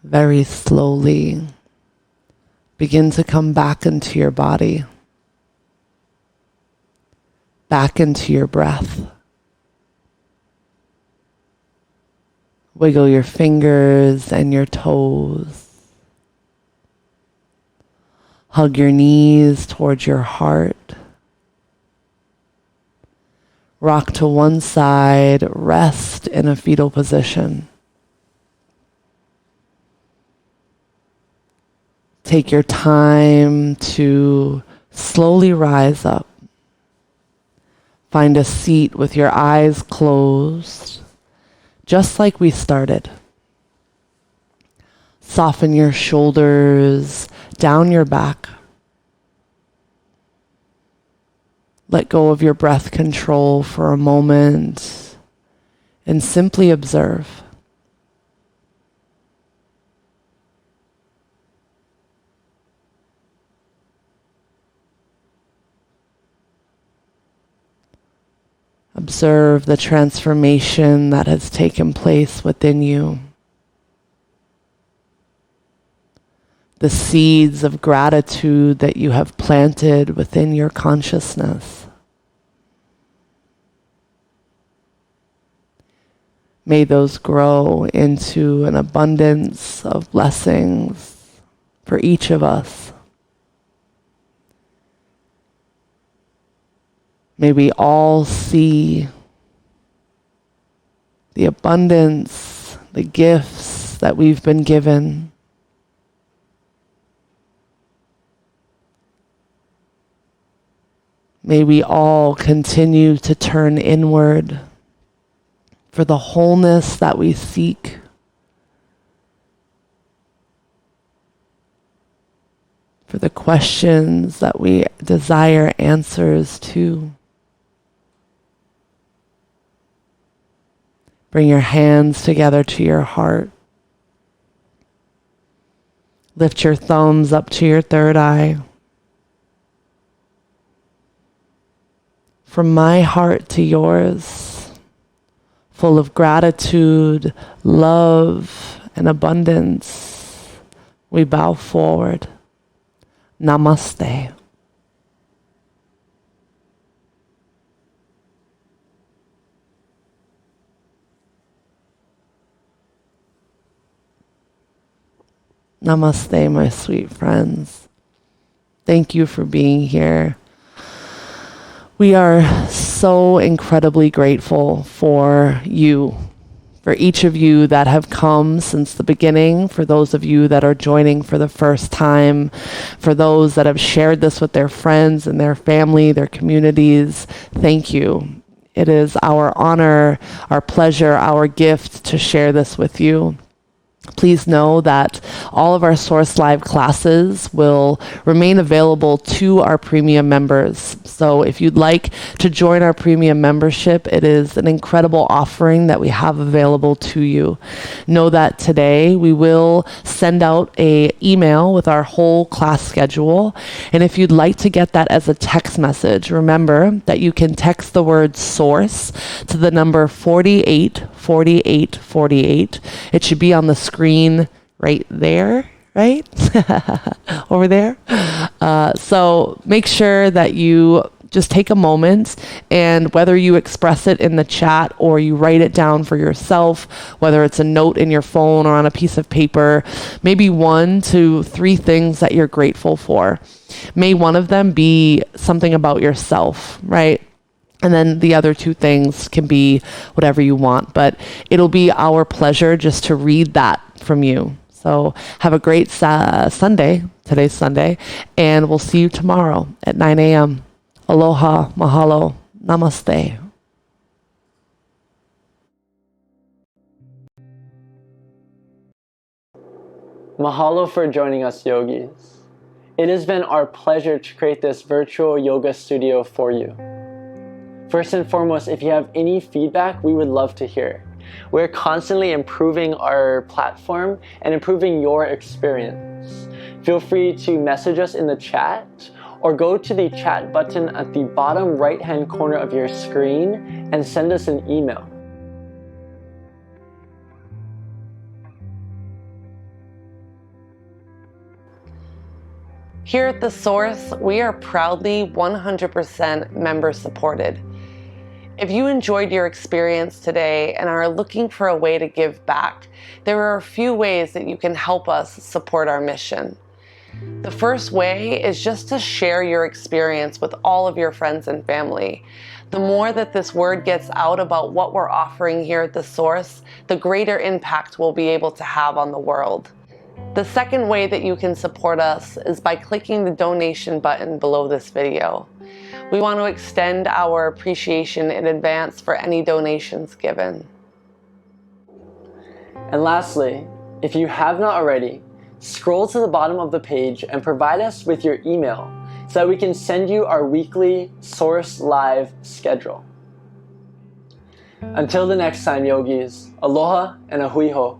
Very slowly, begin to come back into your body, back into your breath. Wiggle your fingers and your toes. Hug your knees towards your heart. Rock to one side, rest in a fetal position. Take your time to slowly rise up. Find a seat with your eyes closed, just like we started. Soften your shoulders down your back. Let go of your breath control for a moment and simply observe. Observe the transformation that has taken place within you. The seeds of gratitude that you have planted within your consciousness. May those grow into an abundance of blessings for each of us. May we all see the abundance, the gifts that we've been given. May we all continue to turn inward for the wholeness that we seek. For the questions that we desire answers to. Bring your hands together to your heart. Lift your thumbs up to your third eye. From my heart to yours, full of gratitude, love, and abundance, we bow forward. Namaste. Namaste, my sweet friends. Thank you for being here. We are so incredibly grateful for you, for each of you that have come since the beginning, for those of you that are joining for the first time, for those that have shared this with their friends and their family, their communities. Thank you. It is our honor, our pleasure, our gift to share this with you. Please know that all of our Source Live classes will remain available to our premium members. So if you'd like to join our premium membership, it is an incredible offering that we have available to you. Know that today we will send out an email with our whole class schedule. And if you'd like to get that as a text message, remember that you can text the word SOURCE to the number 484848. It should be on the screen right there, right? Over there. So make sure that you just take a moment, and whether you express it in the chat or you write it down for yourself, whether it's a note in your phone or on a piece of paper, maybe 1 to 3 things that you're grateful for. May one of them be something about yourself, right? And then the other 2 things can be whatever you want, but it'll be our pleasure just to read that from you. So have a great Sunday. Today's Sunday, and we'll see you tomorrow at 9 a.m. Aloha, mahalo, namaste. Mahalo for joining us, yogis. It has been our pleasure to create this virtual yoga studio for you. First and foremost, if you have any feedback, we would love to hear. We're constantly improving our platform and improving your experience. Feel free to message us in the chat or go to the chat button at the bottom right-hand corner of your screen and send us an email. Here at The Source, we are proudly 100% member supported. If you enjoyed your experience today and are looking for a way to give back, there are a few ways that you can help us support our mission. The first way is just to share your experience with all of your friends and family. The more that this word gets out about what we're offering here at The Source, the greater impact we'll be able to have on the world. The second way that you can support us is by clicking the donation button below this video. We want to extend our appreciation in advance for any donations given. And lastly, if you have not already, scroll to the bottom of the page and provide us with your email so that we can send you our weekly Source Live schedule. Until the next time, yogis, aloha and ahui ho.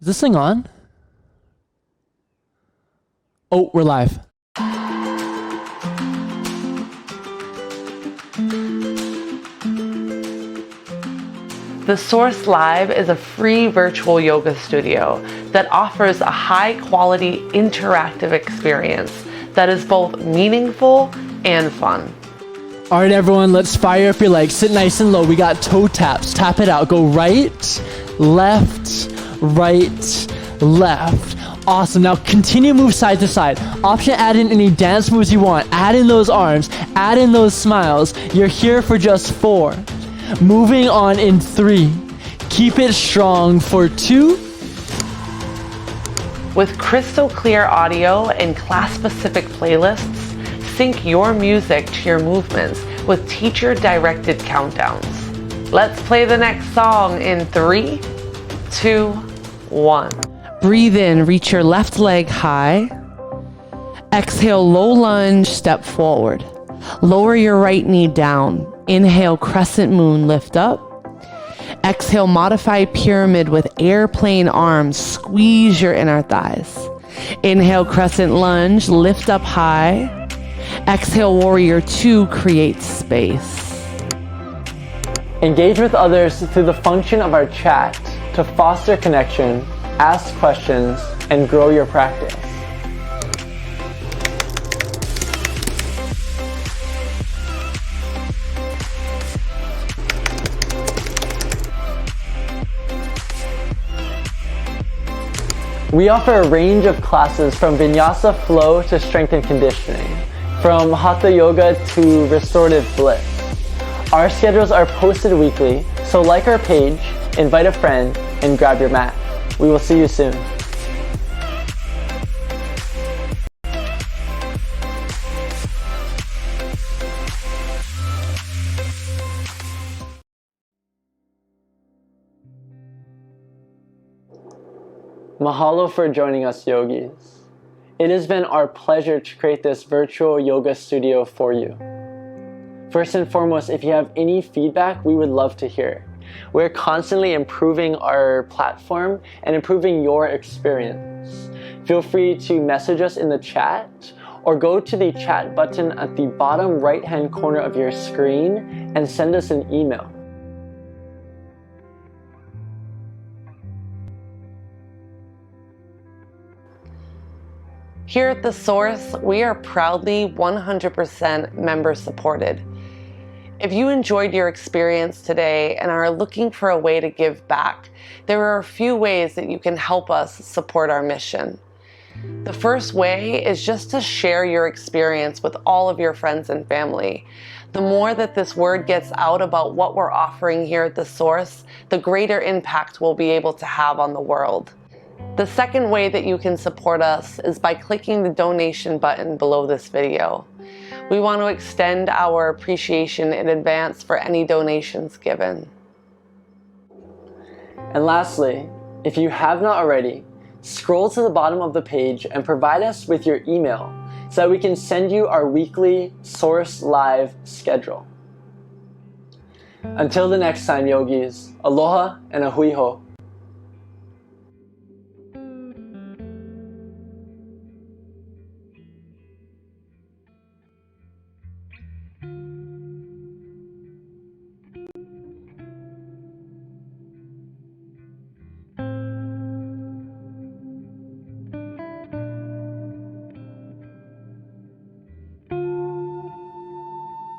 Is this thing on? Oh, we're live. The Source Live is a free virtual yoga studio that offers a high-quality interactive experience that is both meaningful and fun. All right, everyone, let's fire up your legs. Sit nice and low. We got toe taps. Tap it out. Go right, left, right, left. Awesome. Now continue to move side to side. Option, add in any dance moves you want. Add in those arms. Add in those smiles. You're here for just 4. Moving on in 3. Keep it strong for 2. With crystal clear audio and class-specific playlists, sync your music to your movements with teacher-directed countdowns. Let's play the next song in 3, 2, 1. Breathe in, reach your left leg high. Exhale, low lunge, step forward. Lower your right knee down. Inhale, crescent moon, lift up. Exhale, modified pyramid with airplane arms. Squeeze your inner thighs. Inhale, crescent lunge, lift up high. Exhale, warrior two, create space. Engage with others through the function of our chat to foster connection, ask questions, and grow your practice. We offer a range of classes from Vinyasa flow to strength and conditioning, from Hatha Yoga to restorative bliss. Our schedules are posted weekly, so like our page, invite a friend, and grab your mat. We will see you soon. Mahalo for joining us, yogis. It has been our pleasure to create this virtual yoga studio for you. First and foremost, if you have any feedback, we would love to hear. We're constantly improving our platform and improving your experience. Feel free to message us in the chat or go to the chat button at the bottom right-hand corner of your screen and send us an email. Here at The Source, we are proudly 100% member supported. If you enjoyed your experience today and are looking for a way to give back, there are a few ways that you can help us support our mission. The first way is just to share your experience with all of your friends and family. The more that this word gets out about what we're offering here at The Source, the greater impact we'll be able to have on the world. The second way that you can support us is by clicking the donation button below this video. We want to extend our appreciation in advance for any donations given. And lastly, if you have not already, scroll to the bottom of the page and provide us with your email so that we can send you our weekly Source Live schedule. Until the next time, yogis, aloha and ahui ho.